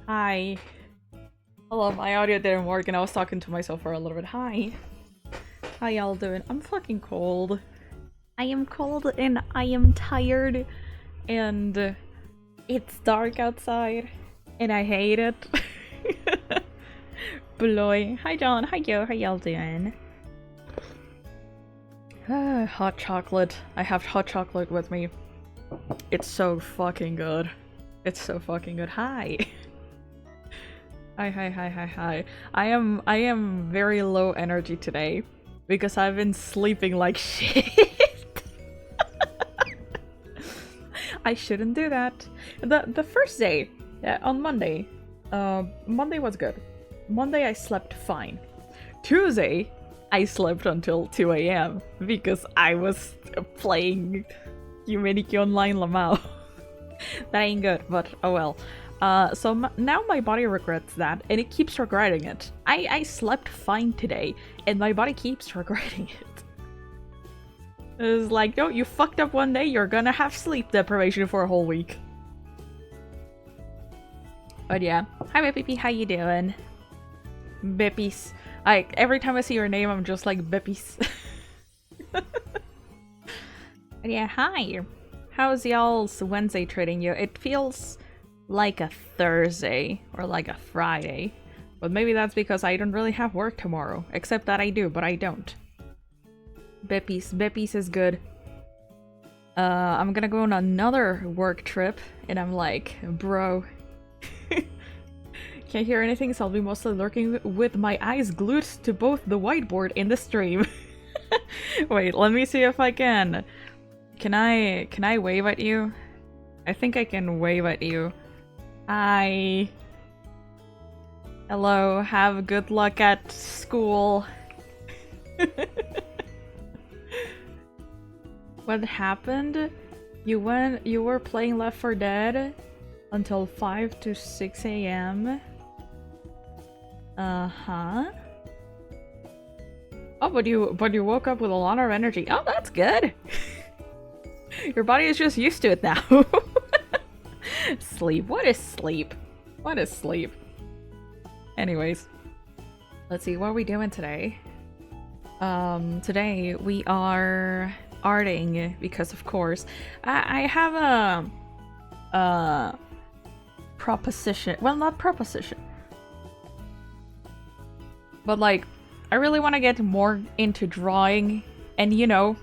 Hi. Hello, my audio didn't work and I was talking to myself for a little bit. Hi. How y'all doing? I'm fucking cold. I am cold and I am tired and it's dark outside and I hate it. Bloy. Hi John. Hi yo. How y'all doing? Hot chocolate. I have hot chocolate with me. It's so fucking good. It's so fucking good. Hi. Hi. I am very low energy today because I've been sleeping like shit. I shouldn't do that. The first day, on Monday, Monday was good. Monday I slept fine. Tuesday, I slept until 2 a.m. because I was playing Humanity Online Lamau. That ain't good, but oh well. So now my body regrets that, and it keeps regretting it. I slept fine today, and my body keeps regretting it. It's like, no, you fucked up one day, you're gonna have sleep deprivation for a whole week. But yeah. Hi, Bippy, how you doing? Bippies. Every time I see your name, I'm just like, Bippies. But yeah, hi. How's y'all's Wednesday treating you? It feels like a Thursday or like a Friday, but maybe that's because I don't really have work tomorrow, except that I do, but I don't. Bippies is good. I'm gonna go on another work trip and I'm like, bro, can't hear anything, so I'll be mostly lurking with my eyes glued to both the whiteboard and the stream. Wait, let me see if I can. Can I wave at you? I think I can wave at you. Hi. Hello, have good luck at school. What happened? You were playing Left 4 Dead until 5 to 6 a.m. Uh-huh. Oh, but you woke up with a lot of energy. Oh, that's good. Your body is just used to it now. Sleep. What is sleep? What is sleep? Anyways, let's see, what are we doing today? Today we are arting because, of course, I have a proposition. Well, not proposition, but like, I really want to get more into drawing, and you know,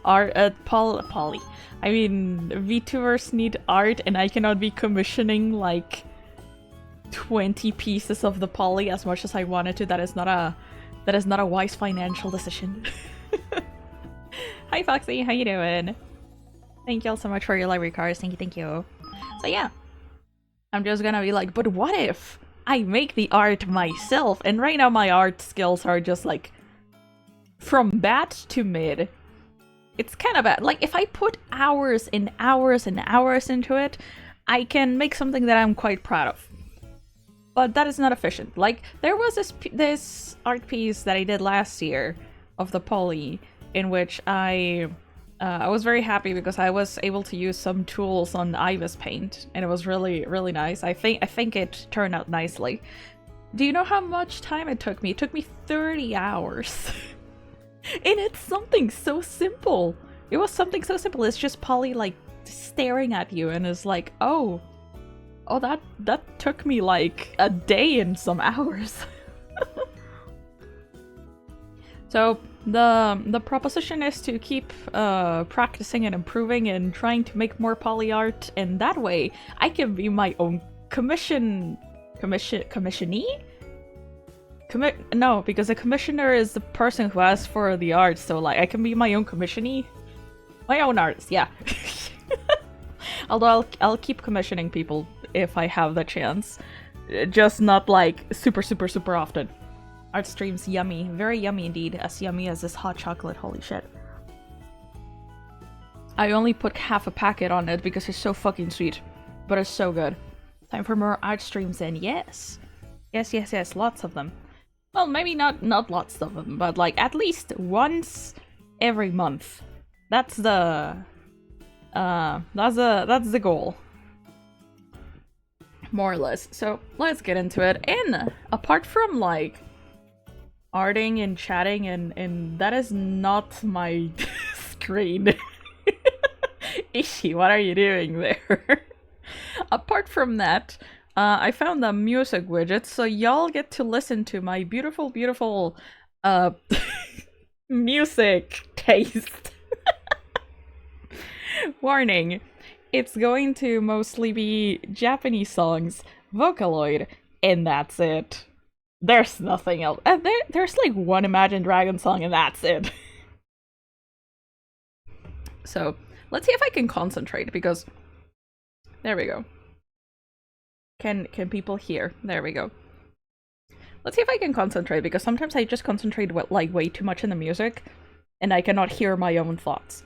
art. Poly. I mean, VTubers need art, and I cannot be commissioning like 20 pieces of the poly as much as I wanted to. That is not a wise financial decision. Hi Foxy, how you doing? Thank y'all so much for your library cards. Thank you. So yeah, I'm just gonna be like, but what if I make the art myself? And right now my art skills are just like from bad to mid. It's kind of bad. Like, if I put hours and hours and hours into it, I can make something that I'm quite proud of. But that is not efficient. Like, there was this art piece that I did last year of the poly, in which I was very happy because I was able to use some tools on Ibis Paint, and it was really, really nice. I think it turned out nicely. Do you know how much time it took me? It took me 30 hours. And it's something so simple. It was something so simple. It's just Polly like staring at you, and it's like, oh, that took me like a day and some hours. So the proposition is to keep practicing and improving and trying to make more poly art, and that way I can be my own commissionee. No, because a commissioner is the person who asks for the art, so like I can be my own commissionee. My own artist, yeah. Although I'll keep commissioning people if I have the chance. Just not like super often. Art streams yummy. Very yummy indeed. As yummy as this hot chocolate, holy shit. I only put half a packet on it because it's so fucking sweet. But it's so good. Time for more art streams then, yes. Yes, lots of them. Well, maybe not lots of them, but like at least once every month. That's the goal. more or less. So let's get into it. And apart from like arting and chatting and that is not my screen. Ishi, what are you doing there? Apart from that, I found the music widget, so y'all get to listen to my beautiful, beautiful music taste. Warning, it's going to mostly be Japanese songs, Vocaloid, and that's it. There's nothing else. There's like one Imagine Dragon song and that's it. So, let's see if I can concentrate, because... There we go. Can people hear? There we go. Let's see if I can concentrate, because sometimes I just concentrate like way too much in the music, and I cannot hear my own thoughts.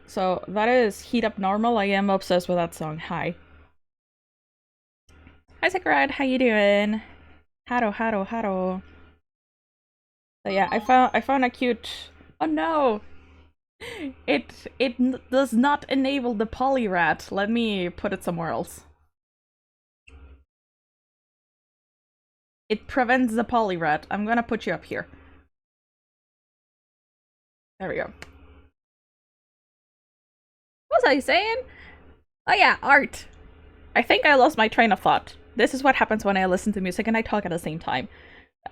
So that is Heat Up Normal. I am obsessed with that song. Hi. Hi Sakurad, how you doing? Haro. So yeah, I found a cute... Oh no! It does not enable the polyrat. Let me put it somewhere else. It prevents the polyrat. I'm gonna put you up here. There we go. What was I saying? Oh yeah, art. I think I lost my train of thought. This is what happens when I listen to music and I talk at the same time.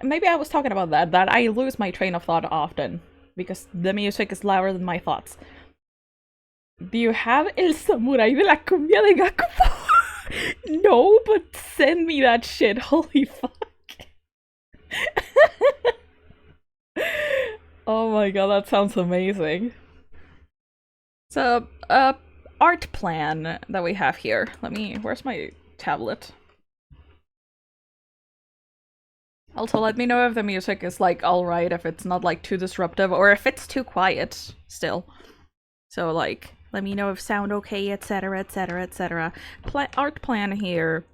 Maybe I was talking about that I lose my train of thought often, because the music is louder than my thoughts. Do you have El Samurai de la Cumbia de Gakupo? No, but send me that shit. Holy fuck. Oh my god, that sounds amazing. So, art plan that we have here. Where's my tablet? Also, let me know if the music is, like, alright, if it's not, like, too disruptive, or if it's too quiet, still. So, like, let me know if sound okay, etc, etc, etc. Art plan here.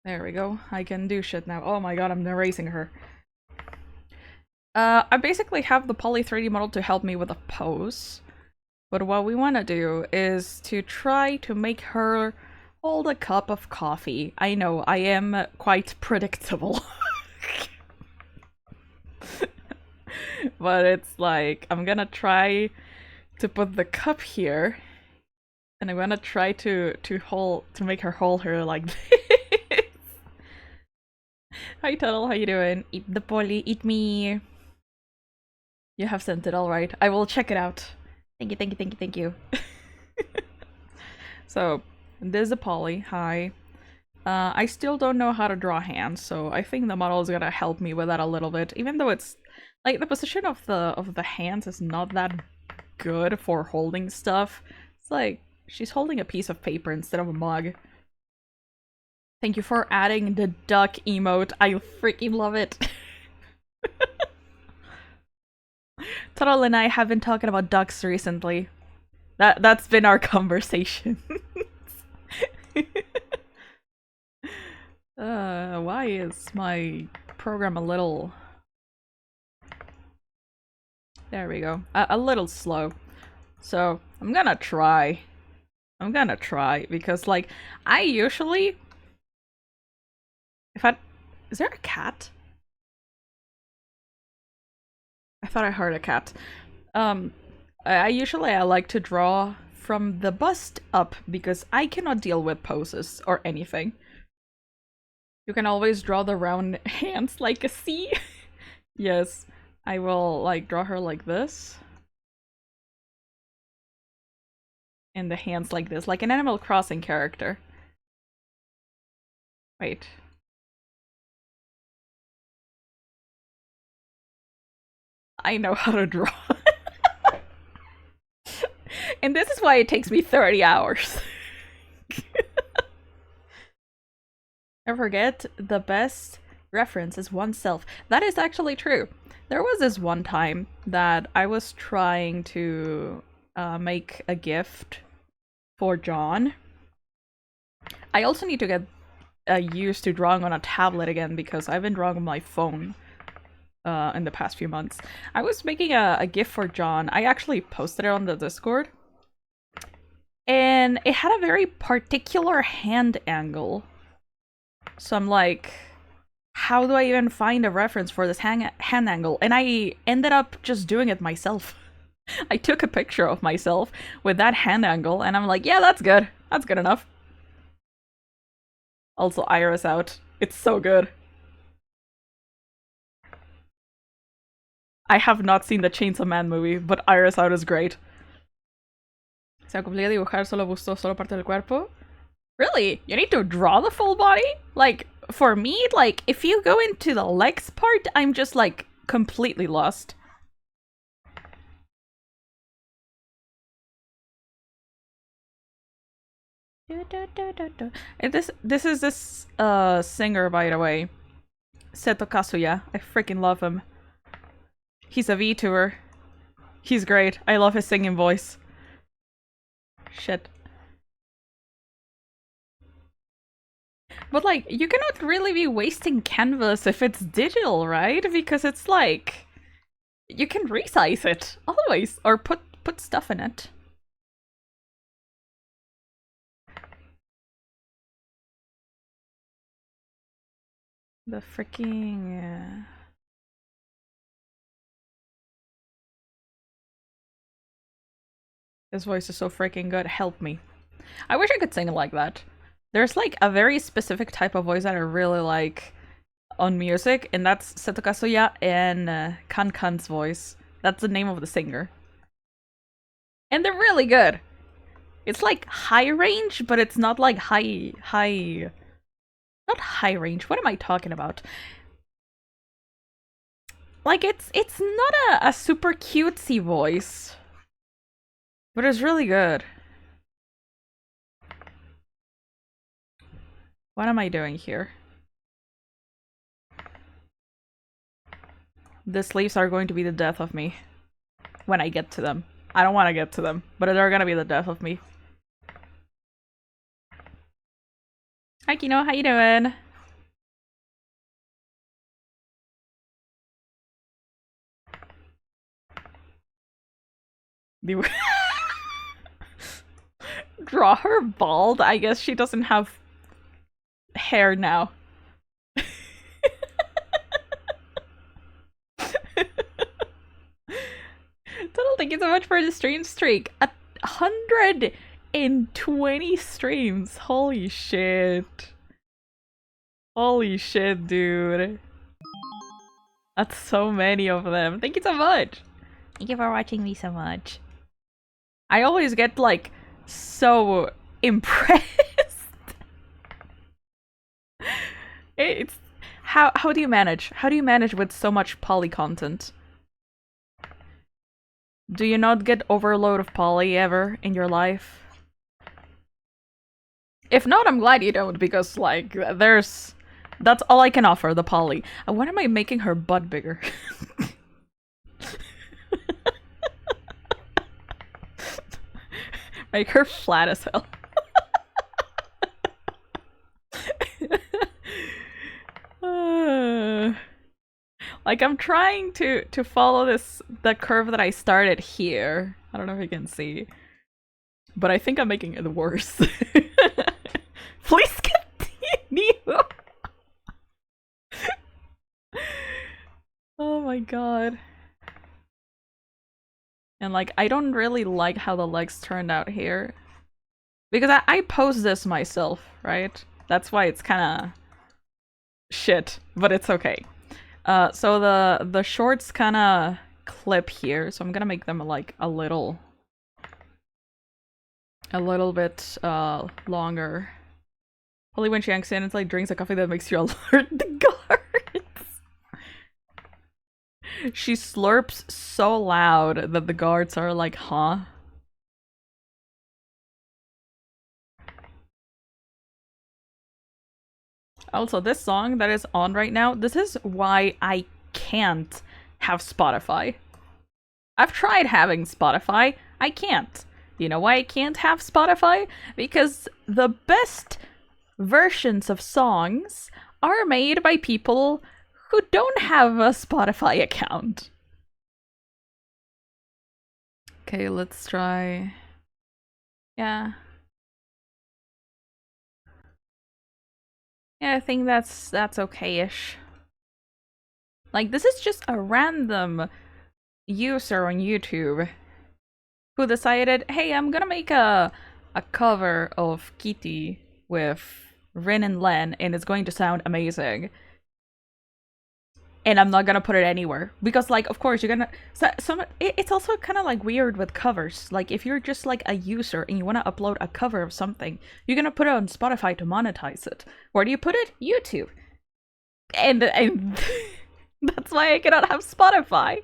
There we go. I can do shit now. Oh my god, I'm erasing her. I basically have the Poly 3D model to help me with a pose. But what we want to do is to try to make her hold a cup of coffee. I know, I am quite predictable. But it's like, I'm gonna try to put the cup here. And I'm gonna try to make her hold her like this. Hi Tuttle, how you doing? Eat the Poly, eat me. You have sent it, alright. I will check it out. Thank you. So, there's a Poly, hi. I still don't know how to draw hands, so I think the model is gonna help me with that a little bit, even though it's, like, the position of the hands is not that good for holding stuff. It's like, she's holding a piece of paper instead of a mug. Thank you for adding the duck emote, I freaking love it. Tuttle and I have been talking about ducks recently. That's been our conversation. Why is my program a little... There we go. A little slow. So, I'm gonna try. Because, like, I usually... Is there a cat? I thought I heard a cat. I usually like to draw from the bust up because I cannot deal with poses or anything. You can always draw the round hands like a C. Yes, I will like draw her like this. And the hands like this, like an Animal Crossing character. Wait. I know how to draw. And this is why it takes me 30 hours. I forget the best reference is oneself. That is actually true. There was this one time that I was trying to make a gift for John. I also need to get used to drawing on a tablet again because I've been drawing on my phone in the past few months. I was making a gift for John. I actually posted it on the Discord. And it had a very particular hand angle. So I'm like, how do I even find a reference for this hand angle? And I ended up just doing it myself. I took a picture of myself with that hand angle, and I'm like, yeah, that's good. That's good enough. Also, Iris Out. It's so good. I have not seen the Chainsaw Man movie, but Iris Out is great. Se complica dibujar solo busto, solo parte del cuerpo. Really? You need to draw the full body? Like, for me, like, if you go into the legs part, I'm just, like, completely lost. And this is this singer, by the way. Seto Kazuya. I freaking love him. He's a VTuber. He's great. I love his singing voice. Shit. But like, you cannot really be wasting canvas if it's digital, right? Because it's like, you can resize it always, or put stuff in it. The freaking His voice is so freaking good. Help me. I wish I could sing like that. There's like a very specific type of voice that I really like on music, and that's Seto Kazuya and Kan's voice. That's the name of the singer. And they're really good. It's like high range, but it's not like high... Not high range, what am I talking about? Like, it's not a super cutesy voice. But it's really good. What am I doing here? The sleeves are going to be the death of me. When I get to them. I don't want to get to them, but they're gonna be the death of me. Hi Kino, how you doing? Draw her bald? I guess she doesn't have hair now. Total, thank you so much for the stream streak. 120 streams. Holy shit. Holy shit, dude. That's so many of them. Thank you so much. Thank you for watching me so much. I always get like so impressed. It's how do you manage? How do you manage with so much poly content? Do you not get overload of poly ever in your life? If not, I'm glad you don't, because like that's all I can offer, the poly. When am I making her butt bigger? Make her flat as hell. Like, I'm trying to follow the curve that I started here. I don't know if you can see. But I think I'm making it worse. Please continue! Oh my god. And like, I don't really like how the legs turned out here. Because I posed this myself, right? That's why it's kinda shit, but it's okay. So the shorts kinda clip here, so I'm gonna make them like a little bit longer. Only when she accidentally drinks a coffee that makes you alert the guards. She slurps so loud that the guards are like, huh? Also, this song that is on right now, this is why I can't have Spotify. I've tried having Spotify, I can't. You know why I can't have Spotify? Because the best versions of songs are made by people who don't have a Spotify account. Okay, let's try... Yeah. Yeah, I think that's okay-ish. Like, this is just a random user on YouTube who decided, hey, I'm gonna make a cover of Kitty with Rin and Len, and it's going to sound amazing. And I'm not gonna put it anywhere because, like, of course you're gonna. It's also kind of like weird with covers. Like, if you're just like a user and you want to upload a cover of something, you're gonna put it on Spotify to monetize it. Where do you put it? YouTube. And that's why I cannot have Spotify.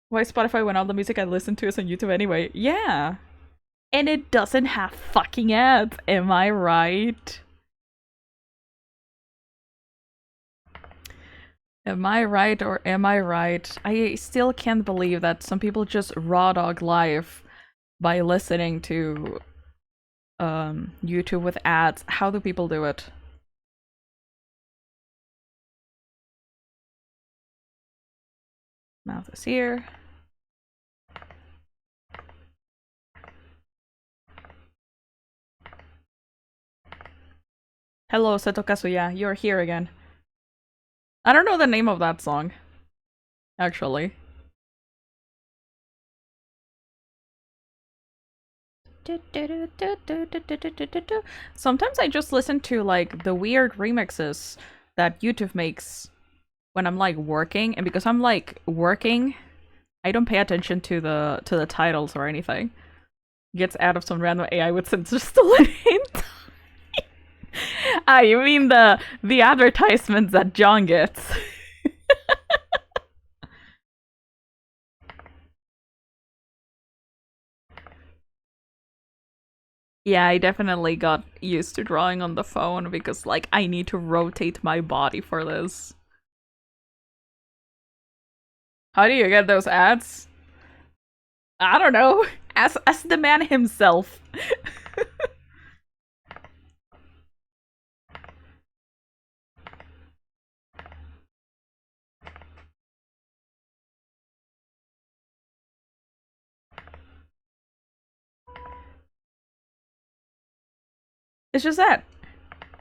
Why Spotify when all the music I listen to is on YouTube anyway? Yeah. And it doesn't have fucking ads. Am I right? Am I right or am I right? I still can't believe that some people just raw dog life by listening to YouTube with ads. How do people do it? Mouth is here. Hello, Seto Kazuya. You're here again. I don't know the name of that song, actually. Sometimes I just listen to like the weird remixes that YouTube makes when I'm like working, and because I'm like working, I don't pay attention to the titles or anything. Gets out of some random AI with just a hint. Ah, you mean the advertisements that John gets? Yeah, I definitely got used to drawing on the phone because, like, I need to rotate my body for this. How do you get those ads? I don't know. As the man himself. It's just that.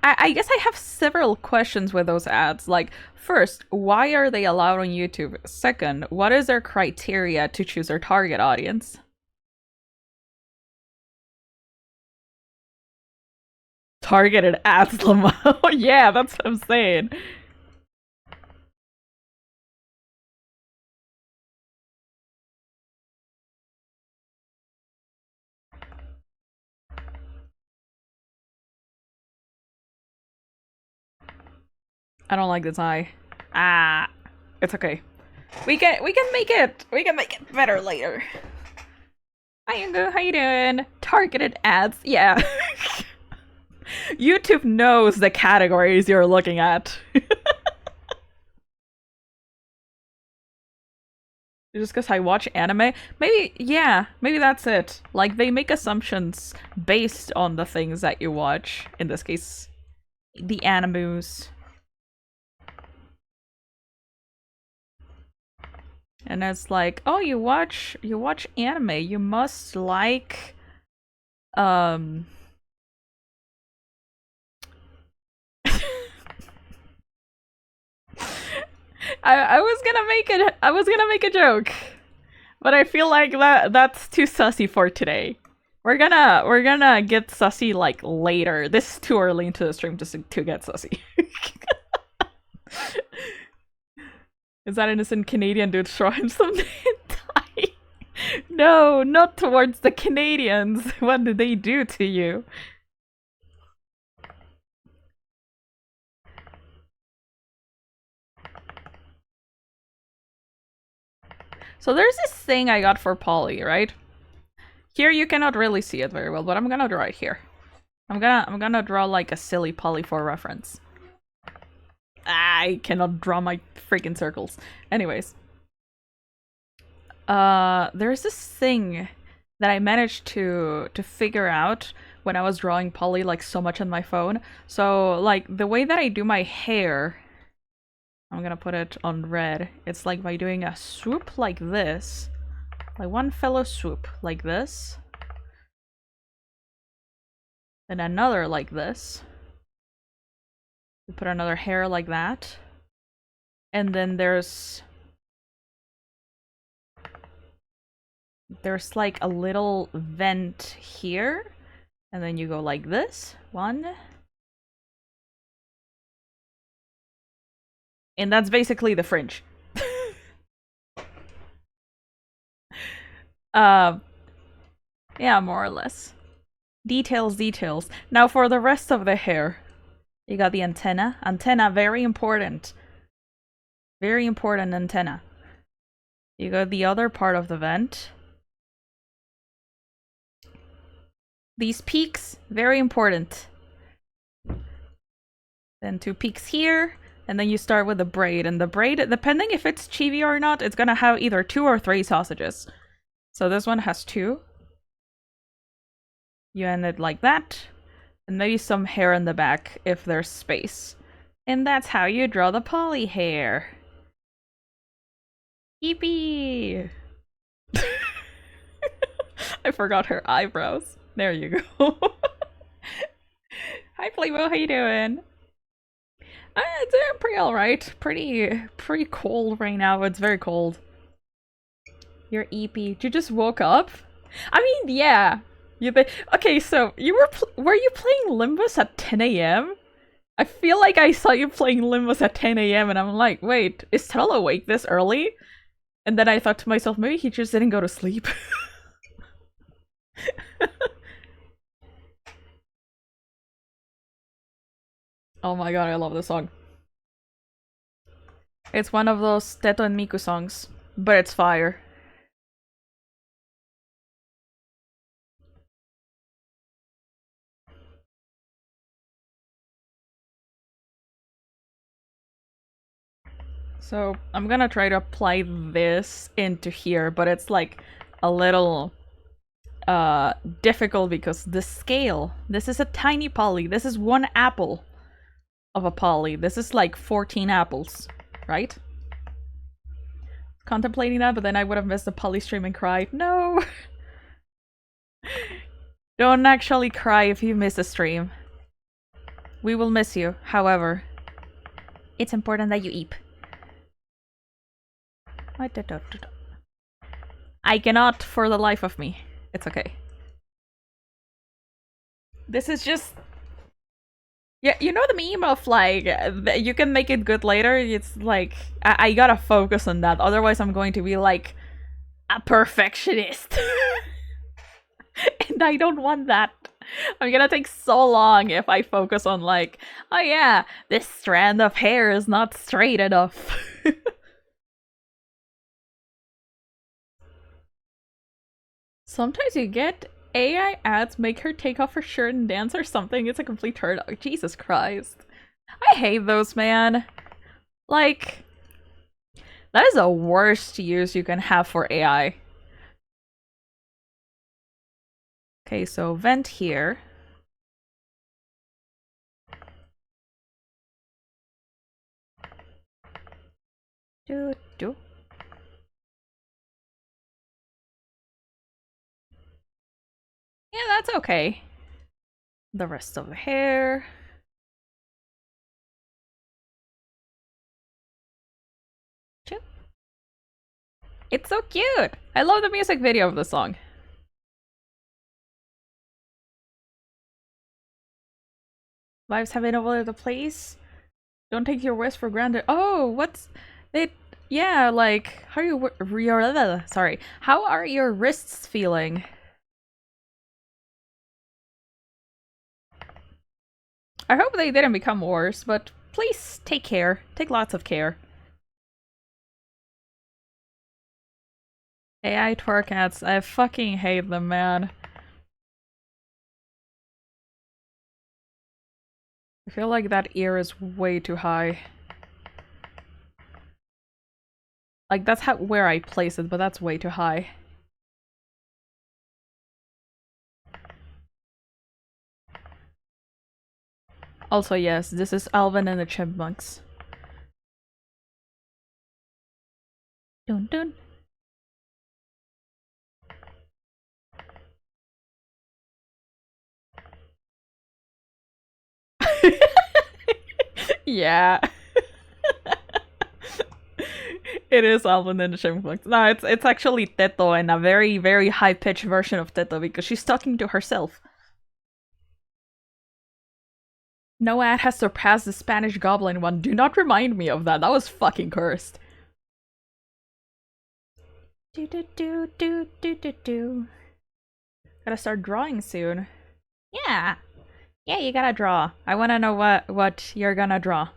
I guess I have several questions with those ads. Like, first, why are they allowed on YouTube? Second, what is their criteria to choose their target audience? Targeted ads, Lamau. Yeah, that's what I'm saying. I don't like this eye. Ah, it's okay. We can make it. We can make it better later. Hi, Yungu. How you doing? Targeted ads. Yeah. YouTube knows the categories you're looking at. Just because I watch anime? Maybe, yeah, maybe that's it. Like, they make assumptions based on the things that you watch. In this case, the animus. And it's like, oh, you watch anime, you must like I was gonna make a joke, but I feel like that's too sussy for today. We're gonna get sussy like later. This is too early into the stream to get sussy. Is that innocent Canadian dude throwing something? No, not towards the Canadians. What did they do to you? So there's this thing I got for Polly, right? Here you cannot really see it very well, but I'm gonna draw it here. I'm gonna draw like a silly Polly for reference. I cannot draw my freaking circles. Anyways. There's this thing that I managed to figure out when I was drawing Polly like so much on my phone. So like the way that I do my hair, I'm gonna put it on red. It's like by doing a swoop like this, like one fellow swoop like this, and another like this. We put another hair like that. And then there's like a little vent here. And then you go like this. One. And that's basically the fringe. Yeah, more or less. Details, details. Now for the rest of the hair. You got the antenna. Antenna, very important. Very important antenna. You got the other part of the vent. These piques, very important. Then 2 piques here. And then you start with the braid. And the braid, depending if it's chibi or not, it's gonna have either 2 or 3 sausages. So this one has 2. You end it like that. And maybe some hair in the back if there's space. And that's how you draw the poly hair. Yippee! I forgot her eyebrows. There you go. Hi Playbo, how you doing? It's pretty alright. Pretty cold right now. It's very cold. You're eepy. You just woke up? I mean, yeah. Okay, so you were you playing Limbus at 10 a.m.? I feel like I saw you playing Limbus at 10 a.m. and I'm like, wait, is Tuttle awake this early? And then I thought to myself, maybe he just didn't go to sleep. Oh my god, I love this song. It's one of those Teto and Miku songs, but it's fire. So I'm gonna try to apply this into here, but it's like a little difficult because the scale. This is a tiny poly. This is 1 apple of a poly. This is like 14 apples, right? Contemplating that, but then I would have missed the poly stream and cried. No! Don't actually cry if you miss a stream. We will miss you, however. It's important that you eat. I cannot for the life of me. It's okay. This is just... Yeah, you know the meme of like, you can make it good later? It's like, I gotta focus on that, otherwise I'm going to be like, a perfectionist. And I don't want that. I'm gonna take so long if I focus on like, oh yeah, this strand of hair is not straight enough. Sometimes you get AI ads make her take off her shirt and dance or something. It's a complete turn. Oh, Jesus Christ. I hate those, man. Like, that is the worst use you can have for AI. Okay, so vent here. Do. Yeah, that's okay. The rest of the hair. It's so cute! I love the music video of the song. Vibes have been all over the place. Don't take your words for granted. Oh, what's it? Yeah, like, how are you? Sorry, how are your wrists feeling? I hope they didn't become worse, but please take care. Take lots of care. AI twerk ads, I fucking hate them, man. I feel like that ear is way too high. Like, that's where I place it, but that's way too high. Also, yes, this is Alvin and the Chipmunks. Dun dun. Yeah. It is Alvin and the Chipmunks. No, it's actually Teto, and a very, very high-pitched version of Teto because she's talking to herself. No ad has surpassed the Spanish Goblin one. Do not remind me of that. That was fucking cursed. Do do do do do do do. Gotta start drawing soon. Yeah. Yeah, you gotta draw. I wanna know what you're gonna draw.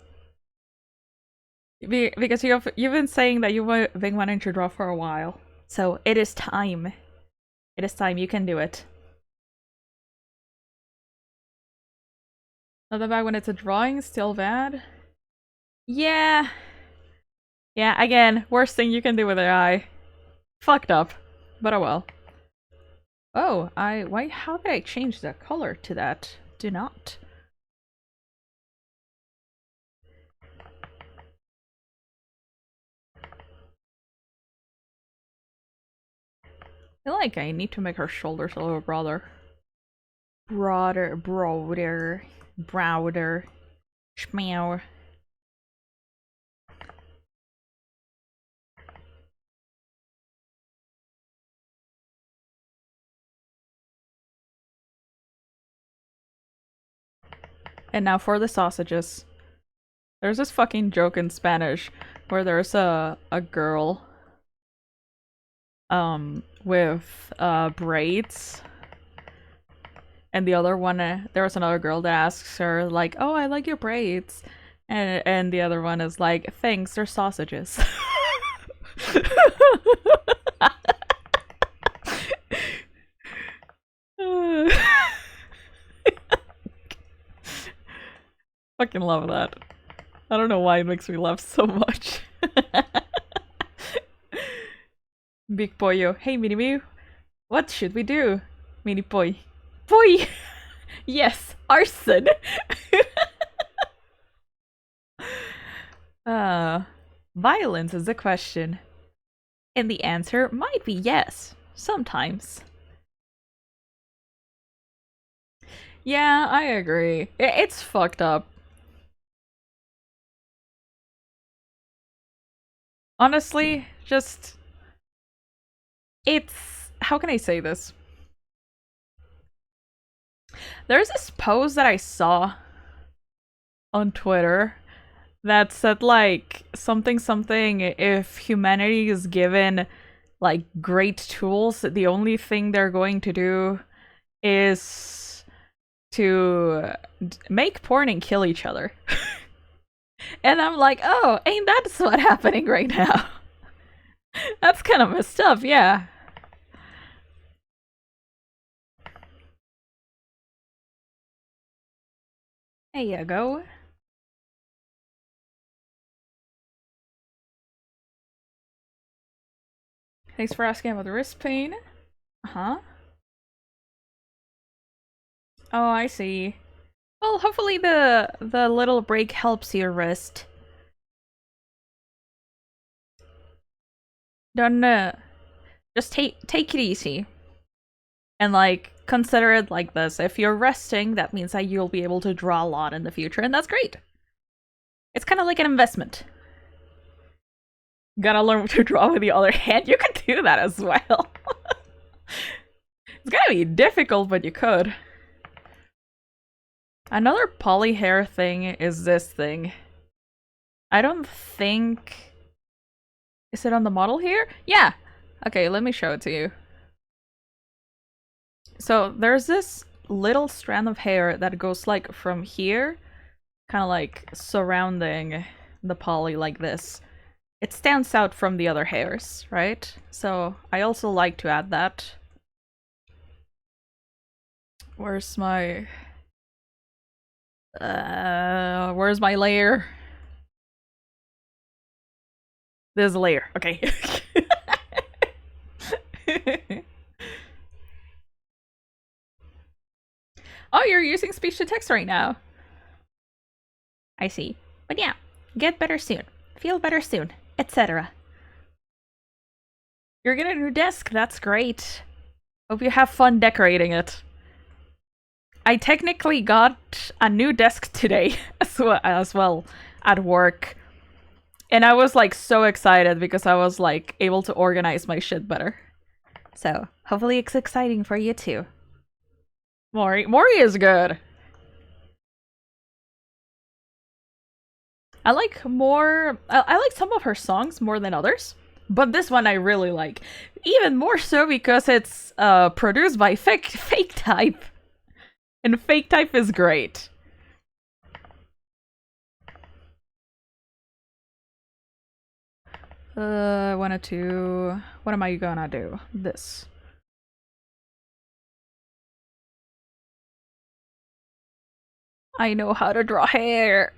Because you've been saying that you've been wanting to draw for a while. So it is time. It is time. You can do it. Not that bad when it's a drawing, still bad. Yeah. Yeah, again, worst thing you can do with an eye. Fucked up. But oh well. Oh, how did I change the color to that? Do not. I feel like I need to make her shoulders a little broader. Broader. Schmeow. And now for the sausages. There's this fucking joke in Spanish where there's a girl with braids, and the other one there was another girl that asks her like, "Oh, I like your braids," and the other one is like, "Thanks, they're sausages." Fucking love that. I don't know why it makes me laugh so much. Big Pollo. Hey, Mini Mew. What should we do? Mini Poi. Poi! Yes, arson! Violence is the question. And the answer might be yes. Sometimes. Yeah, I agree. It's fucked up. Honestly, just... It's... How can I say this? There's this post that I saw on Twitter that said, like, something if humanity is given, like, great tools, the only thing they're going to do is to make porn and kill each other. And I'm like, oh, ain't that what's happening right now? That's kind of messed up, yeah. There you go. Thanks for asking about the wrist pain. Uh-huh. Oh, I see. Well, hopefully the little break helps your wrist. Don't just take it easy. And like consider it like this. If you're resting, that means that you'll be able to draw a lot in the future, and that's great. It's kind of like an investment. Gotta learn to draw with the other hand. You can do that as well. It's gonna be difficult, but you could. Another poly hair thing is this thing. I don't think... Is it on the model here? Yeah! Okay, let me show it to you. So there's this little strand of hair that goes like from here, kind of like surrounding the poly like this. It stands out from the other hairs, right? So I also like to add that. Where's my... where's my layer? There's a layer. Okay. Oh, you're using speech to text right now. I see. But yeah, get better soon. Feel better soon, etc. You're getting a new desk. That's great. Hope you have fun decorating it. I technically got a new desk today as well at work. And I was like so excited because I was like able to organize my shit better. So hopefully it's exciting for you too. Mori is good. I like some of her songs more than others, but this one I really like. Even more so because it's produced by Fake Type. And Fake Type is great. I wanted to... What am I gonna do? This. I know how to draw hair.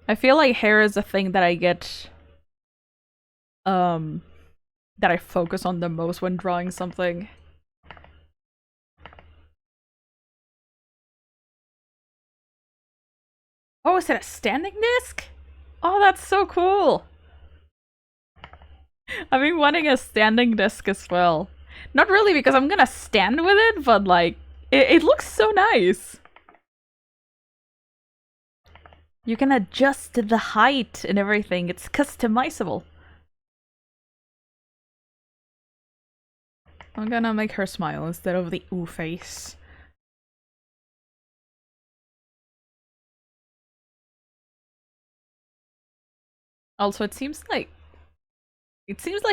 I feel like hair is a thing that I get... that I focus on the most when drawing something. Oh, is it a standing disc? Oh, that's so cool! I've been wanting a standing disc as well. Not really because I'm gonna stand with it, but like, it looks so nice. You can adjust the height and everything. It's customizable. I'm gonna make her smile instead of the ooh face. Also, it seems like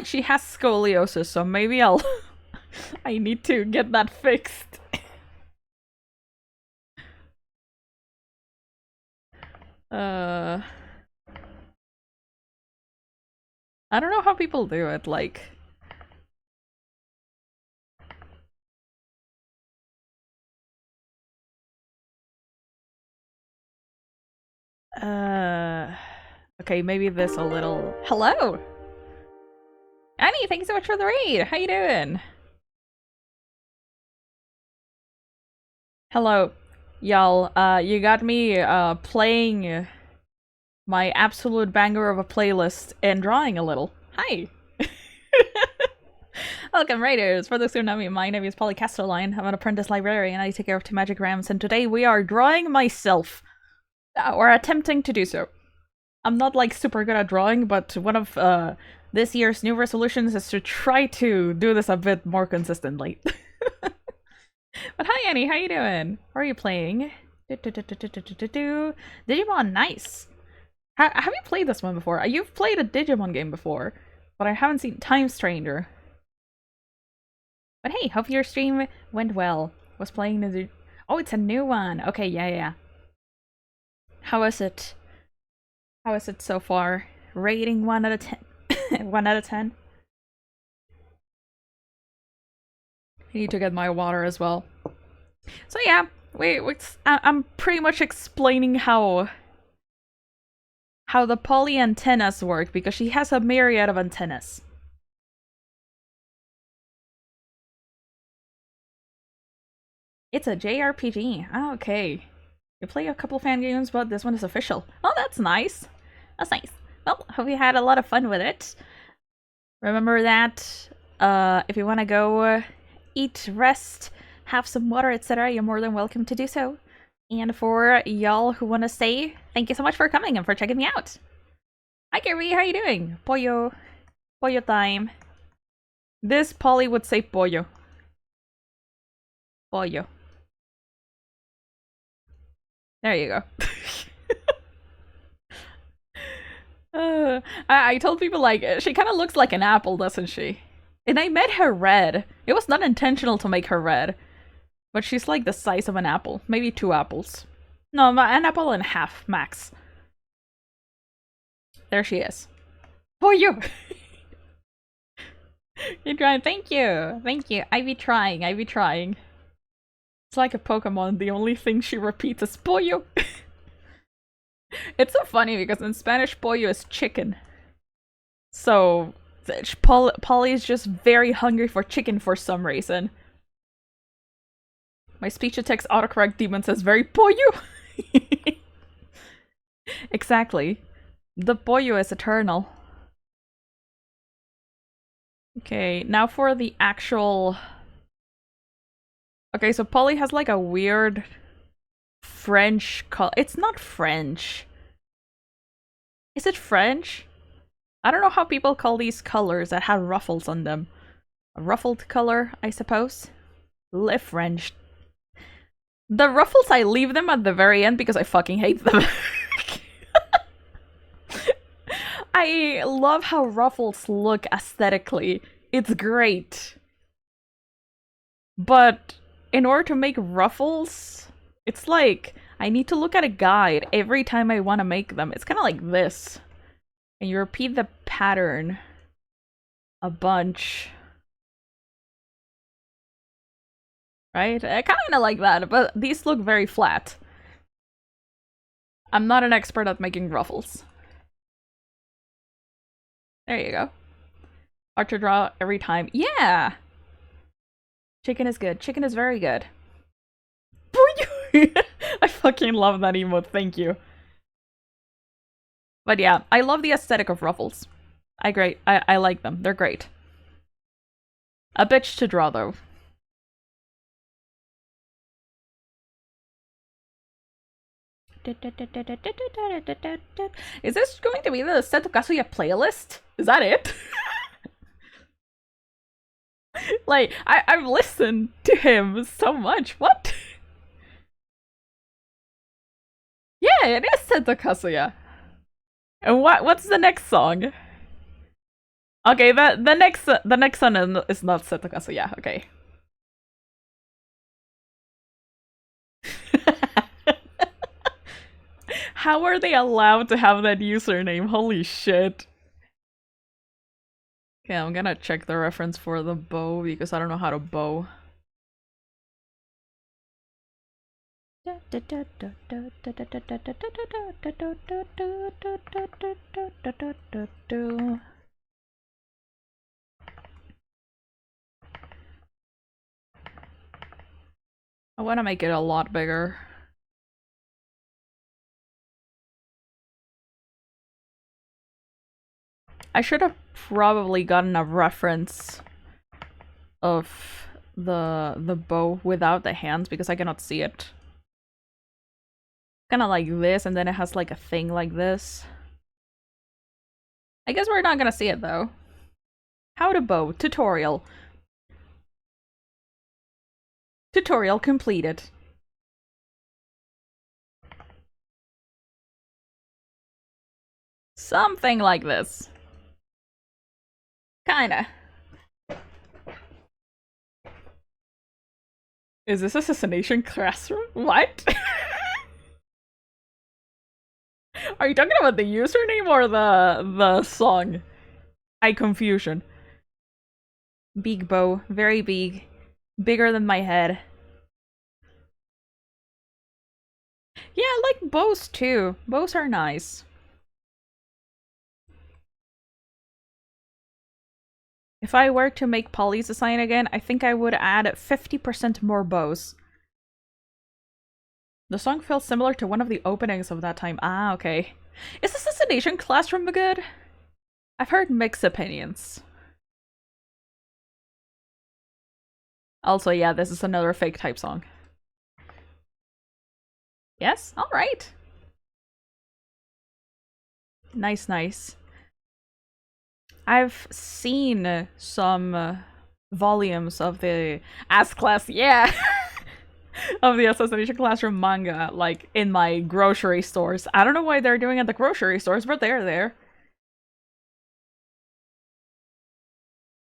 she has scoliosis, so maybe I'll I need to get that fixed. I don't know how people do it, like... Okay, maybe this a little... Hello! Annie, thanks so much for the raid! How you doing? Hello, y'all. You got me, playing my absolute banger of a playlist and drawing a little. Hi! Welcome, Raiders! For those who know me, my name is Polly Castelline. I'm an apprentice librarian. I take care of two magic rams, and today we are drawing myself. Or attempting to do so. I'm not like super good at drawing, but one of this year's new resolutions is to try to do this a bit more consistently. But hi Annie, how you doing? What are you playing? Digimon, nice! Have you played this one before? You've played a Digimon game before, but I haven't seen Time Stranger. But hey, hope your stream went well. Was playing the... Oh, it's a new one! Okay, yeah. How is it? How is it so far? Rating 1 out of 10. 1 out of 10. I need to get my water as well. So yeah, I'm pretty much explaining how the poly antennas work, because she has a myriad of antennas. It's a JRPG. Oh, okay. You play a couple fan games, but this one is official. Oh, that's nice. That's nice. Well, hope you had a lot of fun with it. Remember that if you want to go eat, rest, have some water, etc., you're more than welcome to do so. And for y'all who want to stay, thank you so much for coming and for checking me out. Hi, Gary. How you doing? Pollo. Pollo time. This Polly would say pollo. Pollo. There you go. I told people, like, she kind of looks like an apple, doesn't she? And I made her red. It was not intentional to make her red. But she's like the size of an apple. Maybe 2 apples. No, an apple and a half, max. There she is. For you! You're trying. Thank you! Thank you. I be trying. It's like a Pokemon. The only thing she repeats is pollo. It's so funny because in Spanish, pollo is chicken. So, Polly is just very hungry for chicken for some reason. My speech-to-text autocorrect demon says very pollo! Exactly. The pollo is eternal. Okay, now for the actual... Okay, so Polly has like a weird French color. It's not French. Is it French? I don't know how people call these colors that have ruffles on them. A ruffled color, I suppose. Le French. The ruffles, I leave them at the very end because I fucking hate them. I love how ruffles look aesthetically. It's great. But in order to make ruffles, it's like I need to look at a guide every time I want to make them. It's kind of like this. And you repeat the pattern a bunch. Right? Kind of like that, but these look very flat. I'm not an expert at making ruffles. There you go. Hard to draw every time. Yeah! Chicken is good. Chicken is very good. I fucking love that emote, thank you. But yeah, I love the aesthetic of ruffles. I like them. They're great. A bitch to draw, though. Is this going to be the Seto Kazuya playlist? Is that it? Like, I've listened to him so much. What? Yeah, it is Seto Kazuya. And what's the next song? Okay, the next one is not Seto Kazuya. Okay. How are they allowed to have that username? Holy shit. Okay, I'm gonna check the reference for the bow because I don't know how to bow. I want to make it a lot bigger. I should have probably gotten a reference of the bow without the hands because I cannot see it. Kind of like this, and then it has like a thing like this. I guess we're not gonna see it though. How to bow tutorial. Tutorial completed. Something like this. Kinda. Is this Assassination Classroom? What? Are you talking about the username or the song? Eye confusion. Big bow. Very big. Bigger than my head. Yeah, I like bows too. Bows are nice. If I were to make Polly's design again, I think I would add 50% more bows. The song feels similar to one of the openings of that time. Ah, okay. Is Assassination Classroom good? I've heard mixed opinions. Also, yeah, this is another fake type song. Yes? Alright. Nice, nice. I've seen some volumes of the class, yeah, of the Assassination Classroom manga, like, in my grocery stores. I don't know why they're doing it at the grocery stores, but they're there.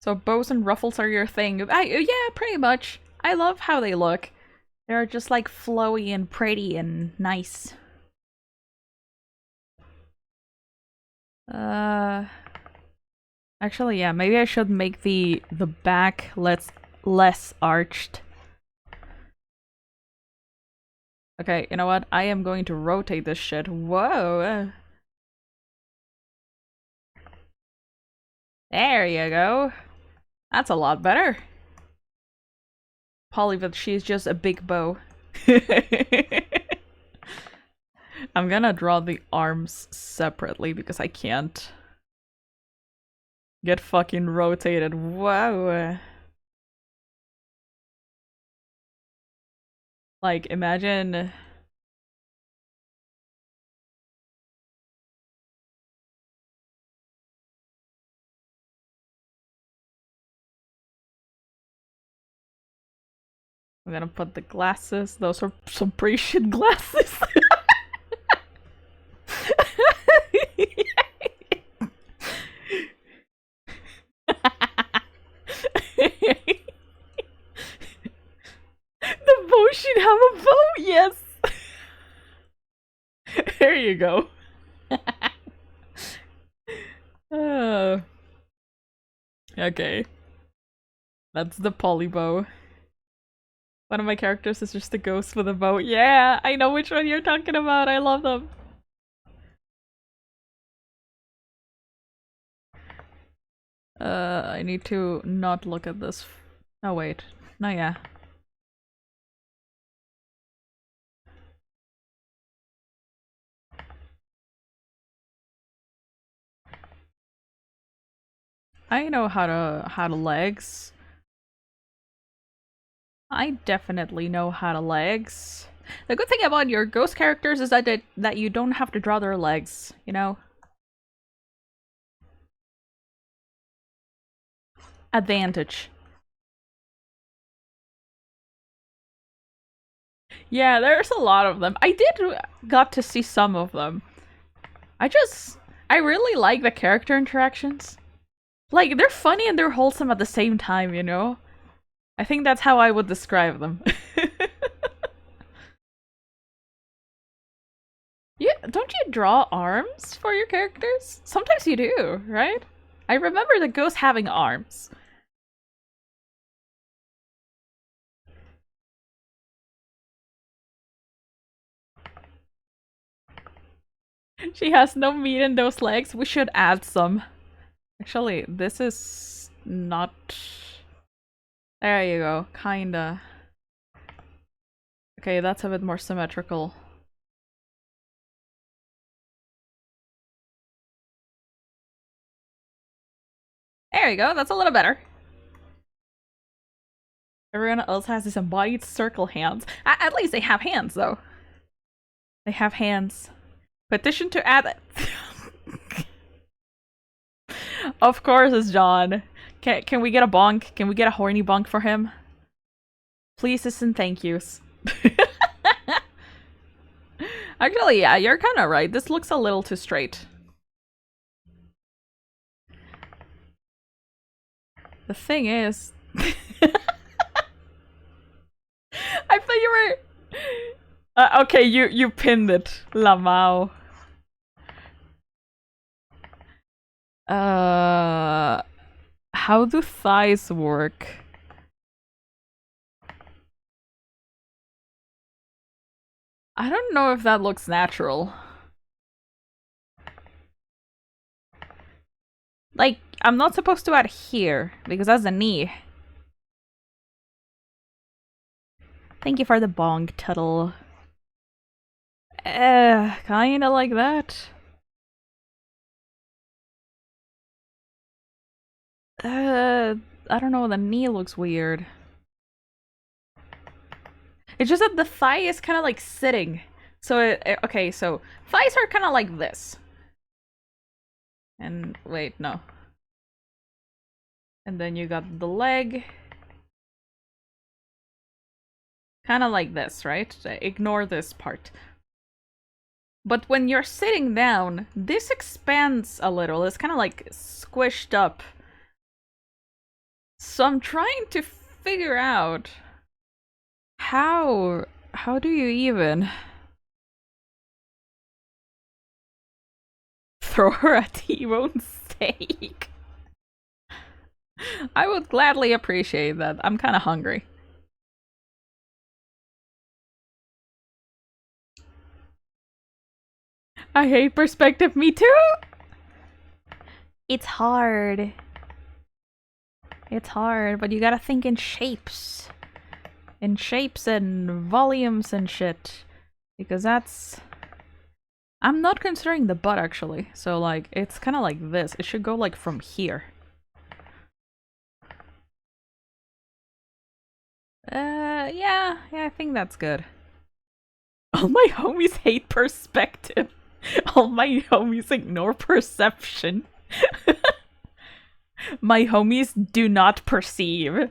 So bows and ruffles are your thing. Yeah, pretty much. I love how they look. They're just, like, flowy and pretty and nice. Actually, yeah, maybe I should make the back less arched. Okay, you know what? I am going to rotate this shit. Whoa! There you go. That's a lot better. Polly, but she's just a big bow. I'm gonna draw the arms separately because I can't get fucking rotated. Wow. Like, imagine... I'm gonna put the glasses. Those are some pretty shit glasses. The boat should have a boat, yes! There you go. Okay. That's the polybow. One of my characters is just a ghost with a bow. Yeah, I know which one you're talking about. I love them. I need to not look at this. Oh wait. No, yeah. I know how to legs. I definitely know how to legs. The good thing about your ghost characters is that you don't have to draw their legs, you know? Advantage. Yeah, there's a lot of them. I got to see some of them. I really like the character interactions. Like, they're funny and they're wholesome at the same time, you know? I think that's how I would describe them. Yeah, don't you draw arms for your characters? Sometimes you do, right? I remember the ghost having arms. She has no meat in those legs. We should add some. Actually, this is not... There you go. Kinda. Okay, that's a bit more symmetrical. There you go. That's a little better. Everyone else has these embodied circle hands. At least they have hands, though. They have hands. Petition to add it. Of course it's John. Can we get a bonk? Can we get a horny bonk for him? Pleases and thank yous. Actually, yeah, you're kind of right. This looks a little too straight. The thing is... I thought you were... okay, you pinned it, Lamau. How do thighs work? I don't know if that looks natural. Like, I'm not supposed to add here, because that's the knee. Thank you for the bong, Tuttle. Kinda like that. I don't know, the knee looks weird. It's just that the thigh is kind of like sitting. So, okay, so thighs are kind of like this. And wait, no. And then you got the leg. Kind of like this, right? Ignore this part. But when you're sitting down, this expands a little. It's kind of like squished up. So I'm trying to figure out how do you even throw her a T-bone steak? I would gladly appreciate that. I'm kind of hungry. I hate perspective, me too! It's hard. It's hard, but you gotta think in shapes. In shapes and volumes and shit. Because that's... I'm not considering the butt, actually. So, like, it's kind of like this. It should go, like, from here. Yeah, I think that's good. All my homies hate perspective. All my homies ignore perception. My homies do not perceive.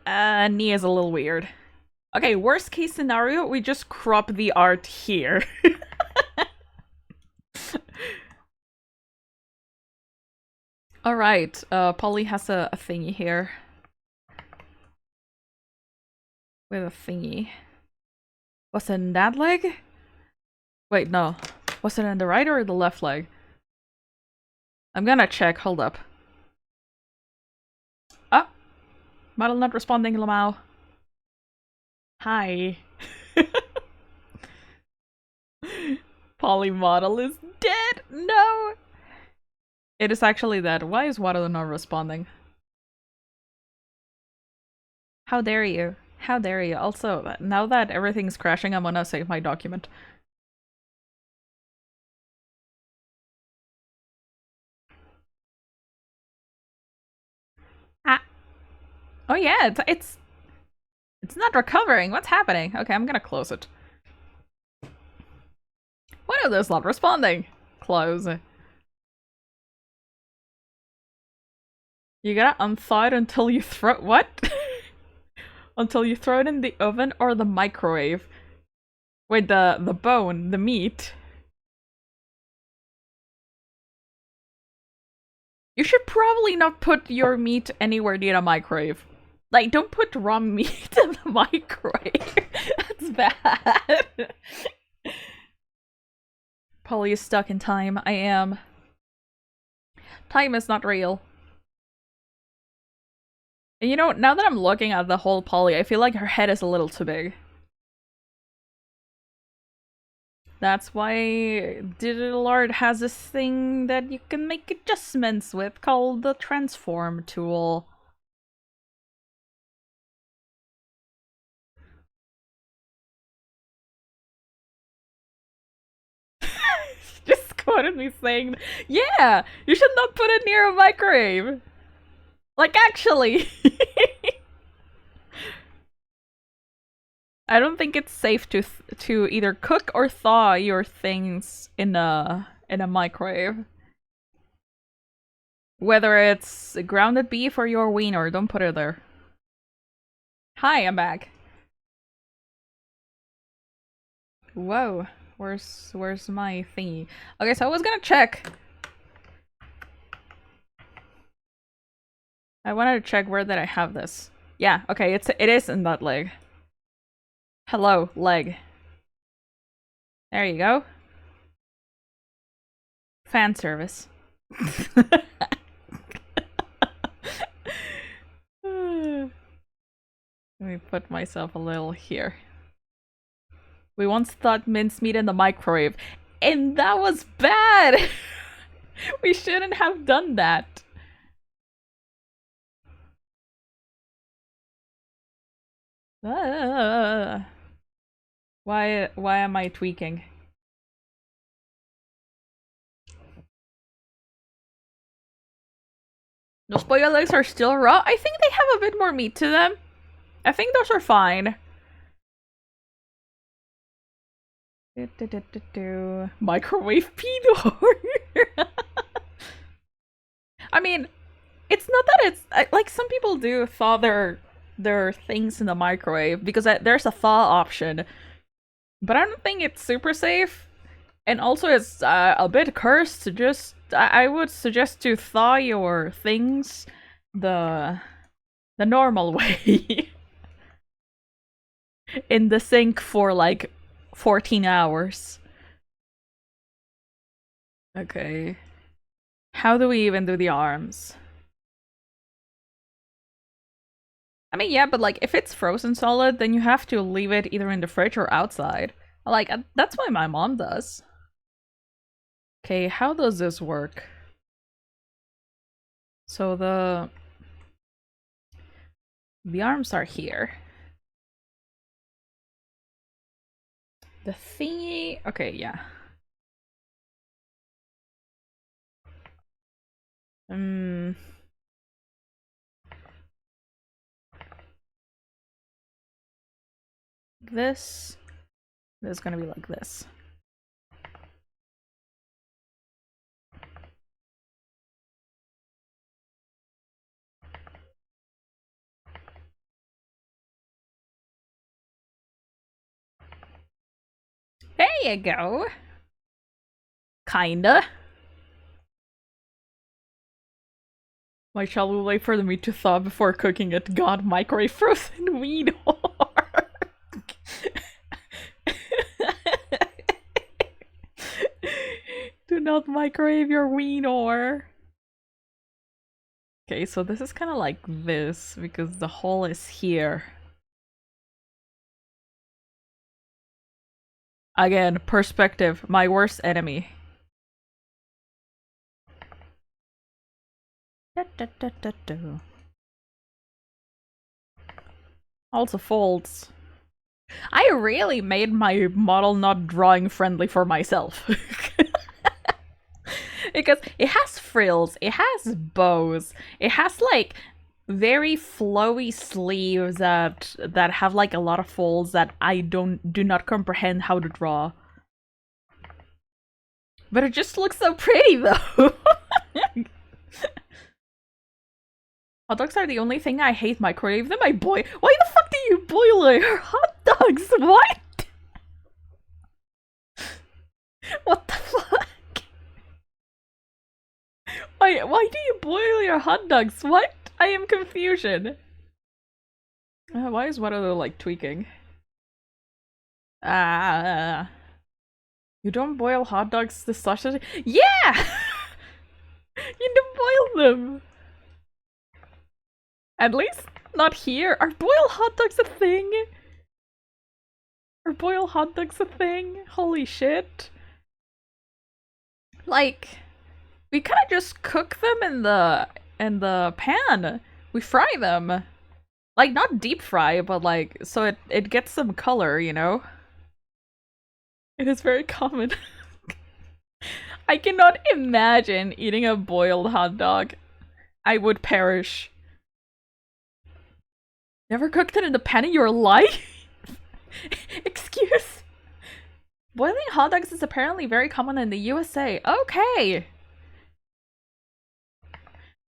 Nia's a little weird. Okay, worst case scenario, we just crop the art here. Alright, Polly has a thingy here. With a thingy. Was it in that leg? Wait, no. Was it in the right or the left leg? I'm gonna check, hold up. Ah! Model not responding, Lamau. Hi. Polly model is dead! No! It is actually dead. Why is Water not responding? How dare you? How dare you? Also, now that everything's crashing, I'm gonna save my document. Ah. Oh yeah, it's not recovering. What's happening? Okay, I'm gonna close it. Why are those not responding? Close. You gotta unthaw it until you throw- what? Until you throw it in the oven or the microwave. Wait, the bone, the meat. You should probably not put your meat anywhere near a microwave. Like, don't put raw meat in the microwave. That's bad. Polly is stuck in time. I am. Time is not real. And you know, now that I'm looking at the whole Polly, I feel like her head is a little too big. That's why Digital Art has this thing that you can make adjustments with called the transform tool. Just quoted me saying, yeah, you should not put it near a microwave. Like, actually. I don't think it's safe to either cook or thaw your things in a microwave. Whether it's grounded beef or your wiener, don't put it there. Hi, I'm back. Whoa, where's my thingy? Okay, so I was gonna check. I wanted to check where did I have this. Yeah, okay, it is in that leg. Hello, leg. There you go. Fan service. Let me put myself a little here. We once thought mincemeat in the microwave, and that was bad! We shouldn't have done that. Why am I tweaking? Those pollo legs are still raw? I think they have a bit more meat to them. I think those are fine. Microwave peanut. I mean, it's not that it's like some people do thaw their things in the microwave because there's a thaw option, but I don't think it's super safe. And also, it's a bit cursed to just. I would suggest to thaw your things the normal way in the sink for like 14 hours. Okay. How do we even do the arms? I mean, yeah, but like if it's frozen solid, then you have to leave it either in the fridge or outside. Like that's what my mom does. Okay, how does this work? So the arms are here. The thingy... Okay, yeah. Hmm. This is gonna be like this. There you go. Kinda. My child will wait for the meat to thaw before cooking it. God, microwave frozen weed whore. Do not microwave your wiener. Okay, so this is kind of like this because the hole is here. Again, perspective, my worst enemy. Also folds. I really made my model not drawing friendly for myself. Because it has frills, it has bows, it has like very flowy sleeves that have like a lot of folds that I do not comprehend how to draw. But it just looks so pretty though. Hot dogs are the only thing I hate. Microwave them, I boil. Why the fuck do you boil your hot dogs? What? What the fuck? Why do you boil your hot dogs? What? I am confusion. Why is one of them like tweaking? You don't boil hot dogs to sausage? Yeah! You don't boil them. At least not here. Are boiled hot dogs a thing? Are boiled hot dogs a thing? Holy shit. Like, we kind of just cook them in the pan. We fry them. Like, not deep fry, but like, so it gets some color, you know? It is very common. I cannot imagine eating a boiled hot dog. I would perish. Never cooked it in the pan in your life? Excuse? Boiling hot dogs is apparently very common in the USA. Okay.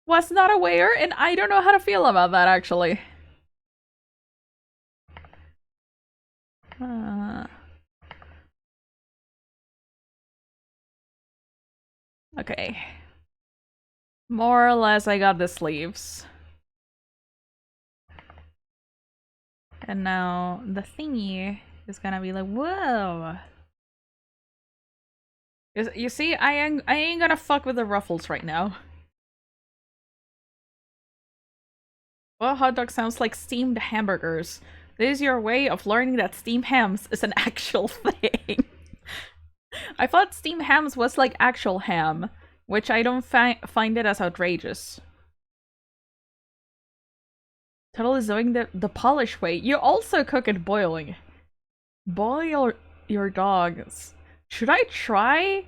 Was not aware, and I don't know how to feel about that, actually. Okay. More or less, I got the sleeves. And now the thingy is gonna be like, whoa. You see, I ain't gonna fuck with the ruffles right now. Well, hot dog sounds like steamed hamburgers. This is your way of learning that steamed hams is an actual thing. I thought steamed hams was like actual ham, which I don't find it as outrageous. Tuttle is doing the Polish way. You also cook it boiling. Boil your dogs. Should I try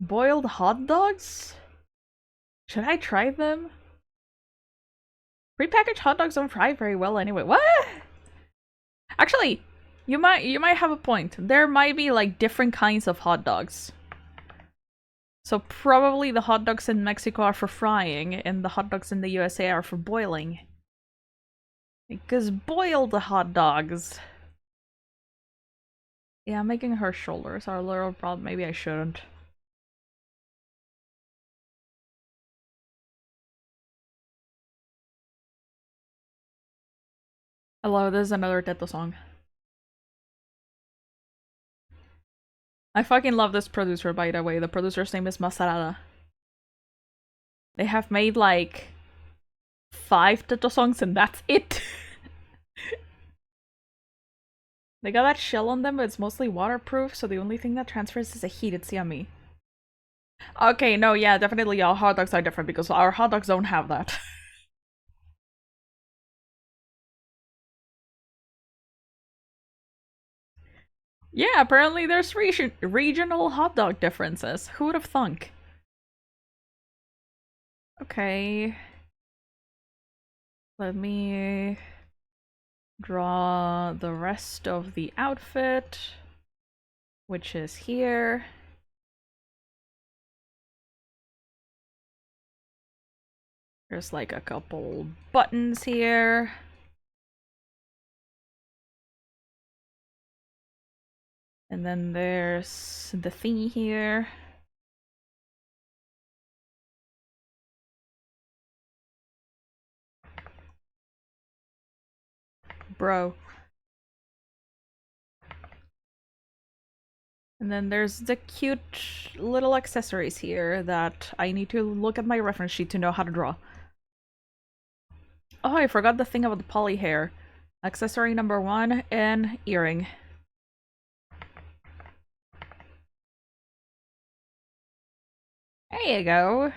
boiled hot dogs? Should I try them? Prepackaged hot dogs don't fry very well anyway. What? Actually, you might have a point. There might be like different kinds of hot dogs. So probably the hot dogs in Mexico are for frying and the hot dogs in the USA are for boiling. Because boiled hot dogs. Yeah, I'm making her shoulders are a little problem. Maybe I shouldn't. Hello, this is another Teto song. I fucking love this producer, by the way. The producer's name is Masarada. They have made like 5 Teto songs and that's it. They got that shell on them, but it's mostly waterproof, so the only thing that transfers is the heat. It's yummy. Okay, no, yeah, definitely our hot dogs are different because our hot dogs don't have that. Yeah, apparently there's regional hot dog differences. Who would have thunk? Okay. Let me draw the rest of the outfit, which is here. There's like a couple buttons here. And then there's the thingy here. Bro. And then there's the cute little accessories here that I need to look at my reference sheet to know how to draw. Oh, I forgot the thing about the poly hair. Accessory number 1, an earring. There you go.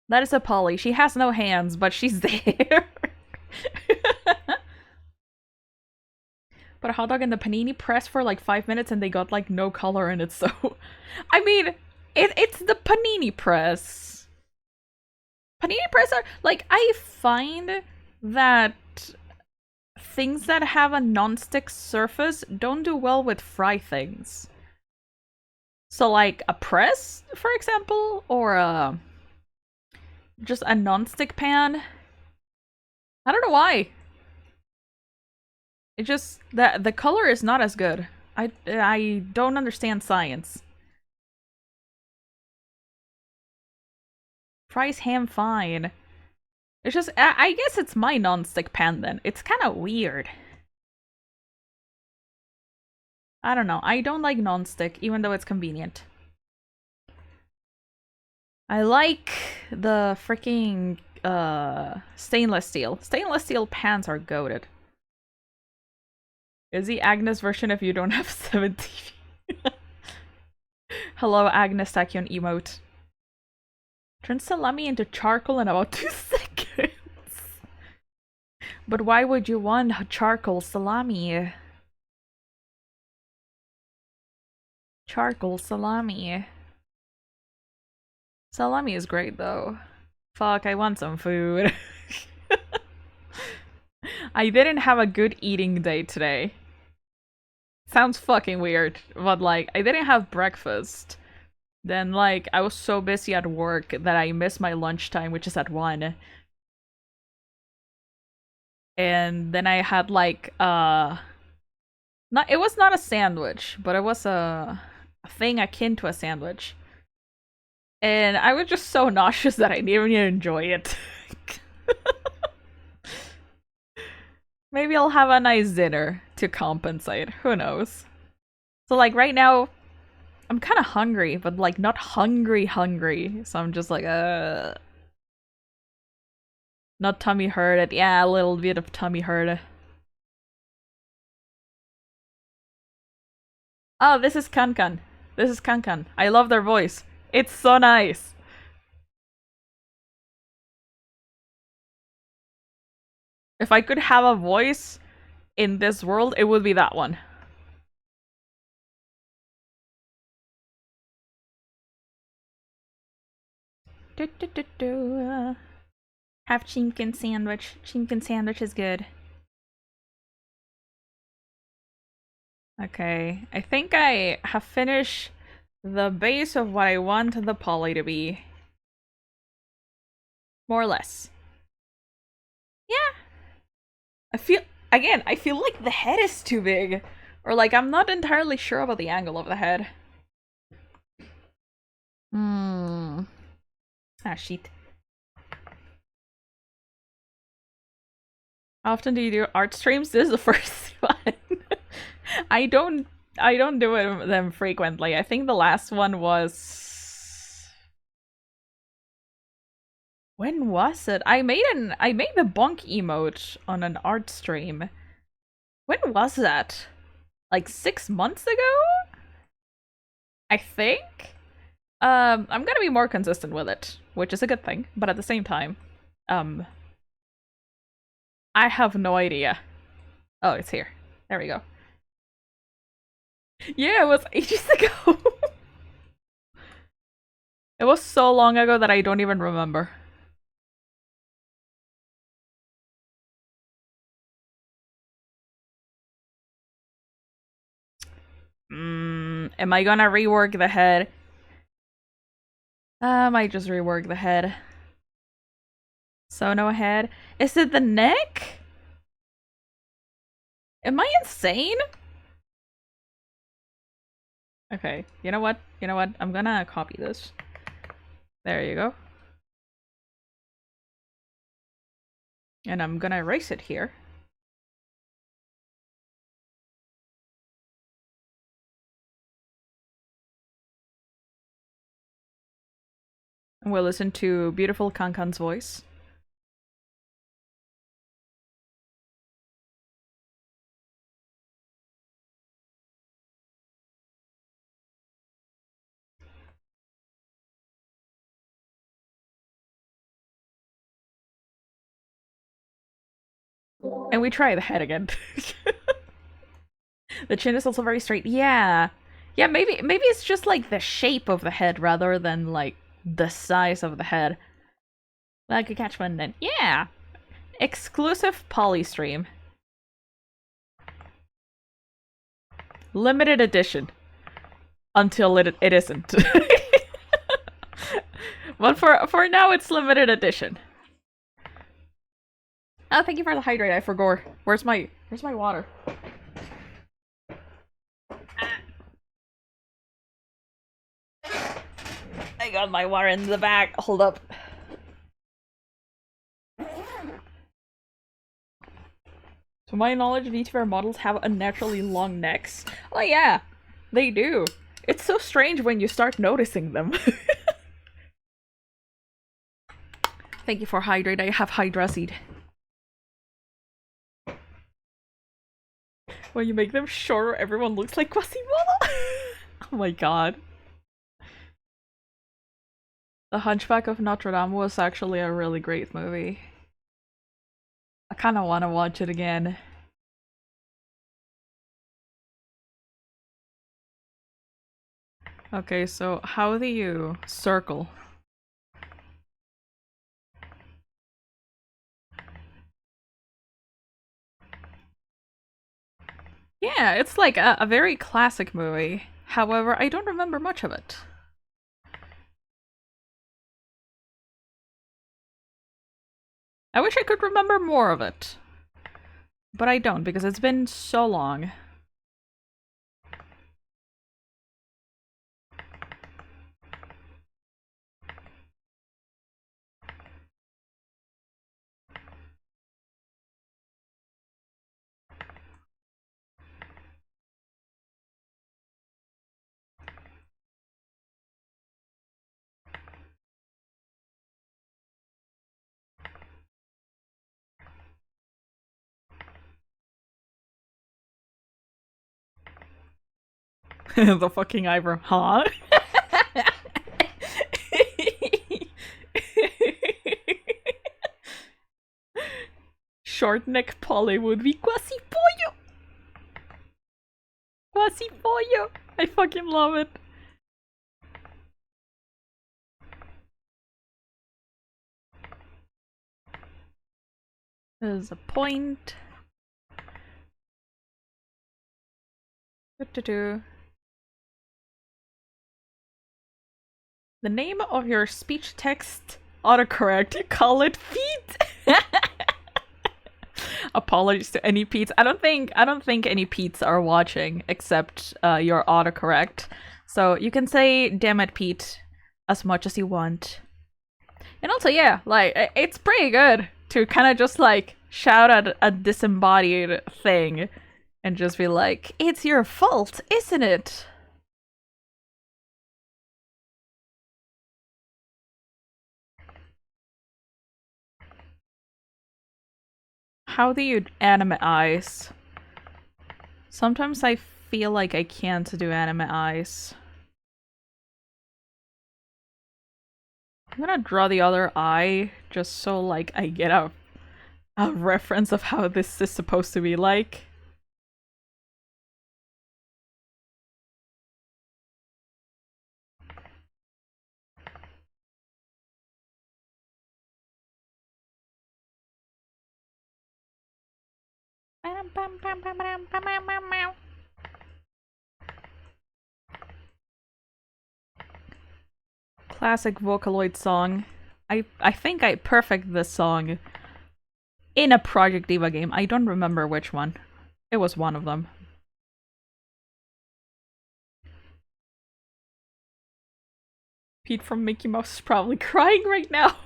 That is a poly. She has no hands, but she's there. Put a hot dog in the panini press for like 5 minutes and they got like no color in it, so... I mean, it's the panini press. Panini press are... Like, I find that things that have a non-stick surface don't do well with fry things. So like a press, for example, or just a non-stick pan. I don't know why. It just the color is not as good. I don't understand science. Fries ham fine. It's just I guess it's my non-stick pan then. It's kind of weird. I don't know. I don't like non-stick, even though it's convenient. I like the freaking stainless steel. Stainless steel pans are goated. Is the Agnes version if you don't have 70? Hello, Agnes Tachyon emote. Turn salami into charcoal in about 2 seconds. But why would you want charcoal salami? Charcoal salami. Salami is great though. Fuck, I want some food. I didn't have a good eating day today. Sounds fucking weird, but like, I didn't have breakfast. Then like, I was so busy at work that I missed my lunchtime, which is at 1. And then I had like, it was not a sandwich, but it was a thing akin to a sandwich. And I was just so nauseous that I didn't even enjoy it. Maybe I'll have a nice dinner to compensate. Who knows? So like right now, I'm kind of hungry, but like not hungry. So I'm just like, not tummy hurt. Yeah, a little bit of tummy hurt. Oh, this is Kankan. This is Kankan. I love their voice. It's so nice. If I could have a voice in this world, it would be that one. Have chimkin sandwich. Chimkin sandwich is good. Okay, I think I have finished the base of what I want the poly to be. More or less. Yeah. I feel like the head is too big. Or like, I'm not entirely sure about the angle of the head. Ah, shit. How often do you do art streams? This is the first one. I don't do them frequently. I think the last one was... When was it? I made the bonk emote on an art stream. When was that? Like 6 months ago? I think? I'm gonna be more consistent with it, which is a good thing, but at the same time, I have no idea. Oh, it's here. There we go. Yeah, it was ages ago. It was so long ago that I don't even remember. Am I gonna rework the head? I might just rework the head. So no head. Is it the neck? Am I insane? Okay, you know what? You know what? I'm gonna copy this. There you go. And I'm gonna erase it here. And we'll listen to beautiful Kankan's voice. And we try the head again. The chin is also very straight. Yeah. Yeah, maybe it's just like the shape of the head rather than like the size of the head. Like a catch one then. Yeah. Exclusive polystream. Limited edition. Until it isn't. But for now it's limited edition. Oh, thank you for the hydrate, I forgot. Where's my water? I got my water in the bag. Hold up. To my knowledge, VTUBER models have unnaturally long necks. Oh yeah, they do. It's so strange when you start noticing them. Thank you for hydrate. I have Hydra seed. When you make them shorter, everyone looks like Quasimodo. Oh my god. The Hunchback of Notre Dame was actually a really great movie. I kind of want to watch it again. Okay, so how do you circle? Yeah, it's like a very classic movie. However, I don't remember much of it. I wish I could remember more of it. But I don't, because it's been so long. The fucking eyebrow. Huh? Short neck Polly would be Quasipollo! Quasipollo! I fucking love it. There's a point. The name of your speech text autocorrect. Call it feet. Apologies to any Pete's. I don't think any Pete's are watching except your autocorrect. So you can say "damn it, Pete" as much as you want. And also, yeah, like it's pretty good to kind of just like shout at a disembodied thing and just be like, "It's your fault, isn't it?" How do you anime eyes? Sometimes I feel like I can't do anime eyes. I'm gonna draw the other eye just so like I get a reference of how this is supposed to be like. Classic Vocaloid song. I think I perfect this song in a Project Diva game. I don't remember which one. It was one of them. Pete from Mickey Mouse is probably crying right now.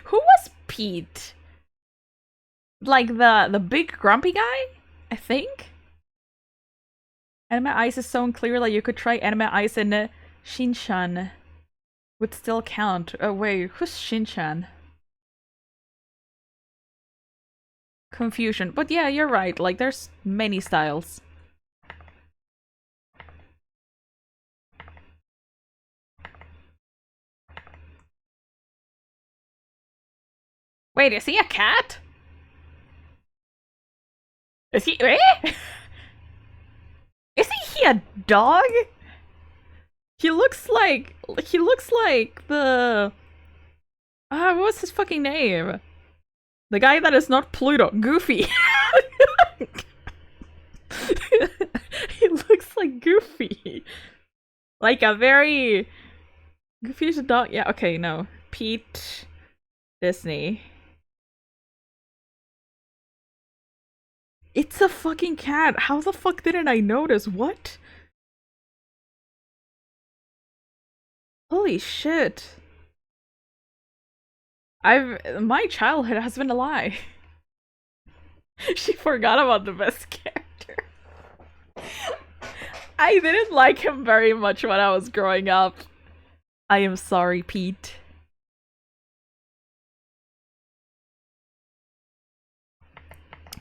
Who was Pete? Like the big grumpy guy? I think? Anime Ice is so unclear that you could try Anime Ice in Shinchan. Would still count. Oh wait, who's Shinchan? Confusion. But yeah, you're right. Like, there's many styles. Wait, is he a cat? Is he? Eh? Isn't he a dog? He looks like the what's his fucking name? The guy that is not Pluto, Goofy. He looks like Goofy. Like a very Goofy's a dog. Yeah, okay, no. Pete Disney. It's a fucking cat. How the fuck didn't I notice? What? Holy shit. My childhood has been a lie. She forgot about the best character. I didn't like him very much when I was growing up. I am sorry, Pete.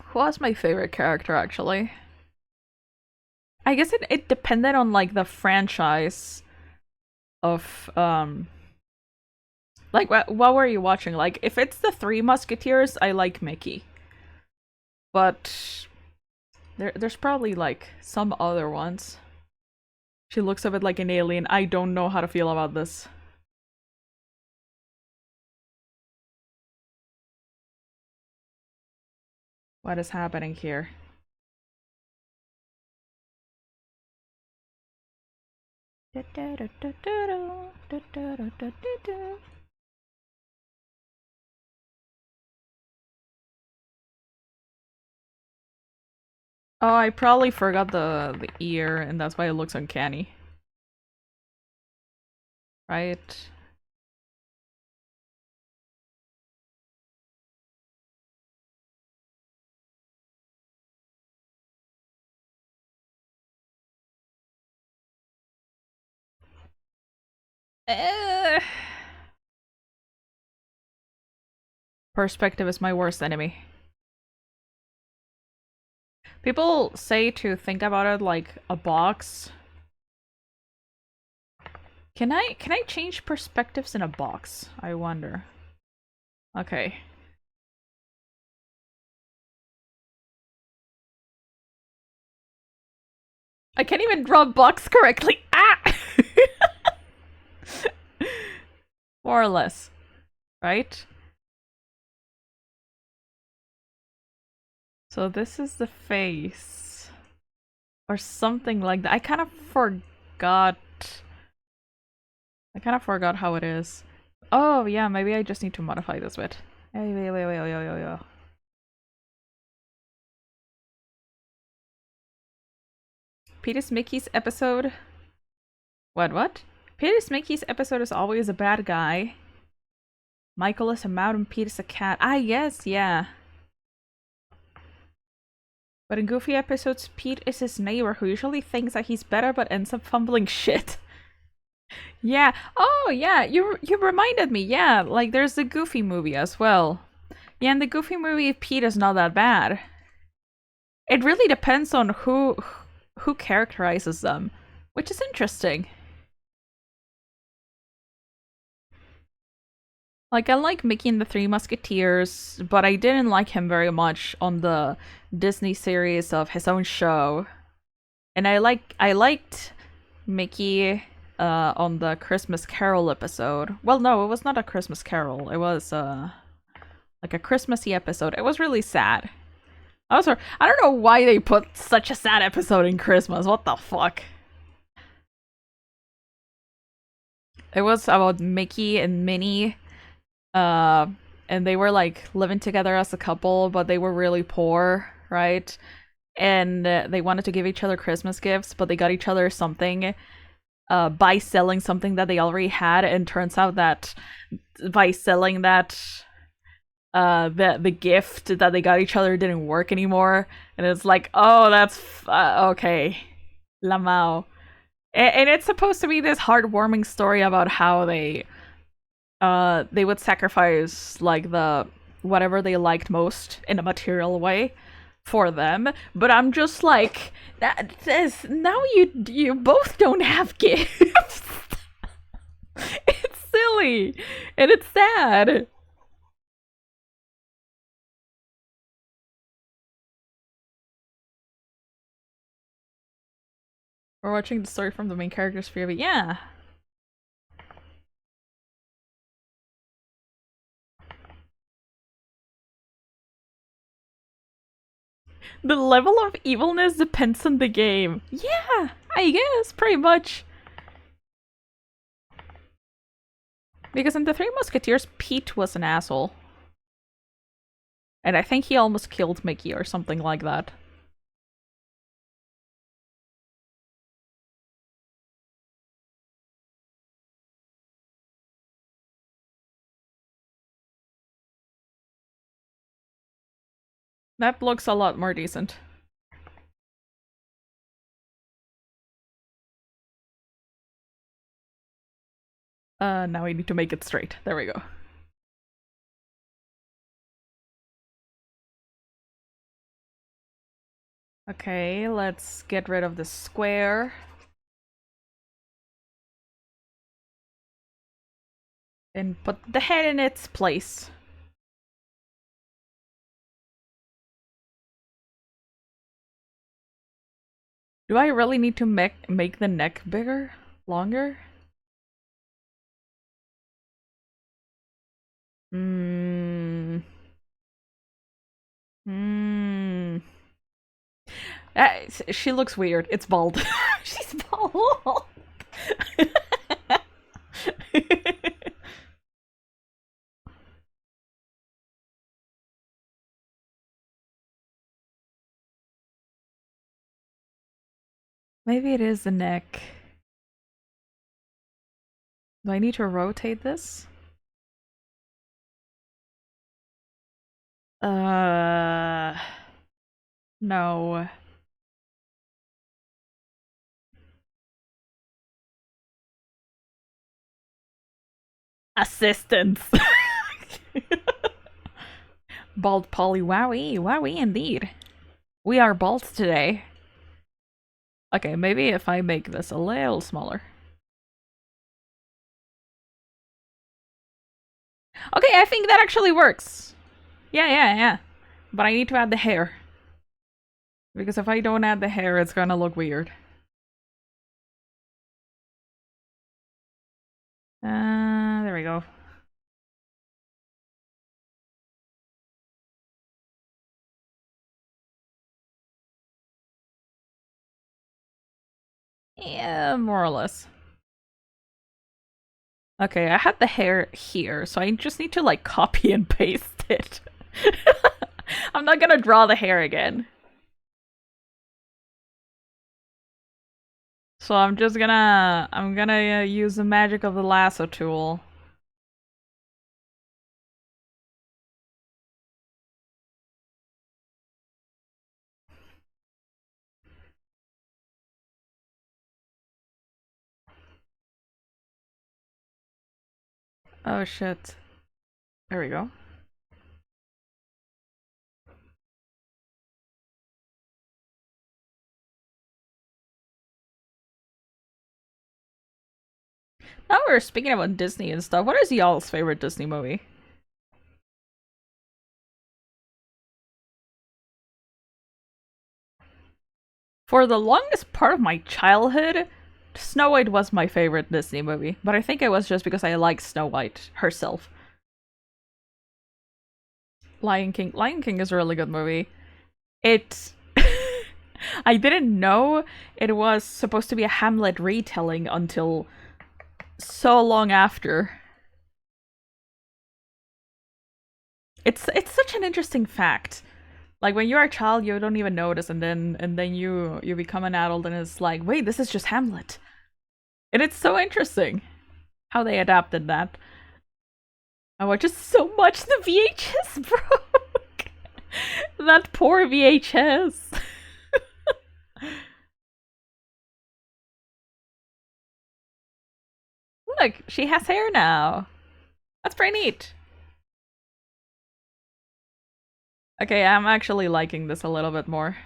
Who was my favorite character, actually? I guess it depended on, like, the franchise of, like, what were you watching? Like, if it's the Three Musketeers, I like Mickey. But there's probably, like, some other ones. She looks a bit like an alien. I don't know how to feel about this. What is happening here? Oh, I probably forgot the ear, and that's why it looks uncanny. Right? Perspective is my worst enemy. People say to think about it like a box. Can I change perspectives in a box? I wonder. Okay. I can't even draw a box correctly. Ah! More or less. Right? So this is the face. Or something like that. I kind of forgot how it is. Oh, yeah, maybe I just need to modify this bit. Wait. Peter's Mickey's episode. What? Peter's Mickey's episode is always a bad guy. Michael is a mountain, Peter's a cat. Ah, yes, yeah. But in Goofy episodes, Pete is his neighbor who usually thinks that he's better but ends up fumbling shit. Yeah. Oh, yeah. You reminded me. Yeah, like there's the Goofy movie as well. Yeah, in the Goofy movie, Pete is not that bad. It really depends on who characterizes them, which is interesting. Like, I like Mickey and the Three Musketeers, but I didn't like him very much on the Disney series of his own show. And I liked Mickey on the Christmas Carol episode. Well, no, it was not a Christmas Carol. It was like a Christmassy episode. It was really sad. Also, I don't know why they put such a sad episode in Christmas. What the fuck? It was about Mickey and Minnie. And they were like living together as a couple, but they were really poor, right? And they wanted to give each other Christmas gifts, but they got each other something by selling something that they already had. And turns out that by selling that, the gift that they got each other didn't work anymore. And it's like, oh, that's okay, Lamau. And it's supposed to be this heartwarming story about how they would sacrifice like the whatever they liked most in a material way for them. But I'm just like, that says now you both don't have gifts. It's silly and it's sad. We're watching the story from the main character's POV. Yeah. The level of evilness depends on the game. Yeah, I guess, pretty much. Because in the Three Musketeers, Pete was an asshole. And I think he almost killed Mickey or something like that. That looks a lot more decent. Now we need to make it straight. There we go. Okay, let's get rid of the square. And put the head in its place. Do I really need to make the neck bigger? Longer? Hmm. Hmm. She looks weird. It's bald. She's bald. Maybe it is the neck. Do I need to rotate this? No. Assistance. Bald Polly, wowie, wowie indeed. We are bald today. Okay, maybe if I make this a little smaller. Okay, I think that actually works. Yeah. But I need to add the hair. Because if I don't add the hair, it's gonna look weird. There we go. Yeah, more or less. Okay, I had the hair here, so I just need to like copy and paste it. I'm not gonna draw the hair again. So I'm gonna use the magic of the lasso tool. Oh shit. There we go. Now we're speaking about Disney and stuff. What is y'all's favorite Disney movie? For the longest part of my childhood, Snow White was my favorite Disney movie, but I think it was just because I liked Snow White herself. Lion King is a really good movie. It I didn't know it was supposed to be a Hamlet retelling until so long after. It's such an interesting fact. Like when you're a child, you don't even notice, and then you become an adult, and it's like, wait, this is just Hamlet, and it's so interesting how they adapted that. I watched it so much. The VHS broke. That poor VHS. Look, she has hair now. That's pretty neat. Okay, I'm actually liking this a little bit more.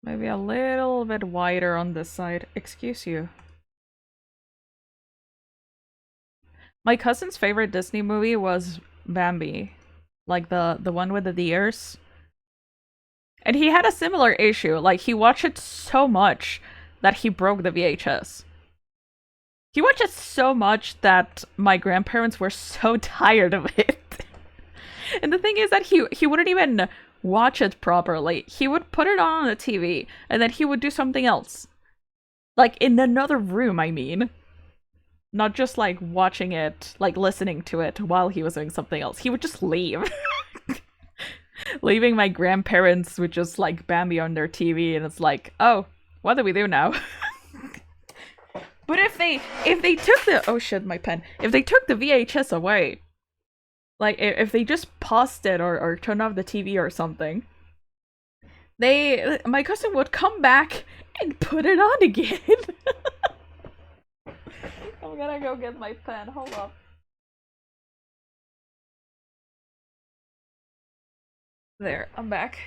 Maybe a little bit wider on this side. Excuse you. My cousin's favorite Disney movie was Bambi. Like the one with the deers. And he had a similar issue. Like he watched it so much that he broke the VHS. He watched it so much that my grandparents were so tired of it. And the thing is that he wouldn't even watch it properly. He would put it on the TV and then he would do something else. Like in another room, I mean. Not just like watching it, like listening to it while he was doing something else. He would just leave. Leaving my grandparents with just like Bambi on their TV, and it's like, oh, what do we do now? But if they took the oh shit, my pen. If they took the VHS away, like if they just paused it or turned off the TV or something, my cousin would come back and put it on again. I'm gonna go get my pen. Hold up. There, I'm back.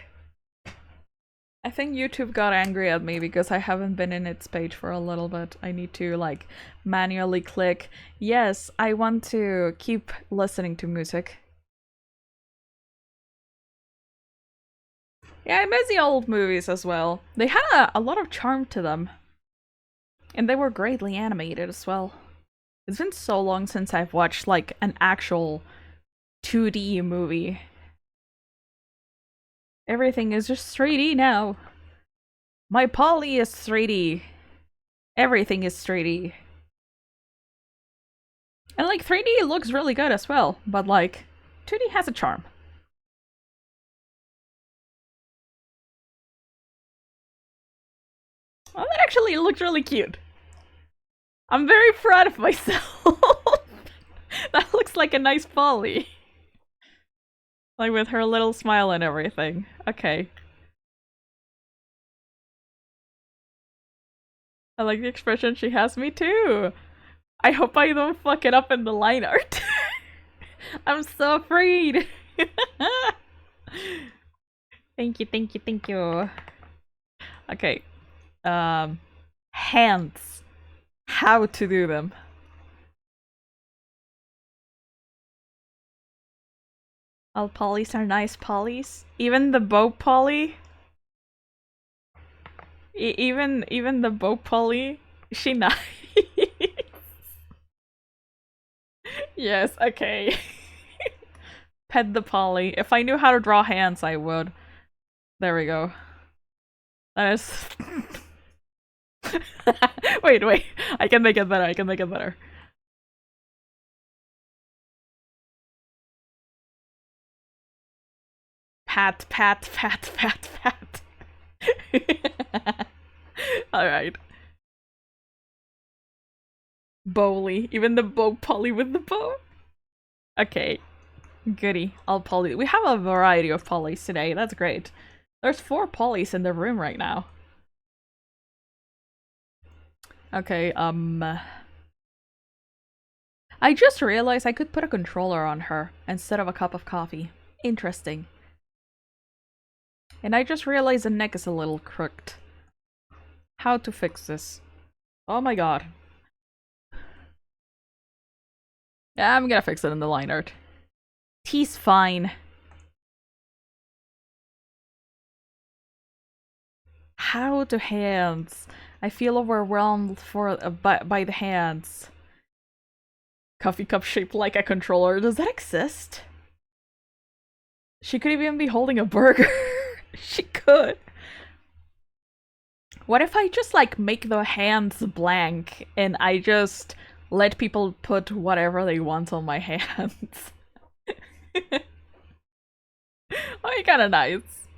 I think YouTube got angry at me because I haven't been in its page for a little bit. I need to, like, manually click, yes, I want to keep listening to music. Yeah, I miss the old movies as well. They had a lot of charm to them. And they were greatly animated as well. It's been so long since I've watched, like, an actual 2D movie. Everything is just 3D now. My Polly is 3D. Everything is 3D. And like 3D looks really good as well, but like 2D has a charm. Well, that actually looked really cute. I'm very proud of myself. That looks like a nice Polly. Like with her little smile and everything. Okay. I like the expression she has. Me too. I hope I don't fuck it up in the line art. I'm so afraid. Thank you, thank you, thank you. Okay. Hands. How to do them. All polys are nice polys. Even the bow poly. Even the bow poly. She nice. Yes, okay. Pet the poly. If I knew how to draw hands, I would. There we go. That is. Wait. I can make it better. I can make it better. Pat. Alright. Bowly. Even the bow poly with the bow? Okay. Goody. I'll poly. We have a variety of polys today. That's great. There's 4 polys in the room right now. Okay, I just realized I could put a controller on her instead of a cup of coffee. Interesting. And I just realized the neck is a little crooked. How to fix this? Oh my god. Yeah, I'm gonna fix it in the line art. Tea's fine. How to hands? I feel overwhelmed by the hands. Coffee cup shaped like a controller. Does that exist? She could even be holding a burger. She could. What if I just like make the hands blank and I just let people put whatever they want on my hands? Oh, kind of nice.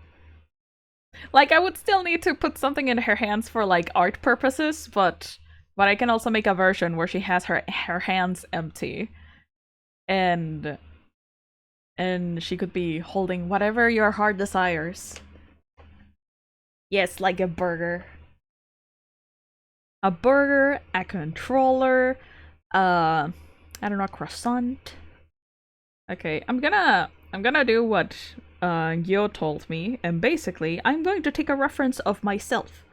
Like, I would still need to put something in her hands for like art purposes, but I can also make a version where she has her hands empty, and she could be holding whatever your heart desires. Yes, like a burger. A burger, a controller, I don't know, a croissant. Okay, I'm gonna do what Gyo told me, and basically I'm going to take a reference of myself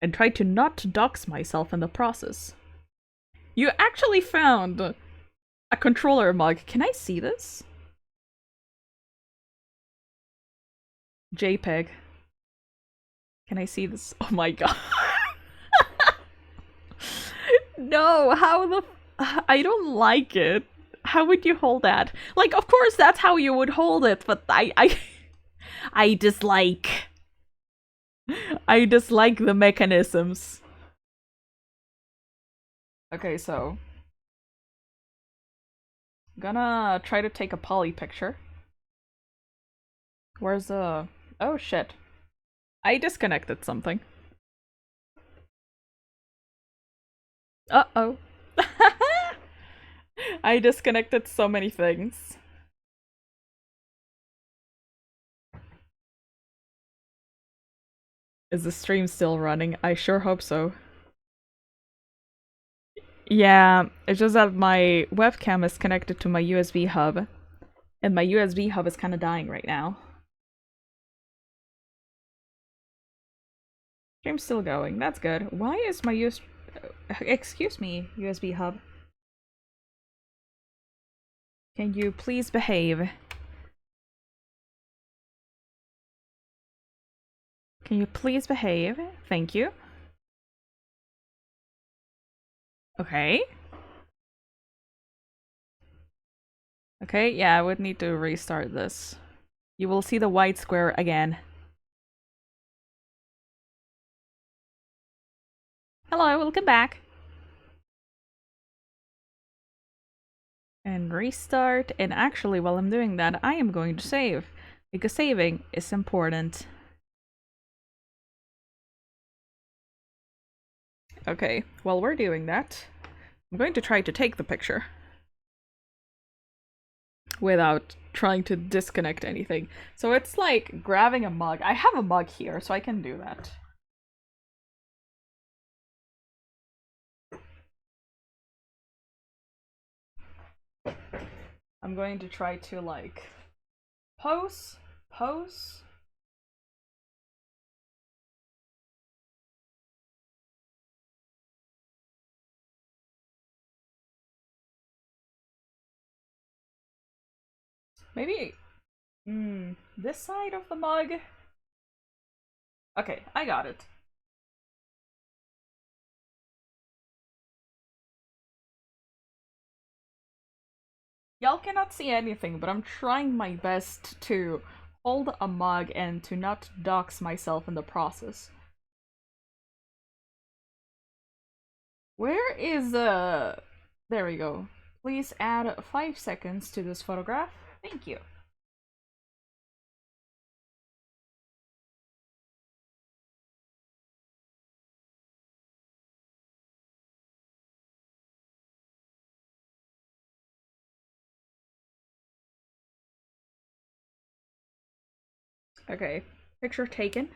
and try to not dox myself in the process. You actually found a controller mug. Can I see this? JPEG. Can I see this? Oh my god. No, how the... I don't like it. How would you hold that? Like, of course that's how you would hold it, but I dislike... I dislike the mechanisms. Okay, so... Gonna try to take a poly picture. Where's the... Oh shit. I disconnected something. Uh-oh. I disconnected so many things. Is the stream still running? I sure hope so. Yeah, it's just that my webcam is connected to my USB hub, and my USB hub is kind of dying right now. Stream's still going, that's good. Why is my excuse me, USB hub. Can you please behave? Can you please behave? Thank you. Okay. Okay, yeah, I would need to restart this. You will see the white square again. Hello, welcome back. And restart, and actually while I'm doing that, I am going to save, because saving is important. Okay, while we're doing that, I'm going to try to take the picture without trying to disconnect anything. So it's like grabbing a mug. I have a mug here, so I can do that. I'm going to try to like pose. Maybe this side of the mug. Okay, I got it. Y'all cannot see anything, but I'm trying my best to hold a mug and to not dox myself in the process. Where is there we go. Please add 5 seconds to this photograph. Thank you. Okay, picture taken.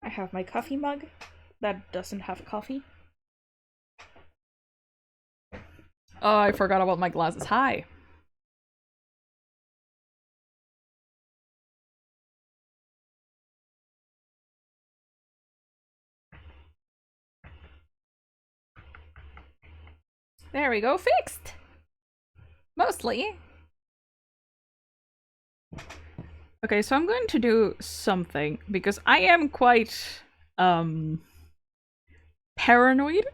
I have my coffee mug that doesn't have coffee. Oh, I forgot about my glasses. Hi. There we go, fixed! Mostly. Okay, so I'm going to do something, because I am quite, paranoid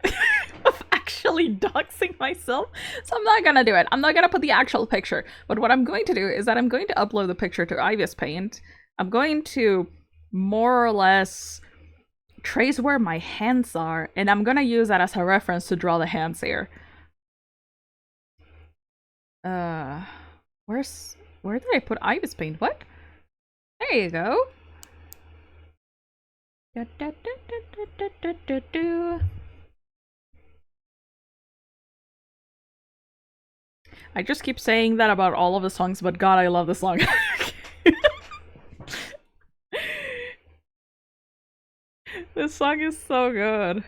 of actually doxing myself, so I'm not gonna do it. I'm not gonna put the actual picture. But what I'm going to do is that I'm going to upload the picture to Ibis Paint. I'm going to more or less trace where my hands are, and I'm gonna use that as a reference to draw the hands here. Where did I put Ibis Paint? What? There you go. I just keep saying that about all of the songs, but God, I love this song. This song is so good.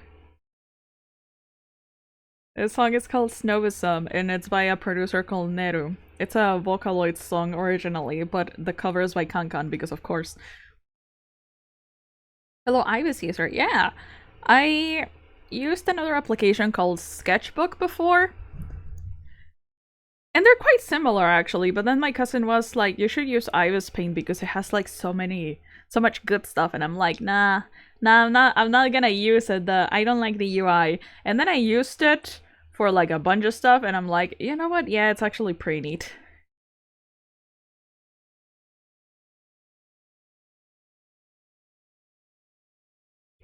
This song is called Snowism, and it's by a producer called Neru. It's a Vocaloid song originally, but the cover is by Kankan, because of course. Hello, Ibis user. Yeah, I used another application called Sketchbook before. And they're quite similar, actually, but then my cousin was like, you should use Ibis Paint because it has, like, so much good stuff, and I'm like, nah, I'm not gonna use it, I don't like the UI. And then I used it for, like, a bunch of stuff, and I'm like, you know what, yeah, it's actually pretty neat.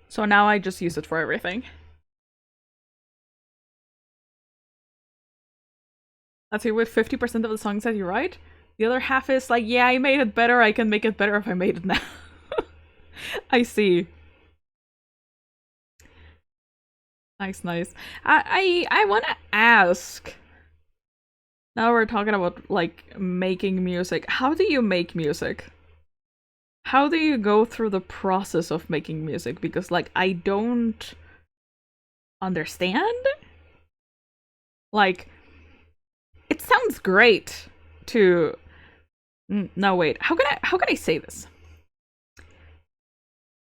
So now I just use it for everything. Let's see, with 50% of the songs that you write, the other half is like, yeah, I made it better, I can make it better if I made it now. I see. Nice. I wanna ask. Now we're talking about, like, making music. How do you make music? How do you go through the process of making music? Because, like, I don't understand. Like, it sounds great to... No, wait. How can I say this?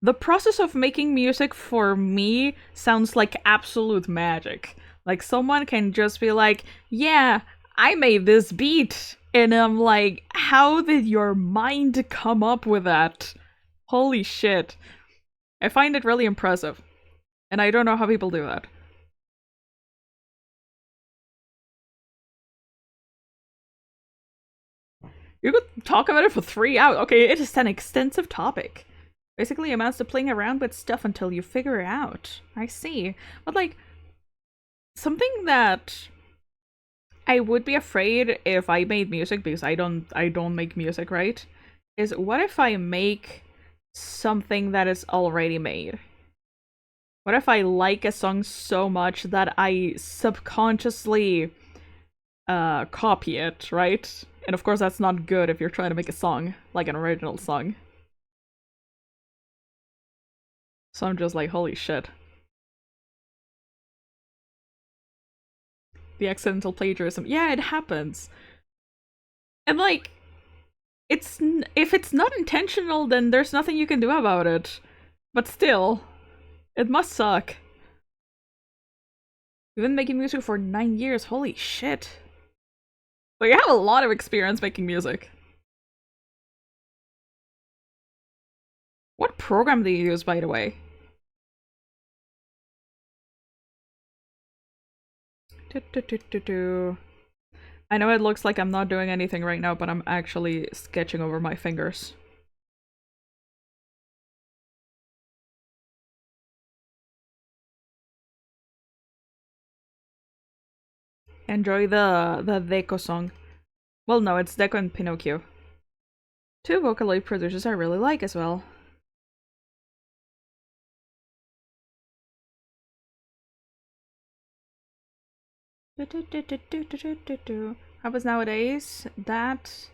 The process of making music for me sounds like absolute magic. Like, someone can just be like, yeah, I made this beat. And I'm like, how did your mind come up with that? Holy shit. I find it really impressive. And I don't know how people do that. You could talk about it for 3 hours. Okay, it is an extensive topic. Basically amounts to playing around with stuff until you figure it out. I see. But, like, something that I would be afraid if I made music, because I don't make music, right? Is what if I make something that is already made? What if I like a song so much that I subconsciously copy it, right? And of course that's not good if you're trying to make a song, like an original song. So I'm just like, holy shit. The accidental plagiarism. Yeah, it happens. And, like, if it's not intentional, then there's nothing you can do about it. But still, it must suck. You've been making music for 9 years, holy shit. But you have a lot of experience making music. What program do you use, by the way? I know it looks like I'm not doing anything right now, but I'm actually sketching over my fingers. Enjoy the Deco song. Well, no, it's Deco and Pinocchio. Two Vocaloid producers I really like as well. How was nowadays? That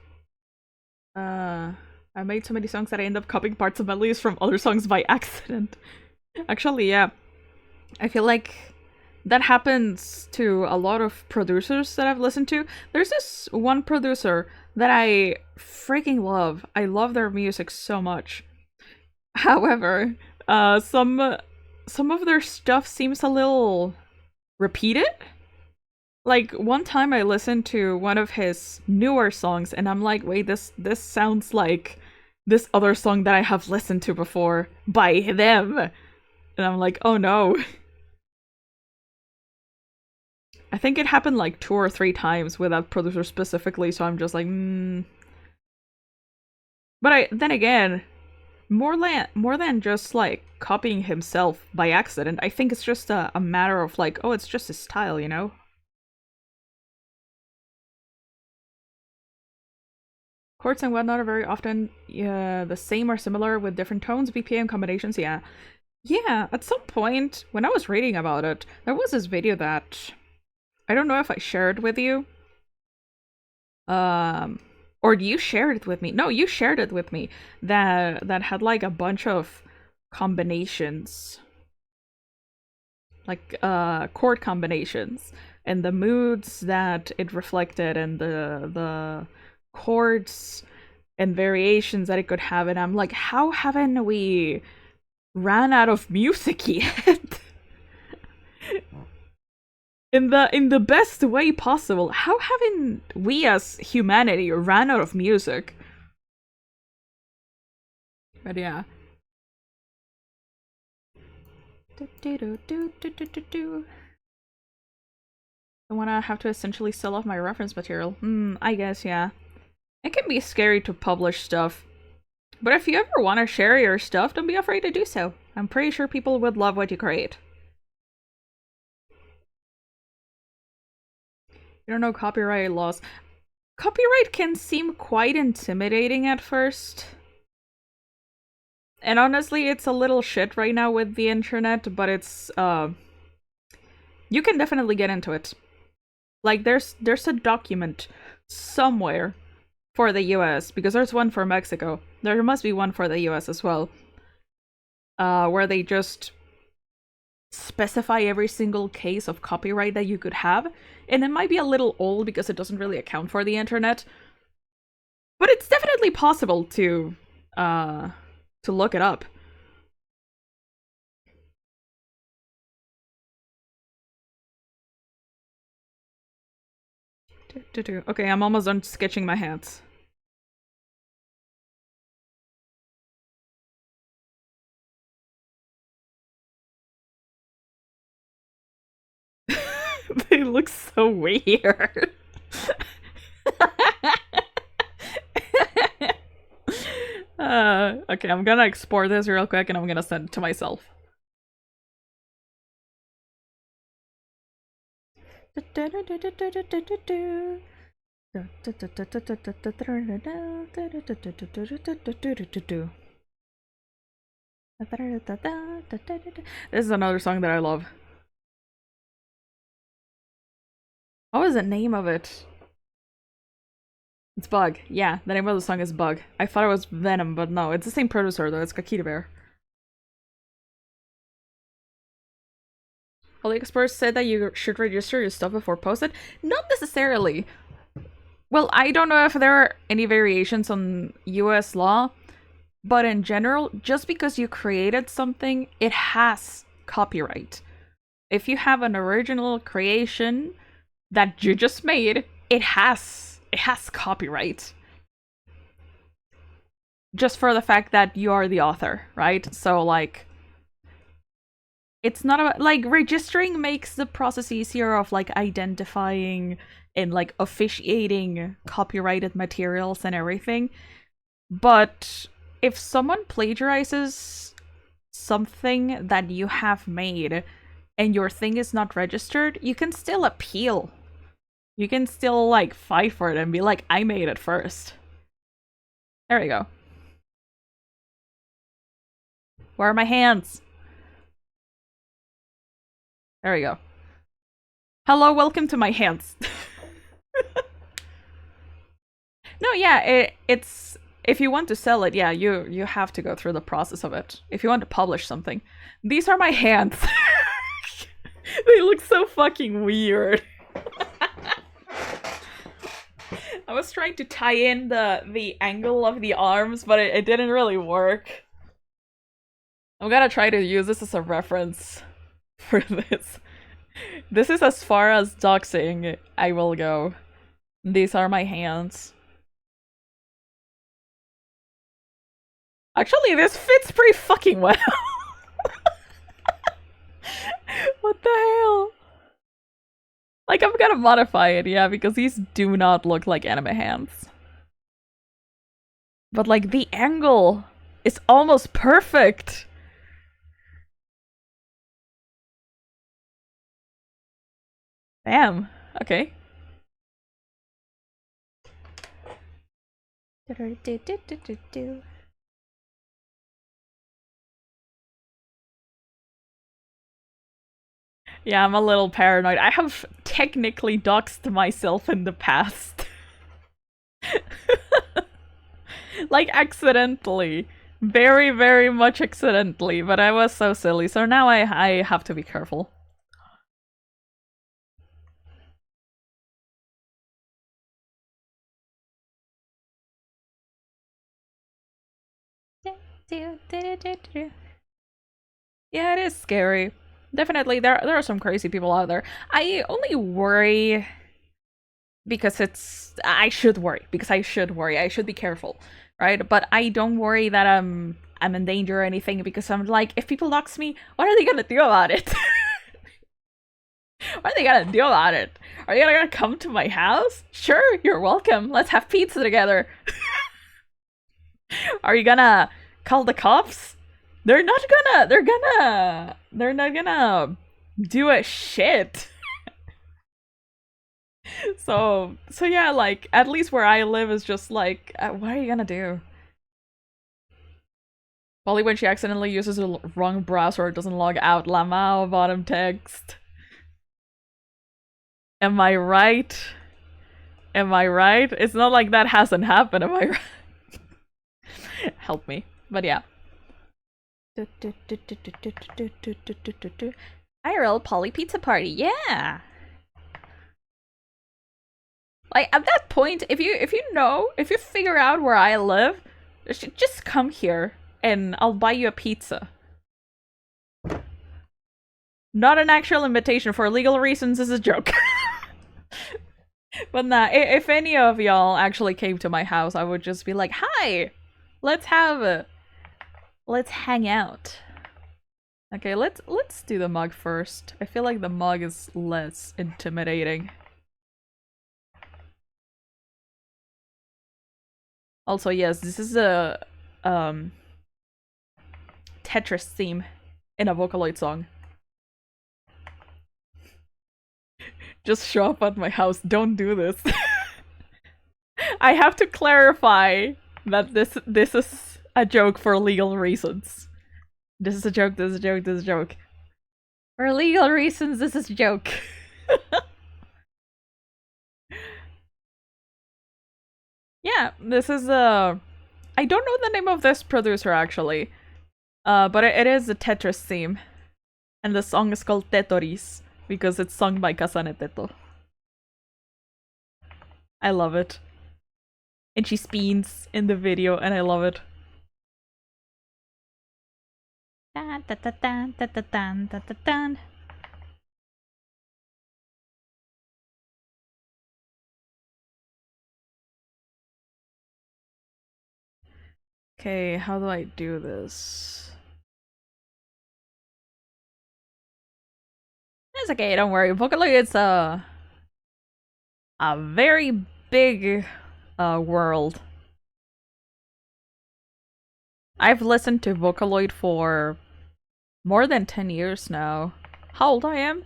I made so many songs that I end up copying parts of melodies from other songs by accident. Actually, yeah. I feel like that happens to a lot of producers that I've listened to. There's this one producer that I freaking love. I love their music so much. However, some of their stuff seems a little repeated. Like, one time I listened to one of his newer songs and I'm like, wait, this sounds like this other song that I have listened to before by them. And I'm like, oh no. I think it happened like 2 or 3 times with that producer specifically, so I'm just like, But then again, more than just like copying himself by accident, I think it's just a matter of like, oh, it's just his style, you know? Chords and whatnot are very often the same or similar with different tones, BPM combinations, yeah. Yeah, at some point, when I was reading about it, there was this video that I don't know if I shared with you. Or you shared it with me. No, you shared it with me. That had like a bunch of combinations. Like chord combinations and the moods that it reflected and the chords and variations that it could have, and I'm like, how haven't we ran out of music yet? In the best way possible. How haven't we as humanity ran out of music? But yeah. I wanna have to essentially sell off my reference material. I guess, yeah. It can be scary to publish stuff. But if you ever want to share your stuff, don't be afraid to do so. I'm pretty sure people would love what you create. You don't know copyright laws. Copyright can seem quite intimidating at first. And honestly, it's a little shit right now with the internet, but it's, you can definitely get into it. Like, there's a document somewhere for the US, because there's one for Mexico. There must be one for the US as well. Where they just specify every single case of copyright that you could have. And it might be a little old because it doesn't really account for the internet. But it's definitely possible to look it up. Okay, I'm almost done sketching my hands. They look so weird. Okay, I'm gonna export this real quick and I'm gonna send it to myself. This is another song that I love. What was the name of it? It's Bug. Yeah, the name of the song is Bug. I thought it was Venom, but no, it's the same producer though, it's VTUBER. All the experts said that you should register your stuff before posted. Not necessarily. Well, I don't know if there are any variations on US law, but in general, just because you created something, it has copyright. If you have an original creation that you just made, it has copyright. Just for the fact that you are the author, right? So like, it's not about, like, registering makes the process easier of like identifying and like officiating copyrighted materials and everything. But if someone plagiarizes something that you have made and your thing is not registered, you can still appeal. You can still like fight for it and be like, I made it first. There we go. Where are my hands? There we go. Hello, welcome to my hands. No, yeah, it's if you want to sell it, yeah, you have to go through the process of it. If you want to publish something. These are my hands. They look so fucking weird. I was trying to tie in the angle of the arms, but it didn't really work. I'm gonna try to use this as a reference for this. This is as far as doxing I will go. These are my hands. Actually, this fits pretty fucking well. What the hell? Like, I'm gonna modify it, yeah, because these do not look like anime hands. But, like, the angle is almost perfect. Damn. Okay. Yeah, I'm a little paranoid. I have technically doxed myself in the past. Like, accidentally. Very, very much accidentally, but I was so silly, so now I have to be careful. Yeah, it is scary. Definitely, there are some crazy people out there. I only worry because I should worry because I should worry. I should be careful, right? But I don't worry that I'm in danger or anything because I'm like, if people dox me, what are they gonna do about it? What are they gonna do about it? Are they gonna come to my house? Sure, you're welcome. Let's have pizza together. Are you gonna call the cops? They're not gonna do a shit. So yeah, like, at least where I live is just like, what are you gonna do? Probably when she accidentally uses the wrong browser, it doesn't log out. Lamau bottom text. Am I right? Am I right? It's not like that hasn't happened, am I right? Help me. But yeah. IRL Poly Pizza Party, yeah! Like, at that point, if you figure out where I live, just come here and I'll buy you a pizza. Not an actual invitation for legal reasons, is a joke. But nah, if any of y'all actually came to my house, I would just be like, hi! Let's hang out. Okay, let's do the mug first. I feel like the mug is less intimidating. Also, yes, this is a Tetris theme in a Vocaloid song. Just show up at my house. Don't do this. I have to clarify that this is a joke for legal reasons. This is a joke, this is a joke, this is a joke. For legal reasons, this is a joke. Yeah, this is I don't know the name of this producer actually. But it is a Tetris theme. And the song is called Tetoris because it's sung by Kasane Teto. I love it. And she spins in the video and I love it. Okay, how do I do this? It's okay, don't worry. Vocaloid is a very big world. I've listened to Vocaloid for more than 10 years now. How old I am?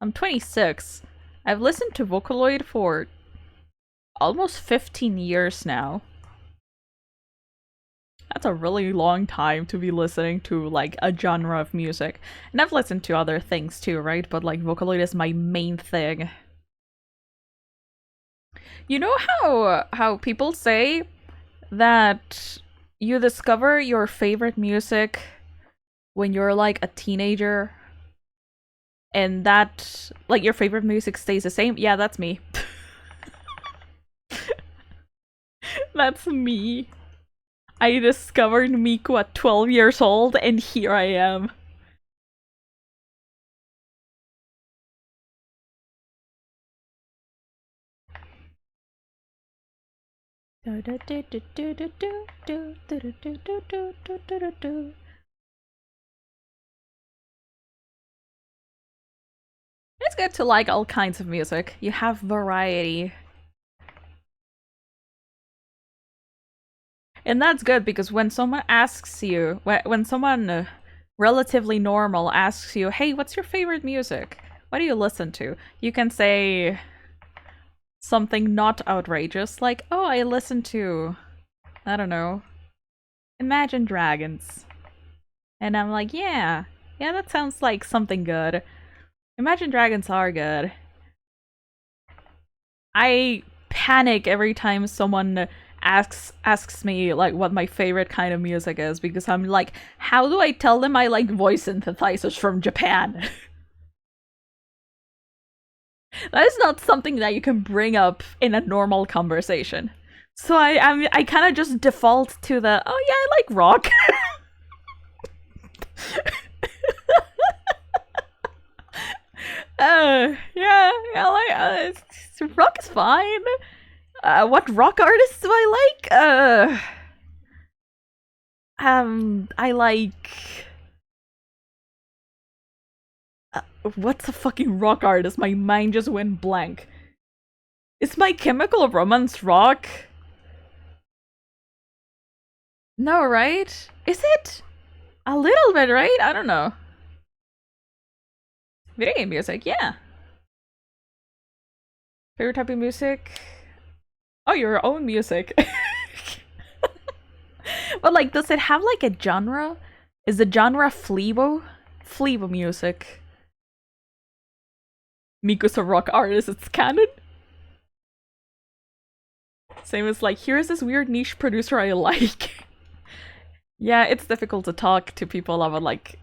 I'm 26. I've listened to Vocaloid for almost 15 years now. That's a really long time to be listening to, like, a genre of music. And I've listened to other things too, right? But, like, Vocaloid is my main thing. You know how people say that you discover your favorite music when you're, like, a teenager? And that, like, your favorite music stays the same? Yeah, that's me. That's me. I discovered Miku at 12 years old, and here I am. It's it's good to like all kinds of music. You have variety. And that's good because when someone asks you, when someone relatively normal asks you, hey, what's your favorite music? What do you listen to? You can say something not outrageous, like, oh, I listen to, I don't know, Imagine Dragons. And I'm like, yeah, that sounds like something good. Imagine Dragons are good. I panic every time someone asks me like what my favorite kind of music is because I'm like, how do I tell them I like voice synthesizers from Japan? That is not something that you can bring up in a normal conversation. So I kind of just default to the, oh yeah, I like rock. Rock is fine. What rock artists do I like? I like. What's a fucking rock artist? My mind just went blank. Is My Chemical Romance rock? No, right? Is it? A little bit, right? I don't know. Video game music, yeah. Favorite type of music? Oh, your own music. But like, does it have like a genre? Is the genre Fleebo? Fleebo music. Miko's a rock artist, it's canon? Same as like, here's this weird niche producer I like. Yeah, it's difficult to talk to people about like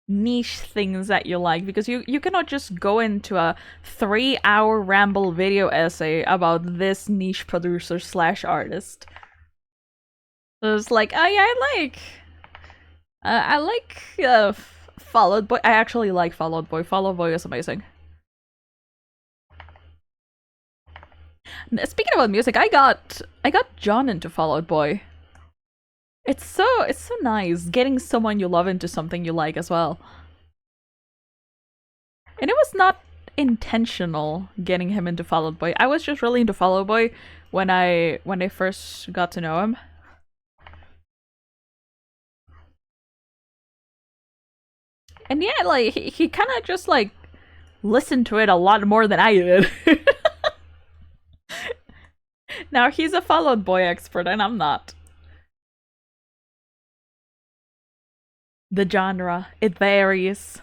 niche things that you like because you cannot just go into a 3-hour ramble video essay about this niche producer slash artist. So it's like, oh yeah, I like Fall Out Boy. I actually like Fall Out Boy. Fall Out Boy is amazing. Speaking about music, I got John into Fall Out Boy. It's so nice getting someone you love into something you like as well. And it was not intentional getting him into Fall Out Boy. I was just really into Fall Out Boy when I first got to know him. And yeah, like he kind of just like listened to it a lot more than I did. Now he's a Fall Out Boy expert and I'm not. The genre, it varies.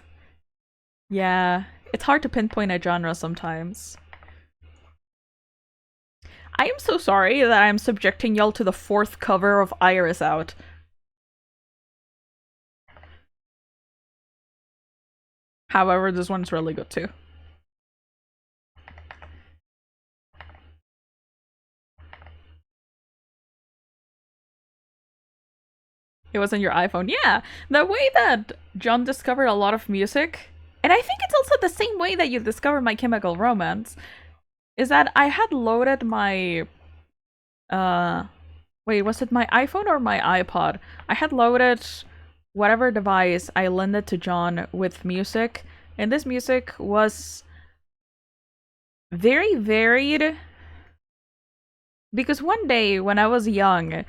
Yeah, it's hard to pinpoint a genre sometimes. I am so sorry that I'm subjecting y'all to the 4th cover of Iris Out. However, this one's really good too. It was on your iPhone. Yeah, the way that John discovered a lot of music, and I think it's also the same way that you discovered My Chemical Romance, is that I had loaded my wait, was it my iPhone or my iPod? I had loaded whatever device I lended to John with music, and this music was very varied. Because one day when I was young,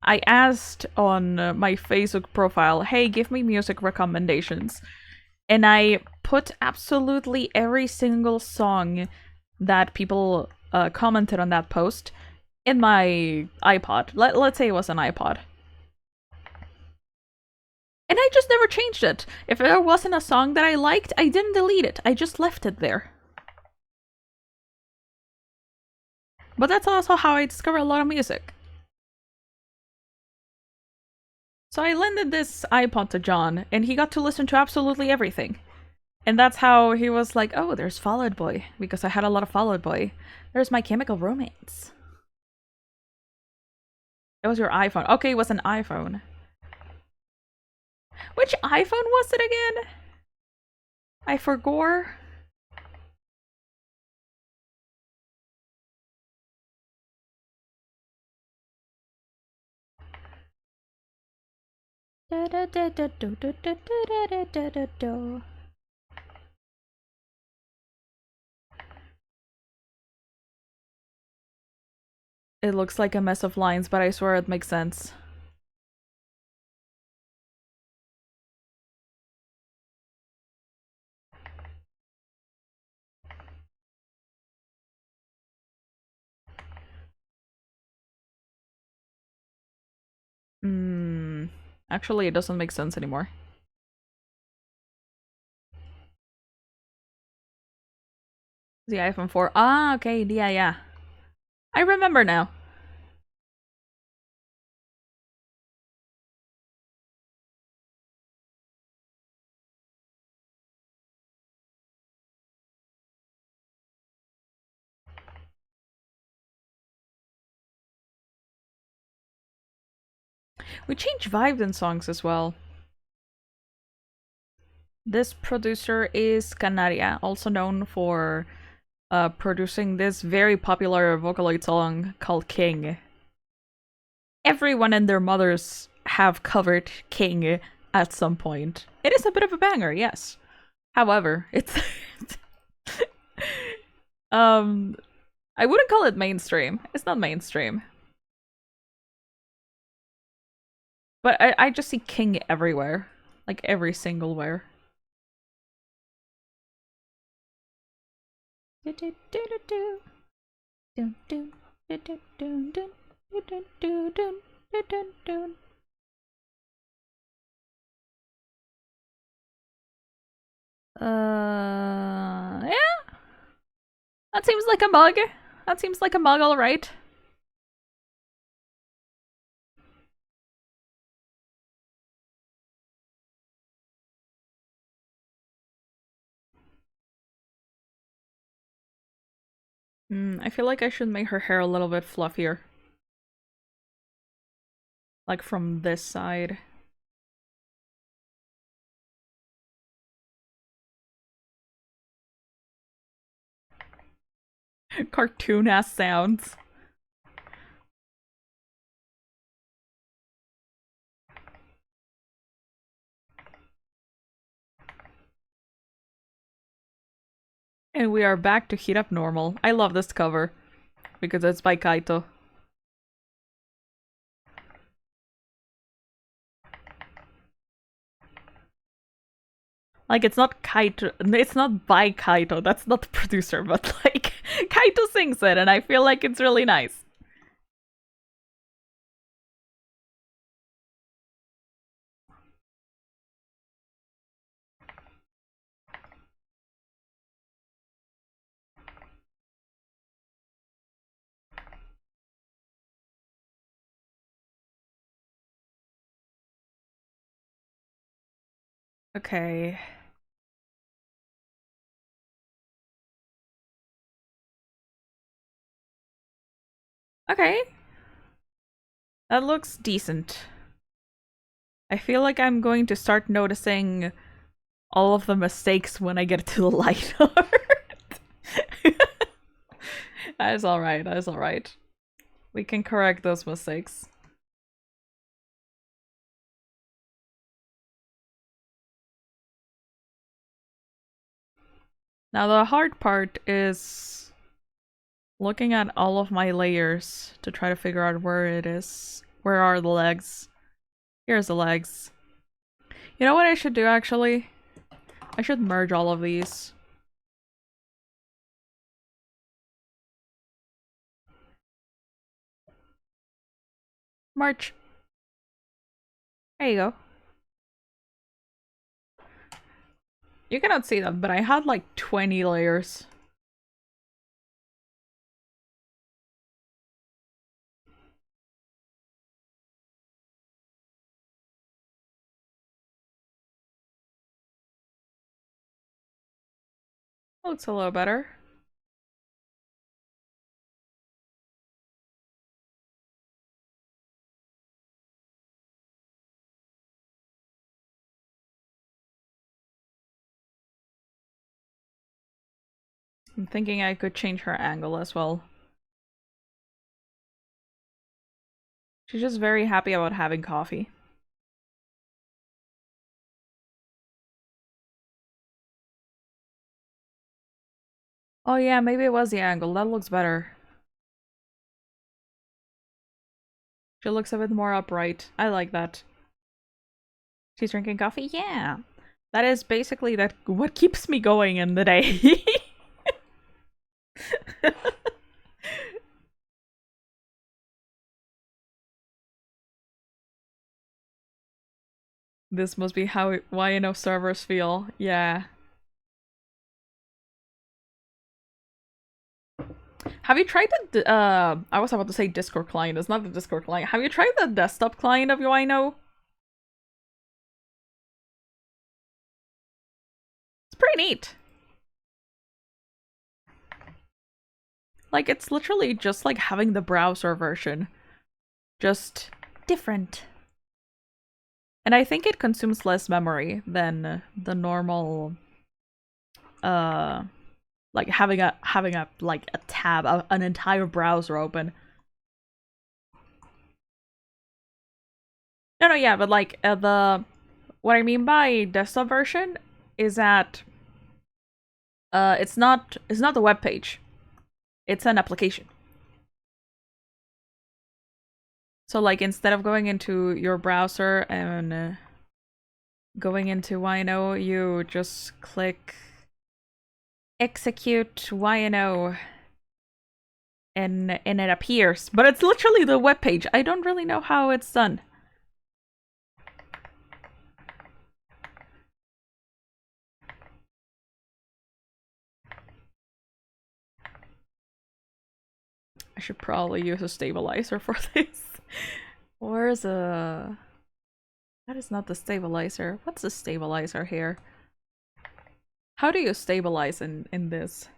I asked on my Facebook profile, hey, give me music recommendations. And I put absolutely every single song that people commented on that post in my iPod. Let's say it was an iPod. And I just never changed it. If there wasn't a song that I liked, I didn't delete it. I just left it there. But that's also how I discovered a lot of music. So I lended this iPod to John, and he got to listen to absolutely everything. And that's how he was like, oh, there's Fall Out Boy, because I had a lot of Fall Out Boy. There's My Chemical Romance. It was your iPhone. Okay, it was an iPhone. Which iPhone was it again? I forgot. It looks like a mess of lines, but I swear it makes sense. Hmm. Actually, it doesn't make sense anymore. The iPhone 4. Ah, okay, yeah, yeah. I remember now. We change vibes in songs as well. This producer is Canaria, also known for producing this very popular Vocaloid song called King. Everyone and their mothers have covered King at some point. It is a bit of a banger, yes. However, it's um I wouldn't call it mainstream. It's not mainstream. But I just see King everywhere. Like every single where. Yeah. That seems like a mug. That seems like a mug, alright. I feel like I should make her hair a little bit fluffier. Like from this side. Cartoon ass sounds. And we are back to Heat Up Normal. I love this cover because it's by Kaito. Like, it's not Kaito, it's not by Kaito, that's not the producer, but like, Kaito sings it, and I feel like it's really nice. Okay. Okay. That looks decent. I feel like I'm going to start noticing all of the mistakes when I get to the light art. That is alright, that is alright. We can correct those mistakes. Now the hard part is looking at all of my layers to try to figure out where it is. Where are the legs? Here's the legs. You know what I should do actually? I should merge all of these. March. There you go. You cannot see that, but I had like 20 layers. Looks a little better. I'm thinking I could change her angle as well. She's just very happy about having coffee. Oh yeah, maybe it was the angle. That looks better. She looks a bit more upright. I like that. She's drinking coffee? Yeah. That is basically what keeps me going in the day. This must be how YNO servers feel. Yeah. Have you tried the I was about to say Discord client, it's not the Discord client. Have you tried the desktop client of YNO? It's pretty neat. Like, it's literally just like having the browser version. Just different. And I think it consumes less memory than the normal like having a like a tab, an entire browser open. No, yeah, but like what I mean by desktop version is that it's not the web page. It's an application. So like instead of going into your browser and going into YNO, you just click execute YNO and it appears. But it's literally the web page. I don't really know how it's done. I should probably use a stabilizer for this. Where's a... That is not the stabilizer. What's the stabilizer here? How do you stabilize in this?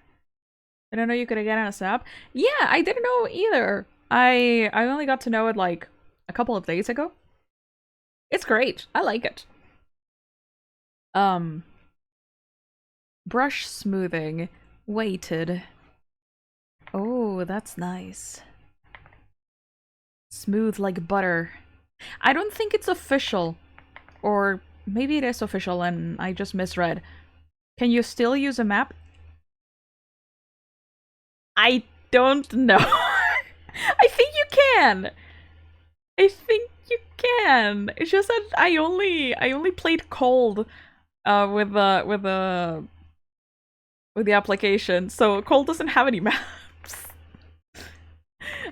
I don't know you could get on a snap. Yeah, I didn't know either. I only got to know it like a couple of days ago. It's great. I like it. Brush smoothing. Weighted. Oh, that's nice. Smooth like butter. I don't think it's official. Or maybe it is official and I just misread. Can you still use a map? I don't know. I think you can. I think you can. It's just that I only played cold with the application. So cold doesn't have any maps.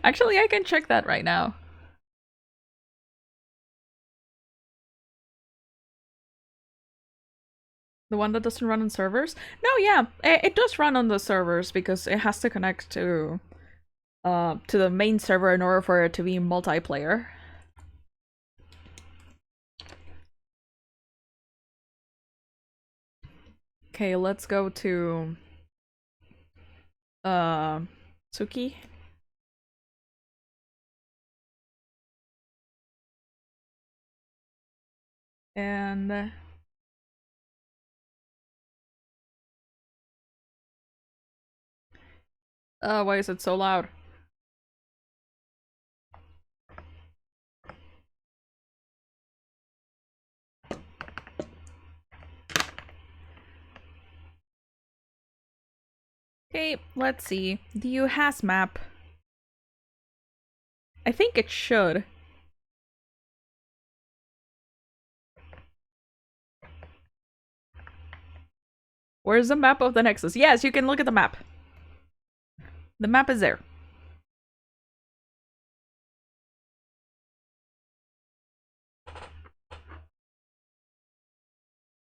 Actually, I can check that right now. The one that doesn't run on servers? No, yeah, it does run on the servers because it has to connect to the main server in order for it to be multiplayer. Okay, let's go to Suki. And why is it so loud? Okay, let's see. Do you has map? I think it should. Where's the map of the Nexus? Yes, you can look at the map. The map is there.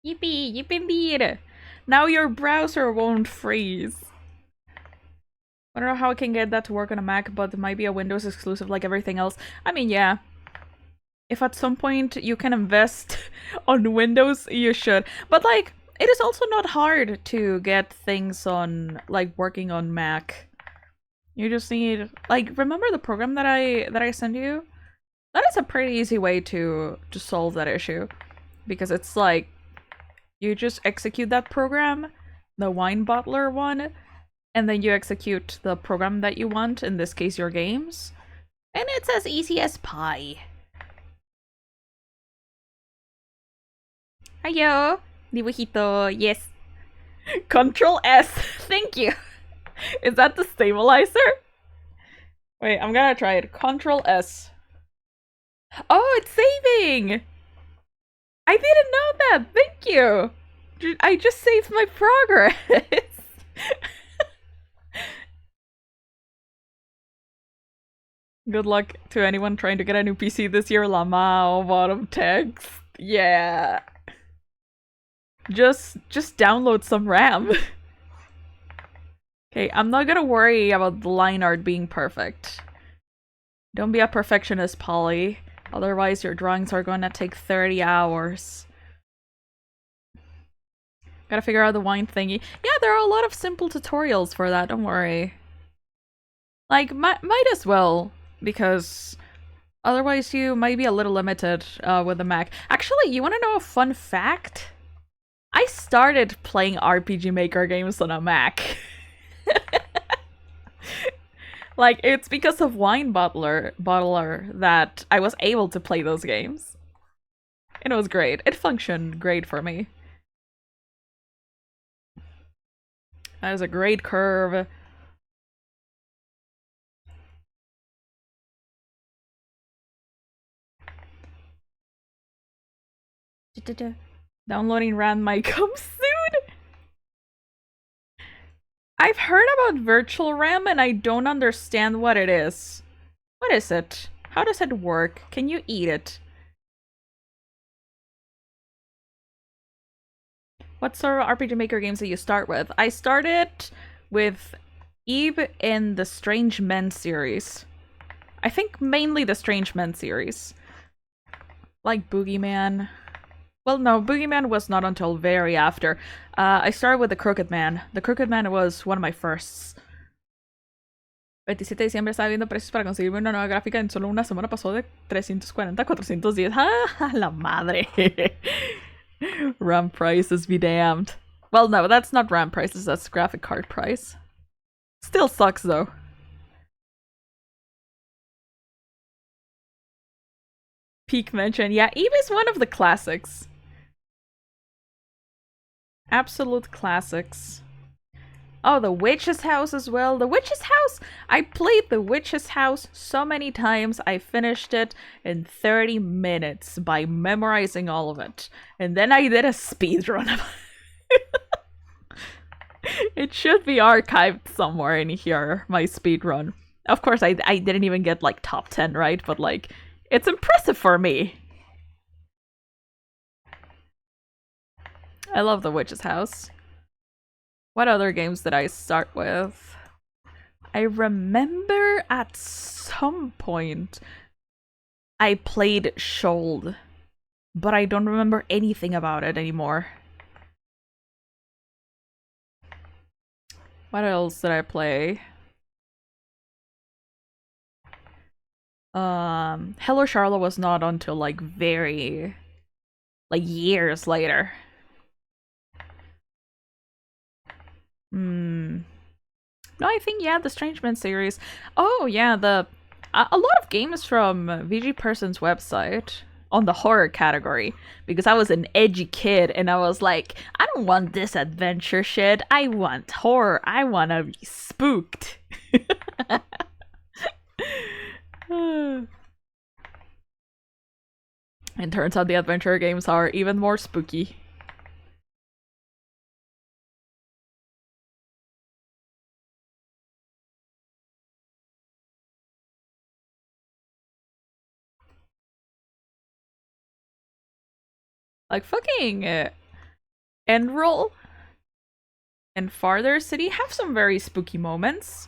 Yippee! Yippee! Now your browser won't freeze. I don't know how I can get that to work on a Mac, but it might be a Windows exclusive like everything else. I mean, yeah. If at some point you can invest on Windows, you should. But like, it is also not hard to get things on, like, working on Mac. You just need, like, remember the program that I sent you? That is a pretty easy way to solve that issue. Because it's like, you just execute that program, the wine bottler one, and then you execute the program that you want, in this case your games. And it's as easy as pie. Ayo, dibujito, yes. Control S, thank you. Is that the stabilizer? Wait, I'm gonna try it. Control S. Oh, it's saving! I didn't know that! Thank you! I just saved my progress! Good luck to anyone trying to get a new PC this year, Lamau, bottom text. Yeah. Just download some RAM. Okay, I'm not gonna worry about the line art being perfect. Don't be a perfectionist, Polly. Otherwise your drawings are gonna take 30 hours. Gotta figure out the wine thingy. Yeah, there are a lot of simple tutorials for that, don't worry. Like, might as well, because otherwise you might be a little limited with the Mac. Actually, you wanna know a fun fact? I started playing RPG Maker games on a Mac. Like, it's because of Wine Bottler that I was able to play those games. And it was great. It functioned great for me. That was a great curve. Downloading RAM might come soon. I've heard about virtual RAM and I don't understand what it is. What is it? How does it work? Can you eat it? What sort of RPG Maker games do you start with? I started with Eve and the Strange Men series. I think mainly the Strange Men series. Like Boogeyman. Well, no, Boogeyman was not until very after. I started with The Crooked Man. The Crooked Man was one of my firsts. 27 de diciembre estaba viendo precios para conseguirme una nueva gráfica. En solo una semana pasó de 340 a 410. ¡Ah, la madre! RAM prices be damned. Well, no, that's not RAM prices, that's graphic card price. Still sucks, though. Peak mention. Yeah, Eve is one of the classics. Absolute classics. Oh, the Witch's House as well. The Witch's House! I played the Witch's House so many times. I finished it in 30 minutes by memorizing all of it. And then I did a speedrun of it. It should be archived somewhere in here, my speedrun. Of course, I didn't even get, like, top 10, right? But, like, it's impressive for me. I love the Witch's House. What other games did I start with? I remember at some point I played Shold, but I don't remember anything about it anymore. What else did I play? Hello Charlotte was not until like very, like years later. No, I think, yeah, the Strange Men series. Oh, yeah, a lot of games from VG Person's website on the horror category, because I was an edgy kid and I was like, I don't want this adventure shit. I want horror. I want to be spooked. And turns out the adventure games are even more spooky. Like fucking Enroll and Farther City have some very spooky moments,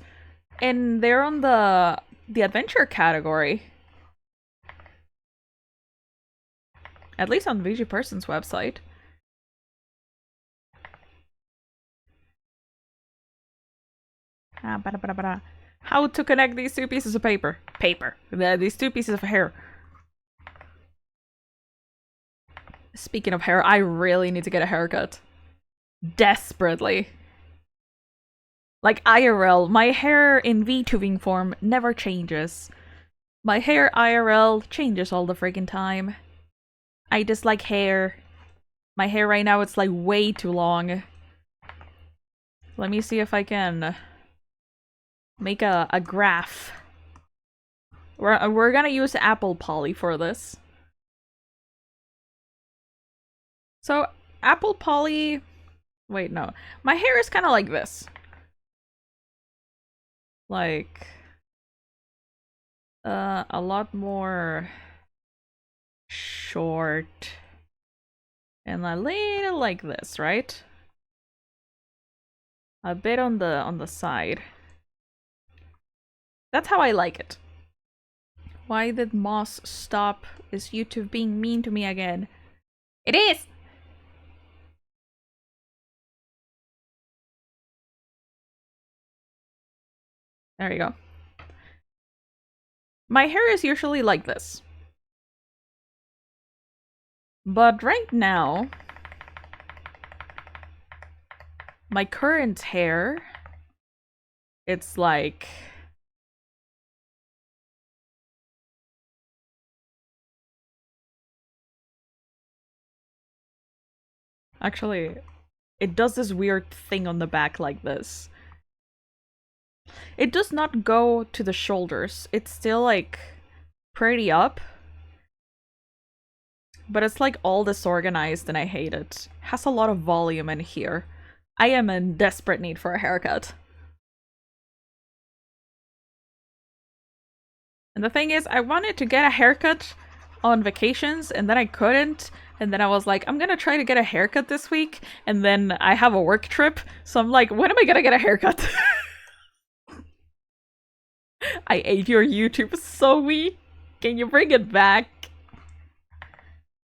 and they're on the adventure category. At least on VG Person's website. How to connect these two pieces of paper? These two pieces of hair. Speaking of hair, I really need to get a haircut. Desperately. Like IRL, my hair in VTubing form never changes. My hair IRL changes all the freaking time. I dislike hair. My hair right now, it's like way too long. Let me see if I can make a graph We're gonna use apple poly for this. So, apple poly... Wait, no. My hair is kind of like this. Like... a lot more... short. And a little like this, right? A bit on the side. That's how I like it. Why did Moss stop? Is YouTube being mean to me again? It is! There you go. My hair is usually like this. But right now, my current hair, it's like... Actually, it does this weird thing on the back like this. It does not go to the shoulders. It's still like pretty up. But it's like all disorganized and I hate it. Has a lot of volume in here. I am in desperate need for a haircut. And the thing is, I wanted to get a haircut on vacations and then I couldn't. And then I was like, I'm gonna try to get a haircut this week. And then I have a work trip. So I'm like, when am I gonna get a haircut? I ate your YouTube, Zoe. Can you bring it back?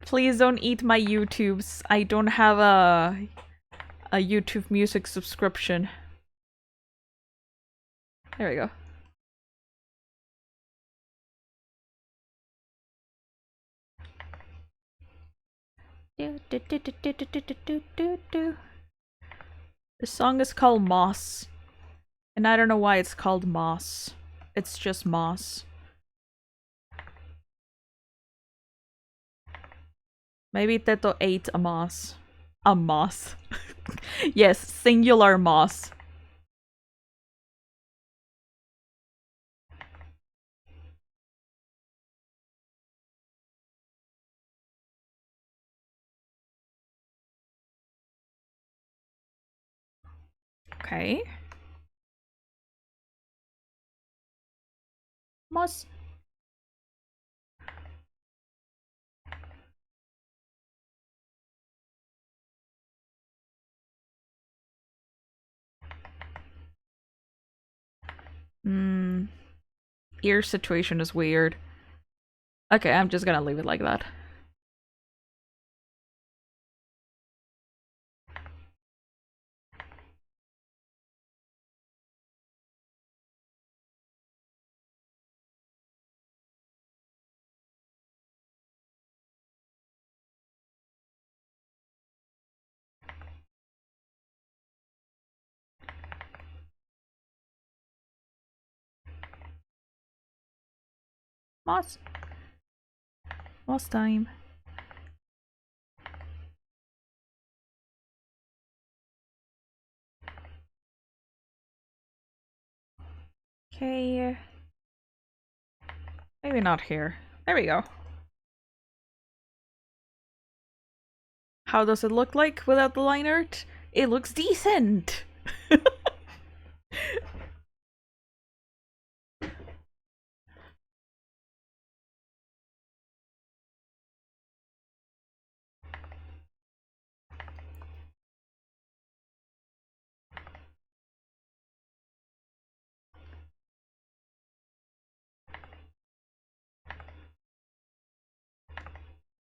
Please don't eat my YouTubes. I don't have a YouTube music subscription. There we go. The song is called Moss. And I don't know why it's called Moss. It's just Moss. Maybe Teto ate a moss. A moss. Yes, singular moss. Okay. Moss. Ear situation is weird. Okay, I'm just gonna leave it like that. Moss. Moss time. Okay. Maybe not here. There we go. How does it look like without the line art? It looks decent!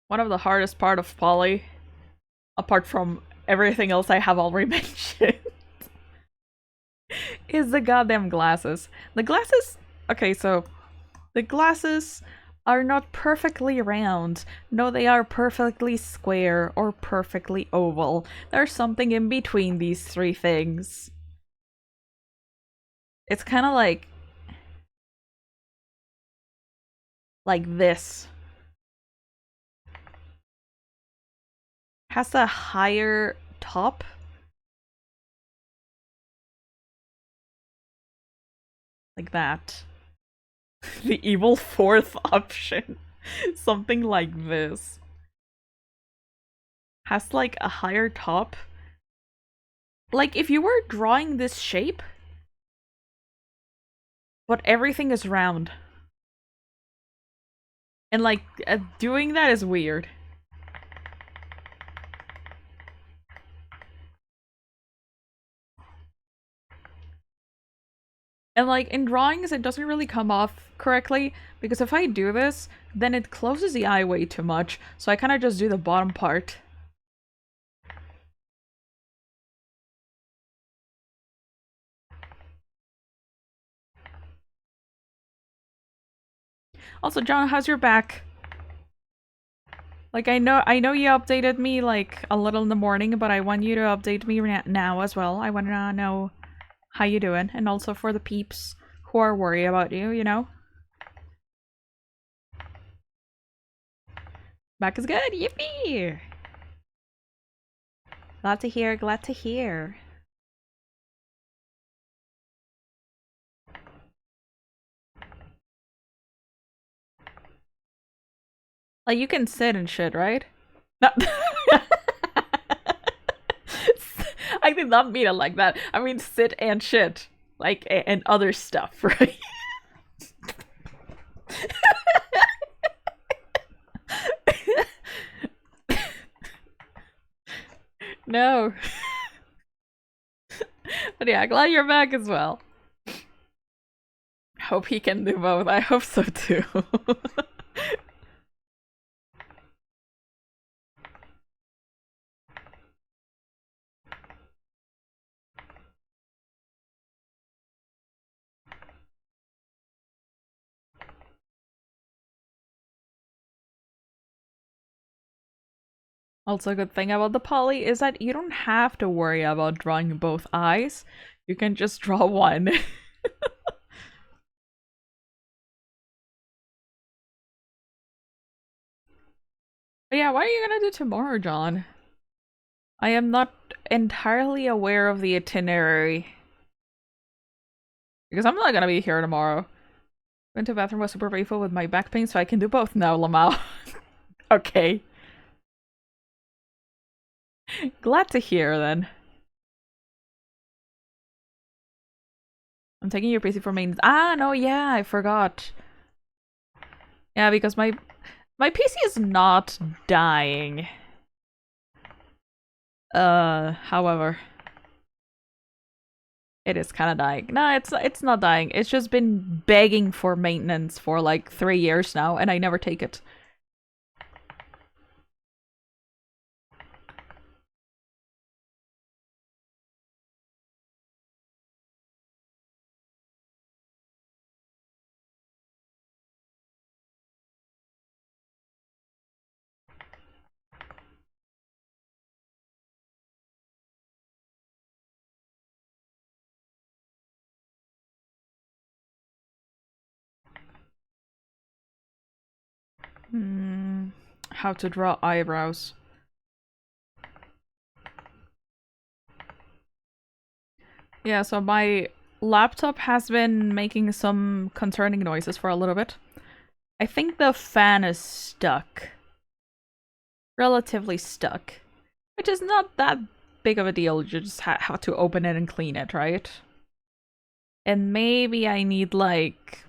One of the hardest part of poly, apart from everything else I have already mentioned, is the goddamn glasses. The glasses... Okay, so... The glasses are not perfectly round. No, they are perfectly square or perfectly oval. There's something in between these three things. It's kind of like this. Has a higher top. Like that. The evil fourth option. Something like this. Has like a higher top. Like if you were drawing this shape, but everything is round. And like doing that is weird. And like in drawings, it doesn't really come off correctly because if I do this, then it closes the eye way too much. So I kind of just do the bottom part. Also, John, how's your back? Like I know you updated me like a little in the morning, but I want you to update me now as well. I want to know how you doing, and also for the peeps who are worried about you, you know? Back is good, yippee! Glad to hear, glad to hear. Like, you can sit and shit, right? No. I did not mean it like that. I mean sit and shit. Like, and other stuff, right? No. But yeah, glad you're back as well. Hope he can do both. I hope so too. Also, a good thing about the poly is that you don't have to worry about drawing both eyes. You can just draw one. But yeah, what are you gonna do tomorrow, John? I am not entirely aware of the itinerary. Because I'm not gonna be here tomorrow. Went to the bathroom, was super grateful with my back pain, so I can do both now, Lamau. Okay. Glad to hear, then. I'm taking your PC for maintenance. Ah, no, yeah, I forgot. Yeah, because my PC is not dying. However, it is kind of dying. No, it's not dying. It's just been begging for maintenance for like 3 years now, and I never take it. How to draw eyebrows. Yeah, so my laptop has been making some concerning noises for a little bit. I think the fan is stuck. Relatively stuck. Which is not that big of a deal, you just have to open it and clean it, right? And maybe I need, like,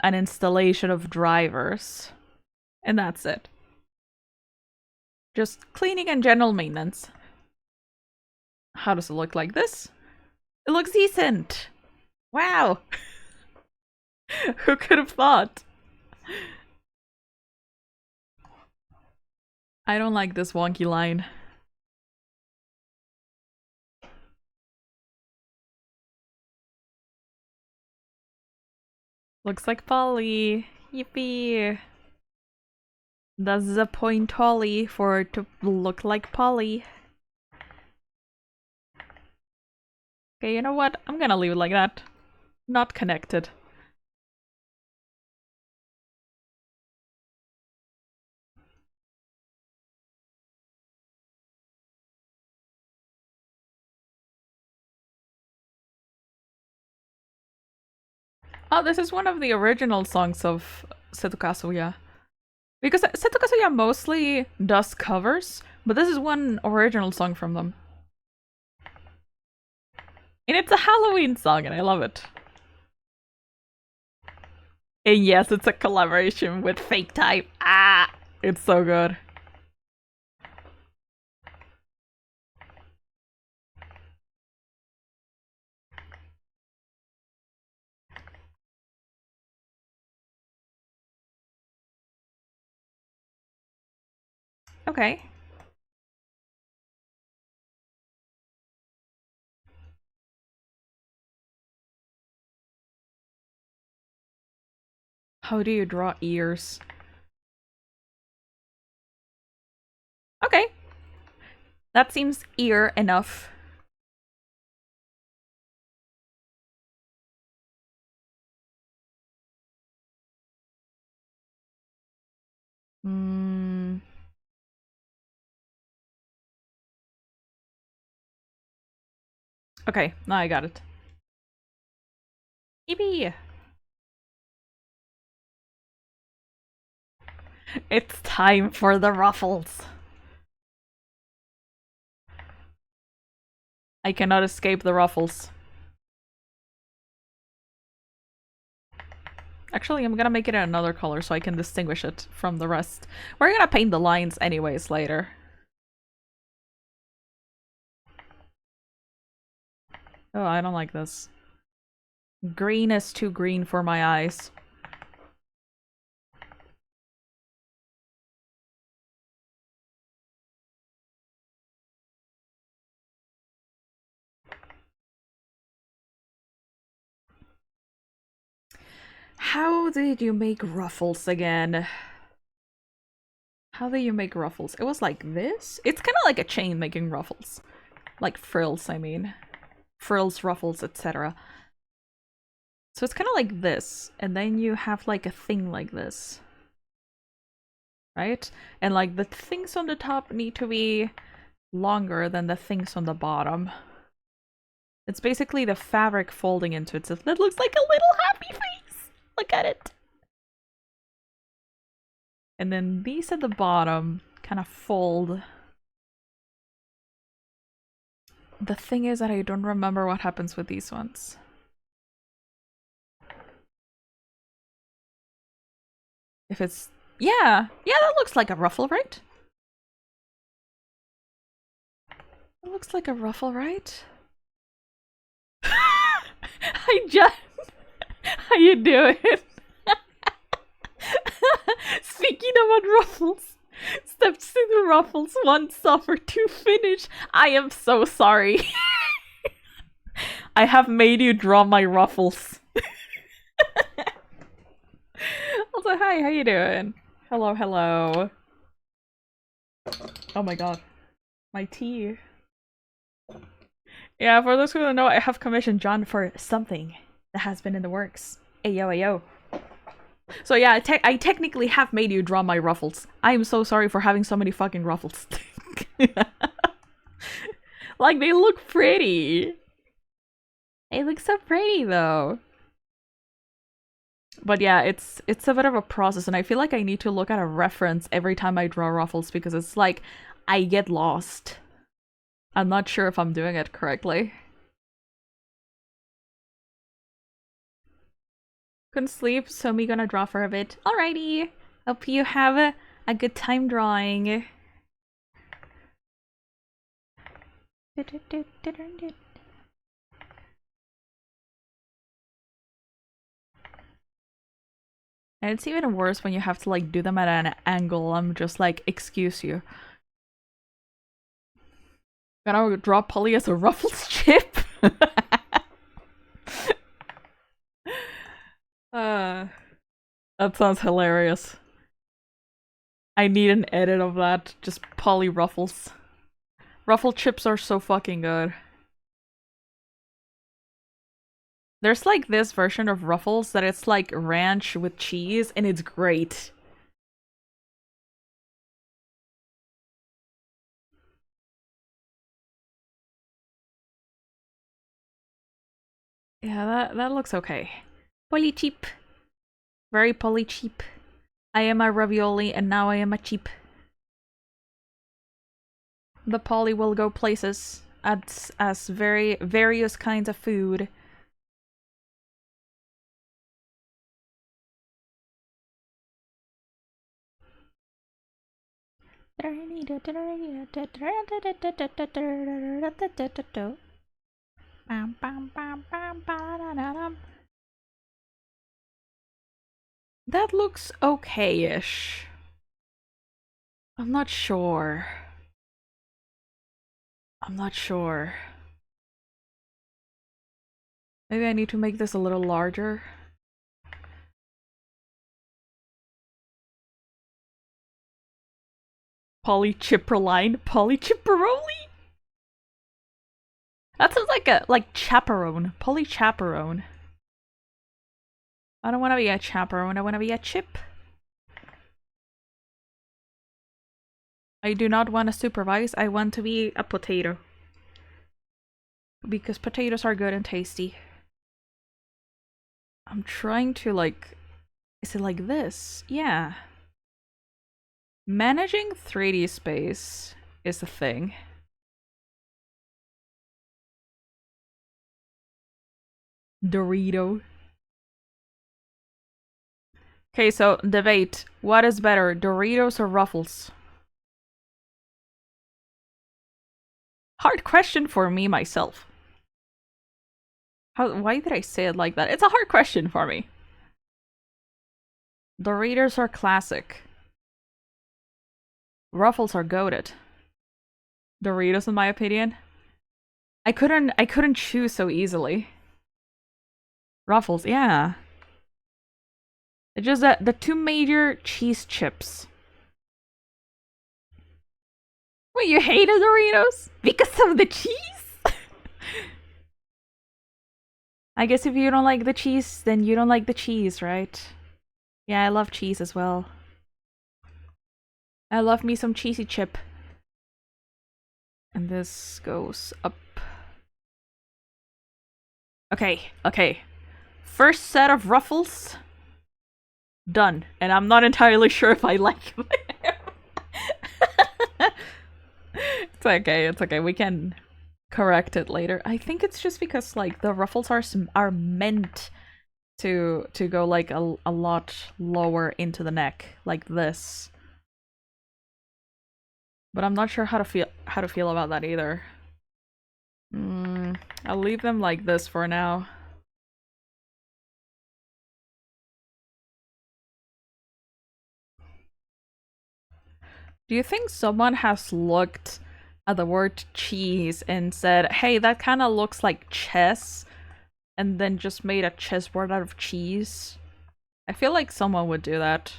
an installation of drivers. And that's it. Just cleaning and general maintenance. How does it look like this? It looks decent! Wow! Who could have thought? I don't like this wonky line. Looks like Polly. Yippee! That's the point, Polly, for it to look like Polly. Okay, you know what? I'm gonna leave it like that. Not connected. Oh, this is one of the original songs of Seto Kazuya. Because Seto Kazuya mostly does covers, but this is one original song from them. And it's a Halloween song, and I love it. And yes, it's a collaboration with Fake Type. Ah! It's so good. Okay. How do you draw ears? Okay. That seems ear enough. Hmm. Okay, now I got it. Yippee! It's time for the ruffles. I cannot escape the ruffles. Actually, I'm gonna make it another color so I can distinguish it from the rest. We're gonna paint the lines anyways later. Oh, I don't like this. Green is too green for my eyes. How did you make ruffles again? How do you make ruffles? It was like this? It's kind of like a chain making ruffles. Like frills, I mean. Frills, ruffles, etc. So it's kind of like this, and then you have like a thing like this. Right? And like the things on the top need to be longer than the things on the bottom. It's basically the fabric folding into itself. That looks like a little happy face! Look at it! And then these at the bottom kind of fold. The thing is that I don't remember what happens with these ones. If it's... Yeah! Yeah, that looks like a ruffle, right? It looks like a ruffle, right? Hi, Jen! How you doing? Speaking about ruffles, steps to the ruffles, one suffer, two finish. I am so sorry. I have made you draw my ruffles. Also, hi, how you doing? Hello, hello. Oh my god. My tea. Yeah, for those who don't know, I have commissioned John for something that has been in the works. Ayo, ayo. So yeah, I technically have made you draw my ruffles. I am so sorry for having so many fucking ruffles. Like, they look pretty. They look so pretty, though. But yeah, it's a bit of a process, and I feel like I need to look at a reference every time I draw ruffles, because it's like, I get lost. I'm not sure if I'm doing it correctly. Couldn't sleep, so me gonna draw for a bit. Alrighty! Hope you have a good time drawing. And it's even worse when you have to like do them at an angle. I'm just like, excuse you. Gonna draw Polly as a Ruffles chip? That sounds hilarious. I need an edit of that. Just Polly Ruffles. Ruffle chips are so fucking good. There's like this version of Ruffles that it's like ranch with cheese, and it's great. Yeah, that looks okay. Poly cheap. Very poly cheap. I am a ravioli and now I am a cheap. The poly will go places as very various kinds of food. That looks okay-ish. I'm not sure. I'm not sure. Maybe I need to make this a little larger. Polychipperline? Polychipperoli? That sounds like a chaperone. Polychaperone. I don't want to be a chaperone, I want to be a chip. I do not want to supervise, I want to be a potato. Because potatoes are good and tasty. I'm trying to is it like this? Yeah. Managing 3D space is a thing. Dorito. Okay, so debate. What is better, Doritos or Ruffles? Hard question for me myself. Why did I say it like that? It's a hard question for me. Doritos are classic. Ruffles are goated. Doritos, in my opinion. I couldn't choose so easily. Ruffles, yeah. It's just that the two major cheese chips. Wait, you hated Doritos? Because of the cheese? I guess if you don't like the cheese, then you don't like the cheese, right? Yeah, I love cheese as well. I love me some cheesy chip. And this goes up. Okay, okay. First set of Ruffles. Done. And I'm not entirely sure if I like them. It's okay, it's okay. We can correct it later. I think it's just because the Ruffles are meant to go a lot lower into the neck, like this. But I'm not sure how to feel about that either. I'll leave them like this for now. Do you think someone has looked at the word cheese and said, hey, that kind of looks like chess, and then just made a chessboard out of cheese? I feel like someone would do that.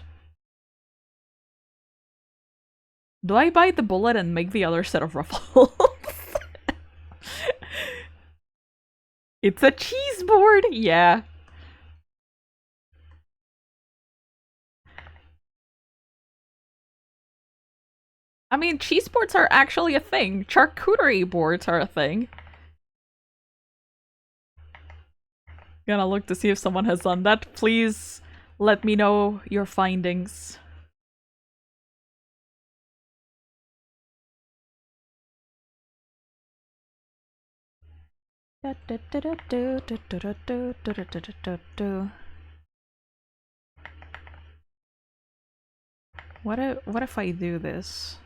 Do I bite the bullet and make the other set of Ruffles? It's a cheese board! Yeah. I mean, cheese boards are actually a thing. Charcuterie boards are a thing. Gonna look to see if someone has done that. Please let me know your findings. What if I do this?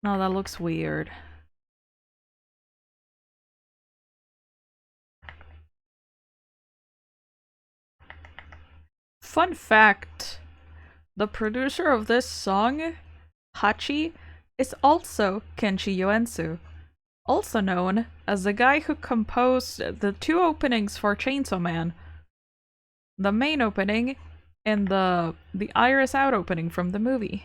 No, that looks weird. Fun fact, the producer of this song, Hachi, is also Kenshi Yoensu, also known as the guy who composed the two openings for Chainsaw Man. The main opening and the Iris Out opening from the movie.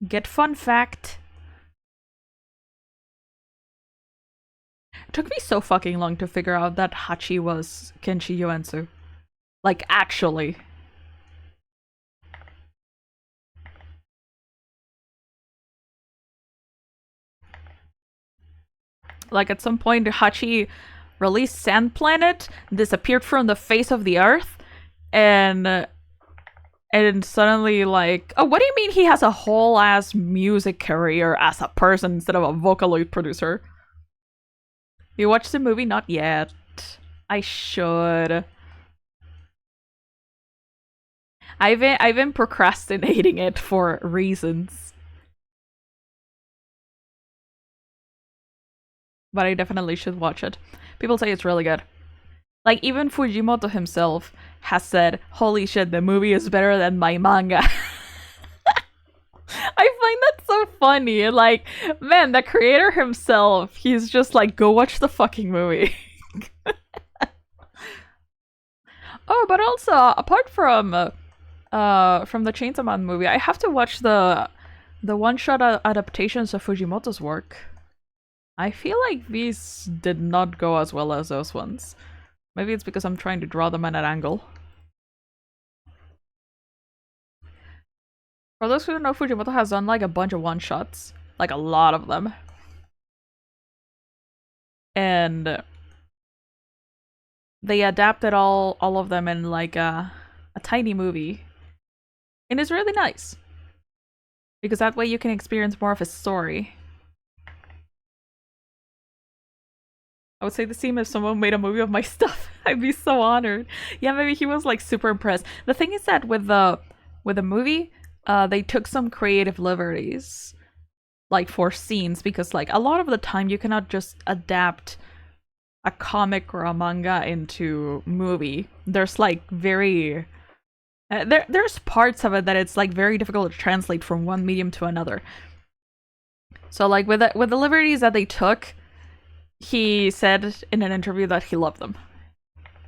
Get fun fact. It took me so fucking long to figure out that Hachi was Kenshi Yoensu. Like, actually. Like, at some point, Hachi released Sand Planet, disappeared from the face of the earth, and suddenly like, oh, what do you mean he has a whole ass music career as a person instead of a Vocaloid producer? You watched the movie? Not yet. I should. I've been procrastinating it for reasons. But I definitely should watch it. People say it's really good. Like, even Fujimoto himself has said, holy shit, the movie is better than my manga. I find that so funny. Like, man, the creator himself, he's just like, go watch the fucking movie. Oh, but also, apart from the Chainsaw Man movie, I have to watch the one-shot adaptations of Fujimoto's work. I feel like these did not go as well as those ones. Maybe it's because I'm trying to draw them at an angle. For those who don't know, Fujimoto has done like a bunch of one-shots. Like a lot of them. And they adapted all of them in like a tiny movie. And it's really nice. Because that way you can experience more of his story. I would say the same if someone made a movie of my stuff. I'd be so honored. Yeah, maybe he was like super impressed. The thing is that with the movie, they took some creative liberties, like for scenes, because like a lot of the time you cannot just adapt a comic or a manga into movie. There's like very there's parts of it that it's like very difficult to translate from one medium to another. So like with the liberties that they took, he said in an interview that he loved them.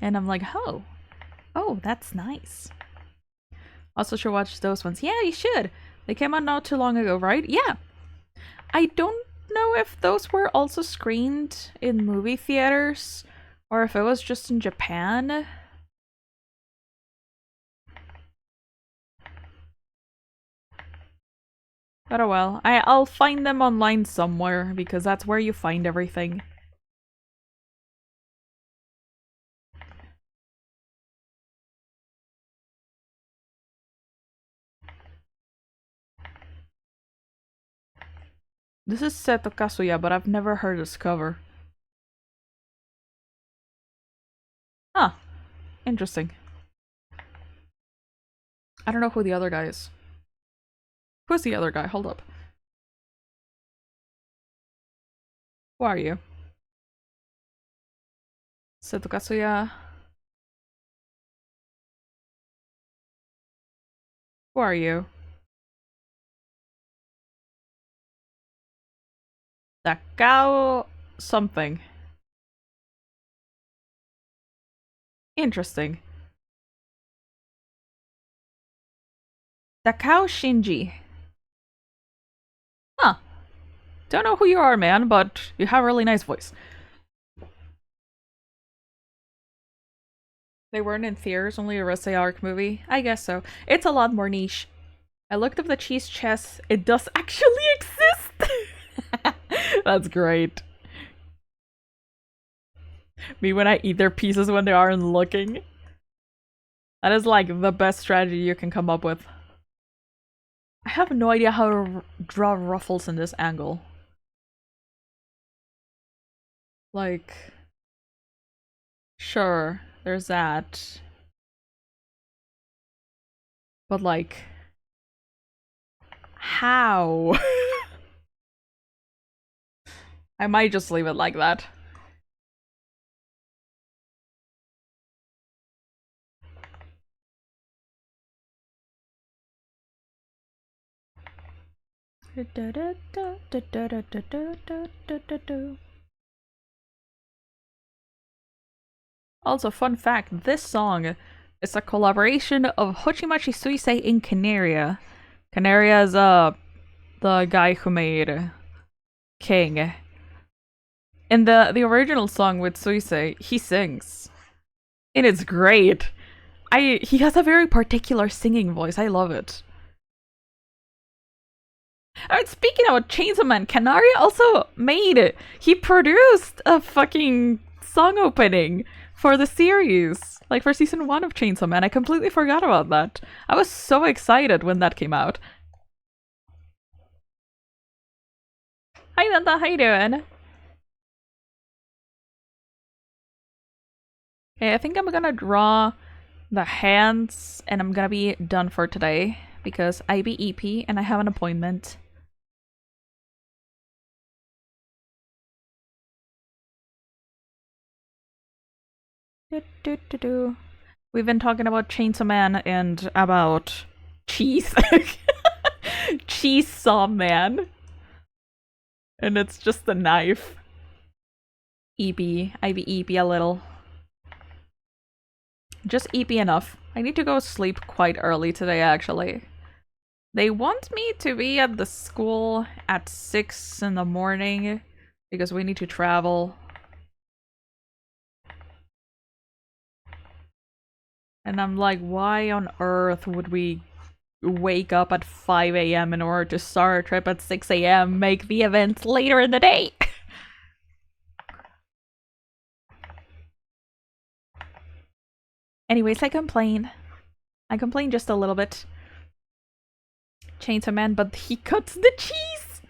And I'm like, oh, that's nice. Also should watch those ones. Yeah, you should. They came out not too long ago, right? Yeah. I don't know if those were also screened in movie theaters or if it was just in Japan. But oh well. I'll find them online somewhere because that's where you find everything. This is Seto Kazuya, but I've never heard this cover. Huh. Interesting. I don't know who the other guy is. Who's the other guy? Hold up. Who are you? Seto Kazuya. Who are you? Takao something. Interesting. Takao Shinji. Huh. Don't know who you are, man, but you have a really nice voice. They weren't in theaters, only a Rosé Arc movie? I guess so. It's a lot more niche. I looked up the cheese chess. It does actually exist! That's great. Me when I eat their pieces when they aren't looking. That is like the best strategy you can come up with. I have no idea how to draw ruffles in this angle. Like... Sure, there's that. But like... How? I might just leave it like that. Also, fun fact, this song is a collaboration of Hochimachi Suisei and Canaria. Canaria is the guy who made King. In the original song with Suisei, he sings. And it's great. He has a very particular singing voice. I love it. I mean, speaking about Chainsaw Man, Canaria also made it. He produced a fucking song opening for the series, like for season 1 of Chainsaw Man. I completely forgot about that. I was so excited when that came out. Hi Nanda, how you doing? Okay, I think I'm gonna draw the hands and I'm gonna be done for today because I be EP and I have an appointment. We've been talking about Chainsaw Man and about cheese. Cheese Saw Man. And it's just a knife. EP. I be EP a little. Just EP enough. I need to go sleep quite early today, actually. They want me to be at the school at 6 in the morning because we need to travel. And I'm like, why on earth would we wake up at 5 a.m. in order to start our trip at 6 a.m., make the event later in the day? Anyways, I complain. I complain just a little bit. Chainsaw Man, but he cuts the cheese!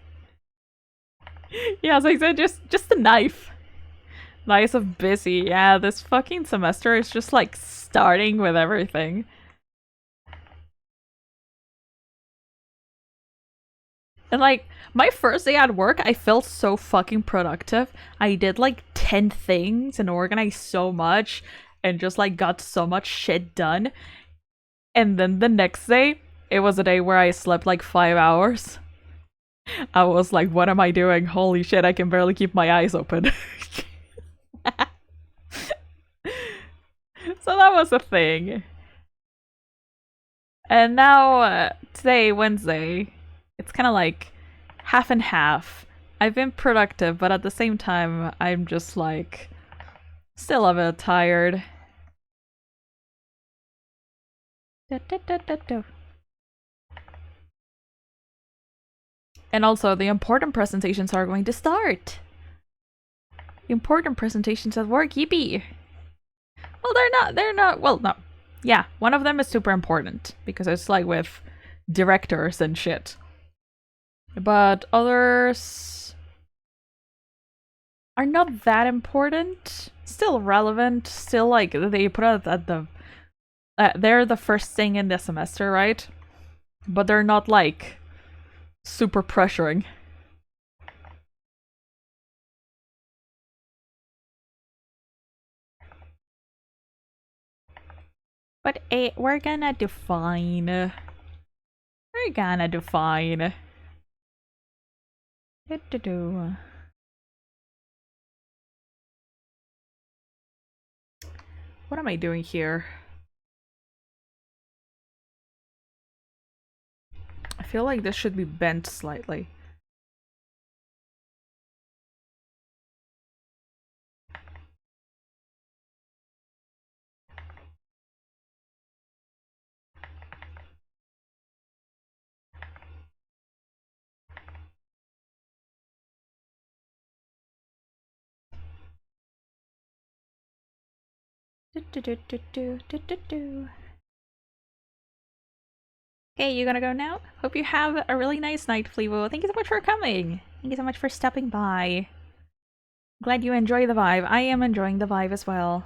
Yeah, as I said, just a knife. Nice of busy. Yeah, this fucking semester is just like starting with everything. And like, my first day at work, I felt so fucking productive. I did like 10 things and organized so much and just like got so much shit done. And then the next day, it was a day where I slept like 5 hours. I was like, what am I doing? Holy shit, I can barely keep my eyes open. So that was a thing. And now, today, Wednesday, it's kind of like half and half. I've been productive, but at the same time, I'm just like still a bit tired. And also, the important presentations are going to start. Important presentations at work, yippee! Well, they're not, well, no. Yeah, one of them is super important, because it's like with directors and shit. But others are not that important. Still relevant, still like, they put out at the... they're the first thing in the semester, right? But they're not like super pressuring. But we're gonna do fine. We're gonna do fine. What am I doing here? I feel like this should be bent slightly. Hey, you gonna go now? Hope you have a really nice night, Flevo. Thank you so much for coming. Thank you so much for stopping by. Glad you enjoy the vibe. I am enjoying the vibe as well.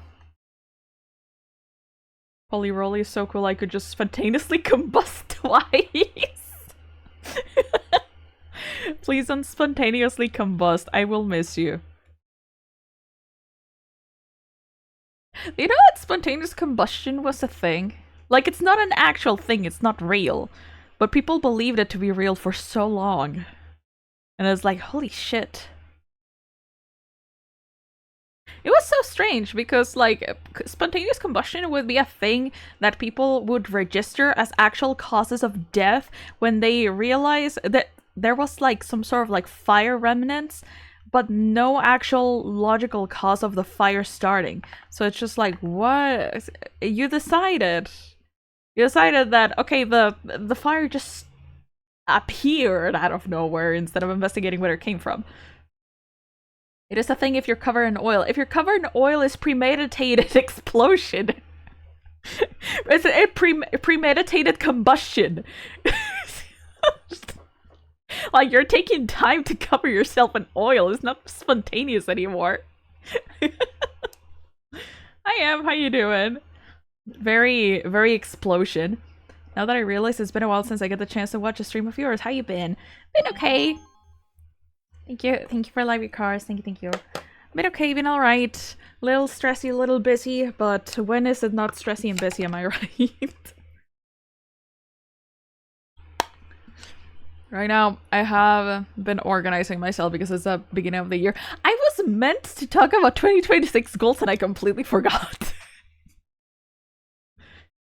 Holy Roly is so cool, I could just spontaneously combust twice. Please don't spontaneously combust. I will miss you. You know that spontaneous combustion was a thing? Like, it's not an actual thing, it's not real. But people believed it to be real for so long. And it's like, holy shit. It was so strange because, like, spontaneous combustion would be a thing that people would register as actual causes of death when they realized that there was, like, some sort of, like, fire remnants, but no actual logical cause of the fire starting. So it's just like, what? You decided that, okay, the fire just appeared out of nowhere instead of investigating where it came from. It is a thing if you're covered in oil. If you're covered in oil, it's premeditated explosion. It's a premeditated combustion. Like, you're taking time to cover yourself in oil. It's not spontaneous anymore. I am. How you doing? Very, very explosion. Now that I realize it's been a while since I get the chance to watch a stream of yours, how you been? Been okay. Thank you for live cars. Thank you. Been okay, been alright. Little stressy, little busy, but when is it not stressy and busy, am I right? Right now, I have been organizing myself because it's the beginning of the year. I was meant to talk about 2026 goals and I completely forgot.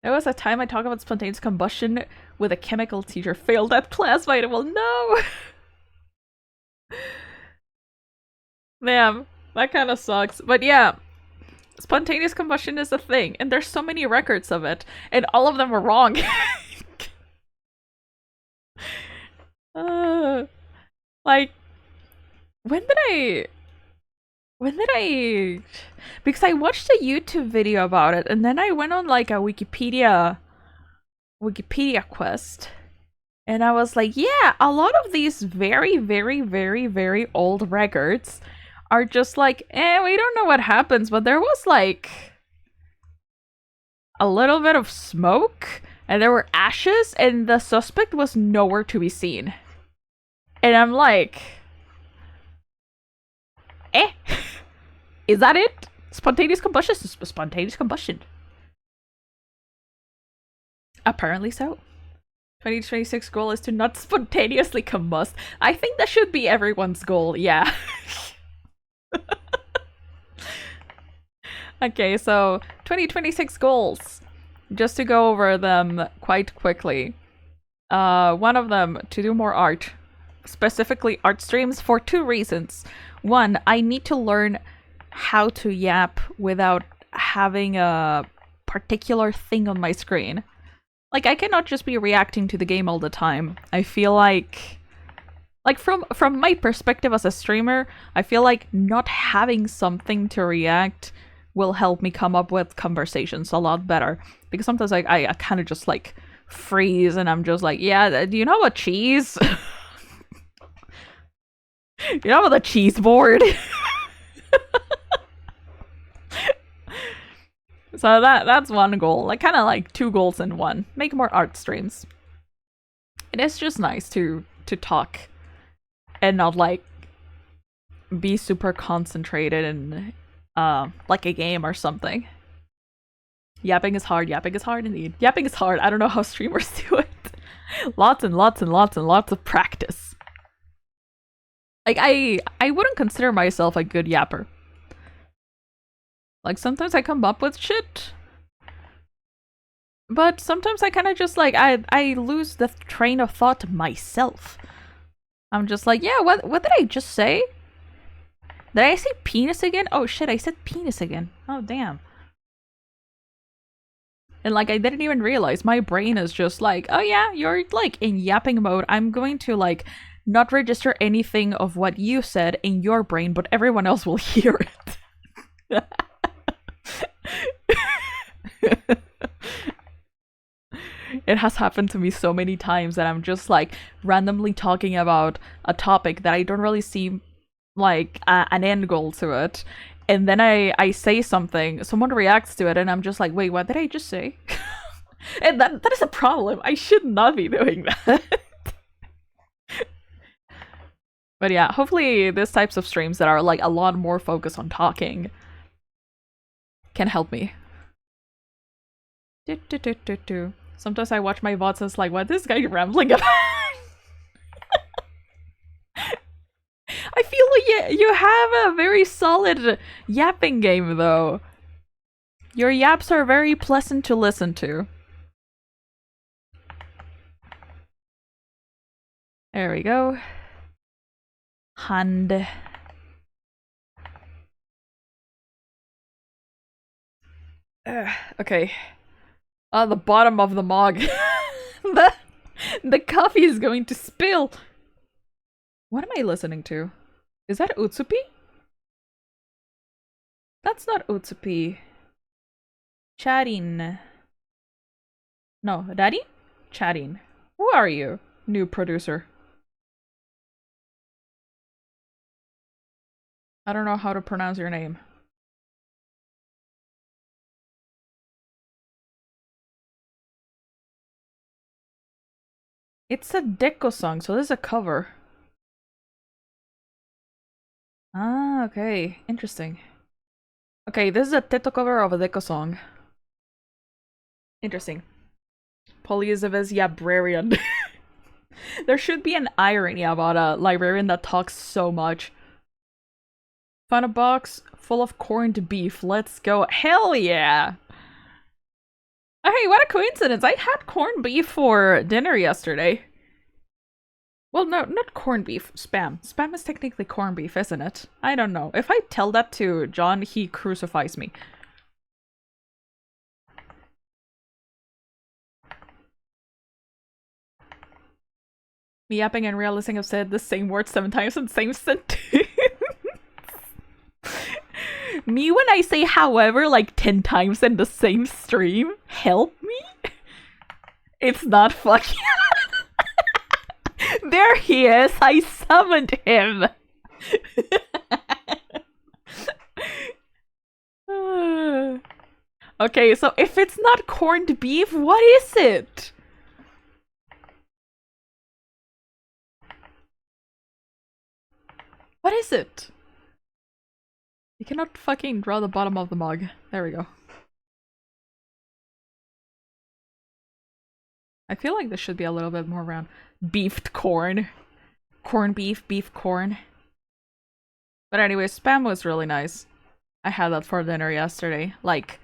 There was a time I talked about spontaneous combustion with a chemical teacher. Failed that class, but well, no! Damn, that kind of sucks. But yeah, spontaneous combustion is a thing, and there's so many records of it, and all of them were wrong. Like, when did I... Because I watched a YouTube video about it, and then I went on like a Wikipedia quest. And I was like, yeah, a lot of these very, very, very, very old records are just like, we don't know what happens, but there was like a little bit of smoke, and there were ashes, and the suspect was nowhere to be seen. And I'm like, is that it? Spontaneous combustion? Spontaneous combustion. Apparently so. 2026 goal is to not spontaneously combust. I think that should be everyone's goal, yeah. Okay, so 2026 goals. Just to go over them quite quickly. One of them, to do more art. Specifically art streams for 2 reasons. One, I need to learn how to yap without having a particular thing on my screen. Like, I cannot just be reacting to the game all the time. I feel like from my perspective as a streamer, I feel like not having something to react will help me come up with conversations a lot better. Because sometimes I kind of just like freeze and I'm just like, yeah, do you know what cheese? You know what a cheese board? So that's one goal. Like, kind of like 2 goals in one. Make more art streams. It is just nice to talk and not like be super concentrated in like a game or something. Yapping is hard indeed. Yapping is hard. I don't know how streamers do it. Lots and lots and lots and lots of practice. Like, I wouldn't consider myself a good yapper. Like, sometimes I come up with shit. But sometimes I kind of just, like, I lose the train of thought myself. I'm just like, yeah, what did I just say? Did I say penis again? Oh shit, I said penis again. Oh damn. And like, I didn't even realize. My brain is just like, oh yeah, you're like in yapping mode. I'm going to like not register anything of what you said in your brain, but everyone else will hear it. It has happened to me so many times that I'm just like randomly talking about a topic that I don't really see like an end goal to it, and then I say something, someone reacts to it, and I'm just like, wait, what did I just say? And that is a problem. I should not be doing that. But yeah, hopefully these types of streams that are like a lot more focused on talking can help me. Sometimes I watch my VODs and it's like, what is this guy rambling about? I feel like you have a very solid yapping game though. Your yaps are very pleasant to listen to. There we go. Hand. Okay. The bottom of the mug. the coffee is going to spill. What am I listening to? Is that Utsupi? That's not Utsupi. Chatting. No, Daddy? Chatting. Who are you, new producer? I don't know how to pronounce your name. It's a Deco song, so this is a cover. Ah, okay. Interesting. Okay, this is a Teto cover of a Deco song. Interesting. Polyzev's librarian. There should be an irony about a librarian that talks so much. Found a box full of corned beef. Let's go. Hell yeah! Hey, what a coincidence! I had corned beef for dinner yesterday. Well, no, not corned beef. Spam. Spam is technically corned beef, isn't it? I don't know. If I tell that to John, he crucifies me. Me yapping and realizing I've said the same word 7 times in the same sentence. Me when I say however like 10 times in the same stream. Help me? It's not fucking... There he is! I summoned him! Okay, so if it's not corned beef, what is it? What is it? You cannot fucking draw the bottom of the mug. There we go. I feel like this should be a little bit more round. Beefed corn. Corned beef, beef corn. But anyway, spam was really nice. I had that for dinner yesterday. Like,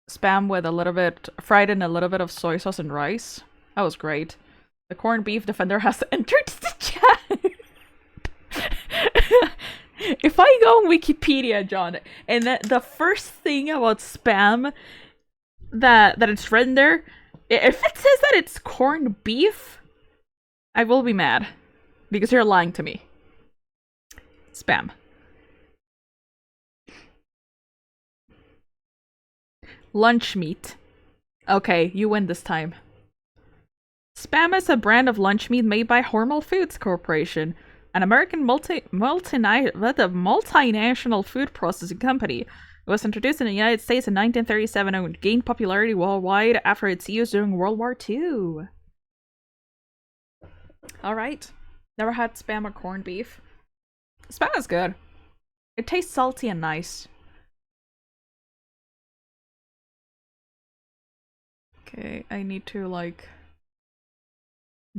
spam with a little bit, fried in a little bit of soy sauce and rice. That was great. The corned beef defender has entered the chat. If I go on Wikipedia, John, and the first thing about spam that it's written there, if it says that it's corned beef, I will be mad. Because you're lying to me. Spam. Lunch meat. Okay, you win this time. Spam is a brand of lunch meat made by Hormel Foods Corporation, an American multinational food processing company. It was introduced in the United States in 1937 and gained popularity worldwide after its use during World War II. Alright. Never had spam or corned beef. Spam is good. It tastes salty and nice. Okay, I need to, like,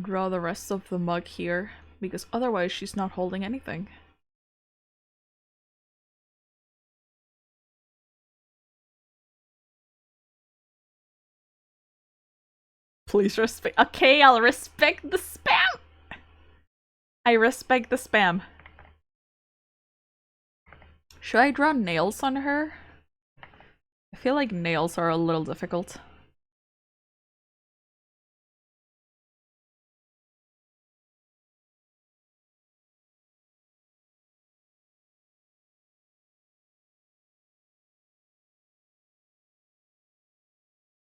draw the rest of the mug here, because otherwise she's not holding anything. Please respect- Okay, I'll respect the spam! I respect the spam. Should I draw nails on her? I feel like nails are a little difficult.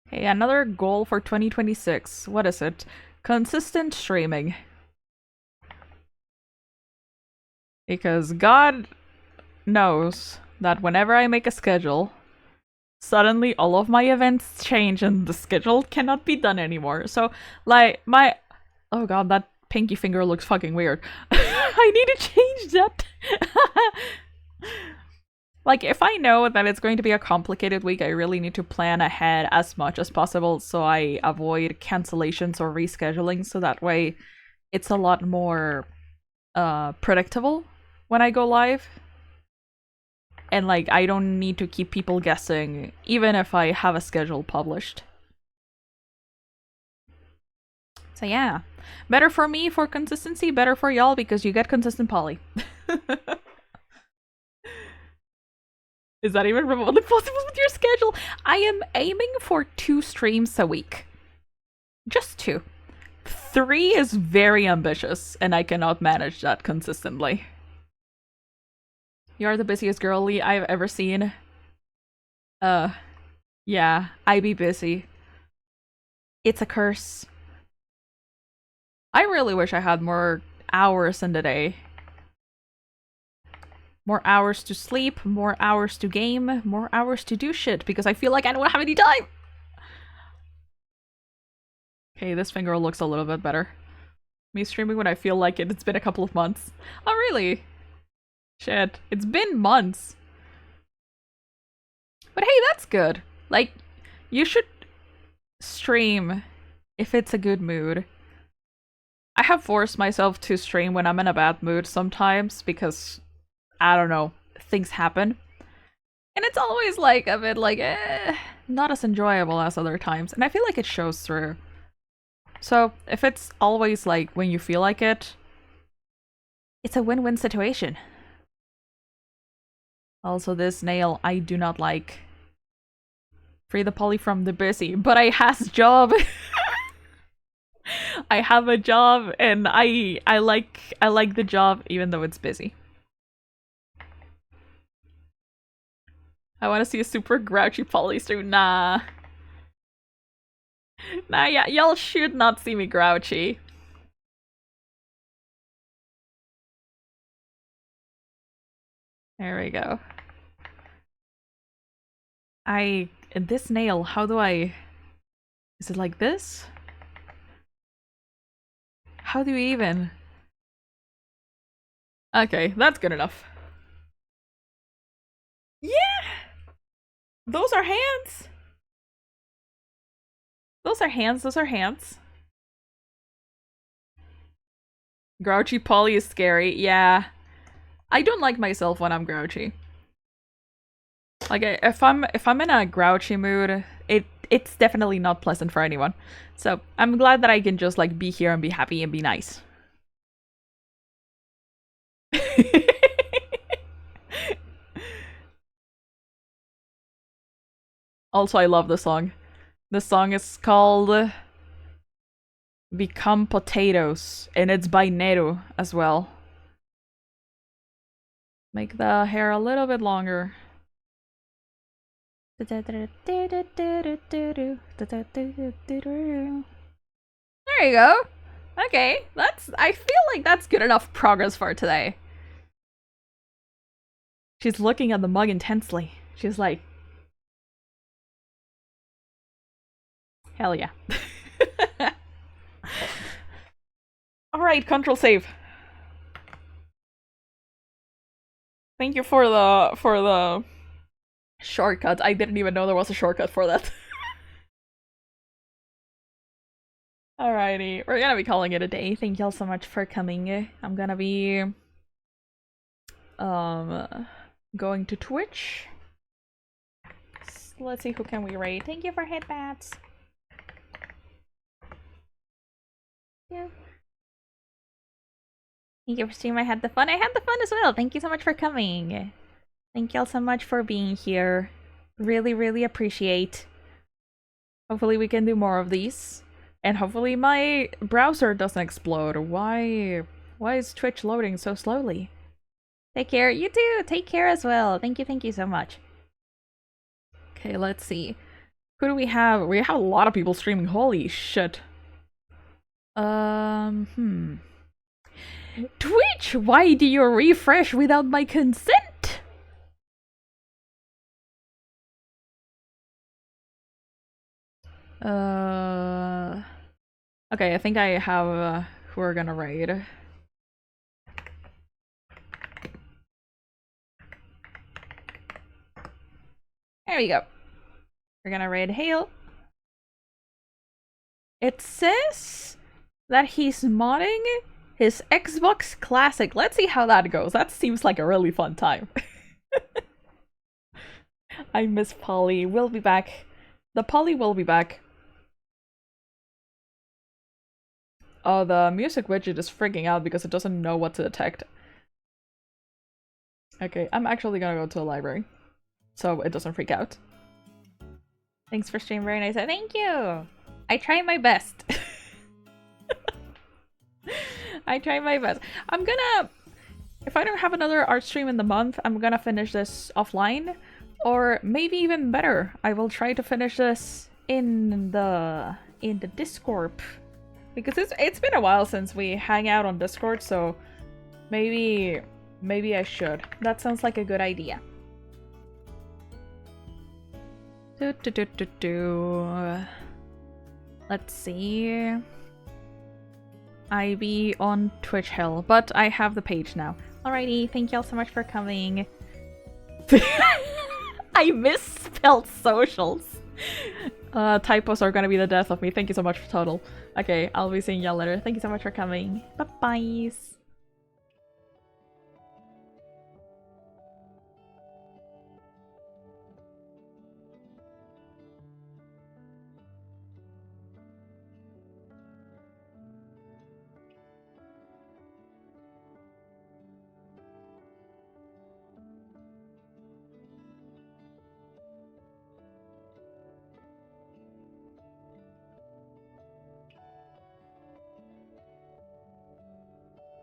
Okay, another goal for 2026. What is it? Consistent streaming. Because God knows that whenever I make a schedule, suddenly all of my events change and the schedule cannot be done anymore. So, like, my... Oh god, that pinky finger looks fucking weird. I need to change that! Like, if I know that it's going to be a complicated week, I really need to plan ahead as much as possible so I avoid cancellations or rescheduling, so that way it's a lot more predictable when I go live. And, like, I don't need to keep people guessing, even if I have a schedule published. So yeah. Better for me for consistency, better for y'all because you get consistent poly. Is that even remotely possible with your schedule? I am aiming for 2 streams a week. Just 2. 3 is very ambitious, and I cannot manage that consistently. You're the busiest girly I've ever seen. Yeah, I be busy. It's a curse. I really wish I had more hours in the day. More hours to sleep, more hours to game, more hours to do shit, because I feel like I don't have any time! Okay, this finger looks a little bit better. Me streaming when I feel like it, it's been a couple of months. Oh, really? Shit, it's been months. But hey, that's good. Like, you should stream if it's a good mood. I have forced myself to stream when I'm in a bad mood sometimes because, I don't know, things happen. And it's always like a bit like, not as enjoyable as other times. And I feel like it shows through. So if it's always like when you feel like it, it's a win-win situation. Also, this nail I do not like. Free the poly from the busy, but I has job. I have a job and I like the job even though it's busy. I want to see a super grouchy poly stream. Nah. Nah, yeah, y'all should not see me grouchy. There we go. This nail, how do I... Is it like this? How do you even... Okay, that's good enough. Yeah! Those are hands! Those are hands, those are hands. Grouchy Polly is scary, yeah. I don't like myself when I'm grouchy. Like, if I'm in a grouchy mood, it's definitely not pleasant for anyone. So, I'm glad that I can just, like, be here and be happy and be nice. Also, I love the song. The song is called Become Potatoes, and it's by Neru as well. Make the hair a little bit longer. There you go. Okay, I feel like that's good enough progress for today. She's looking at the mug intensely. She's like, hell yeah. Alright, control save. Thank you for the shortcut. I didn't even know there was a shortcut for that. Alrighty, we're gonna be calling it a day. Thank y'all so much for coming. I'm gonna be going to Twitch. So let's see who can we raid. Thank you for headbats. Yeah. Thank you for streaming. I had the fun. I had the fun as well. Thank you so much for coming. Thank y'all so much for being here. Really, really appreciate. Hopefully we can do more of these. And hopefully my browser doesn't explode. Why is Twitch loading so slowly? Take care. You too. Take care as well. Thank you so much. Okay, let's see. Who do we have? We have a lot of people streaming. Holy shit. Twitch, why do you refresh without my consent? Okay, I think I have who we're gonna raid. There we go. We're gonna raid Hale. It says that he's modding his Xbox Classic. Let's see how that goes. That seems like a really fun time. I miss Polly. We'll be back. The Polly will be back. Oh, the music widget is freaking out because it doesn't know what to detect. Okay, I'm actually gonna go to a library so it doesn't freak out. Thanks for streaming, very nice. Thank you! I try my best. I try my best. I'm gonna... If I don't have another art stream in the month, I'm gonna finish this offline. Or maybe even better, I will try to finish this in the Discord. Because it's been a while since we hang out on Discord, so maybe I should. That sounds like a good idea. Let's see. I be on Twitch Hill, but I have the page now. Alrighty, thank y'all so much for coming. I misspelled socials. Typos are gonna be the death of me. Thank you so much for total. Okay, I'll be seeing y'all later. Thank you so much for coming. Bye-bye.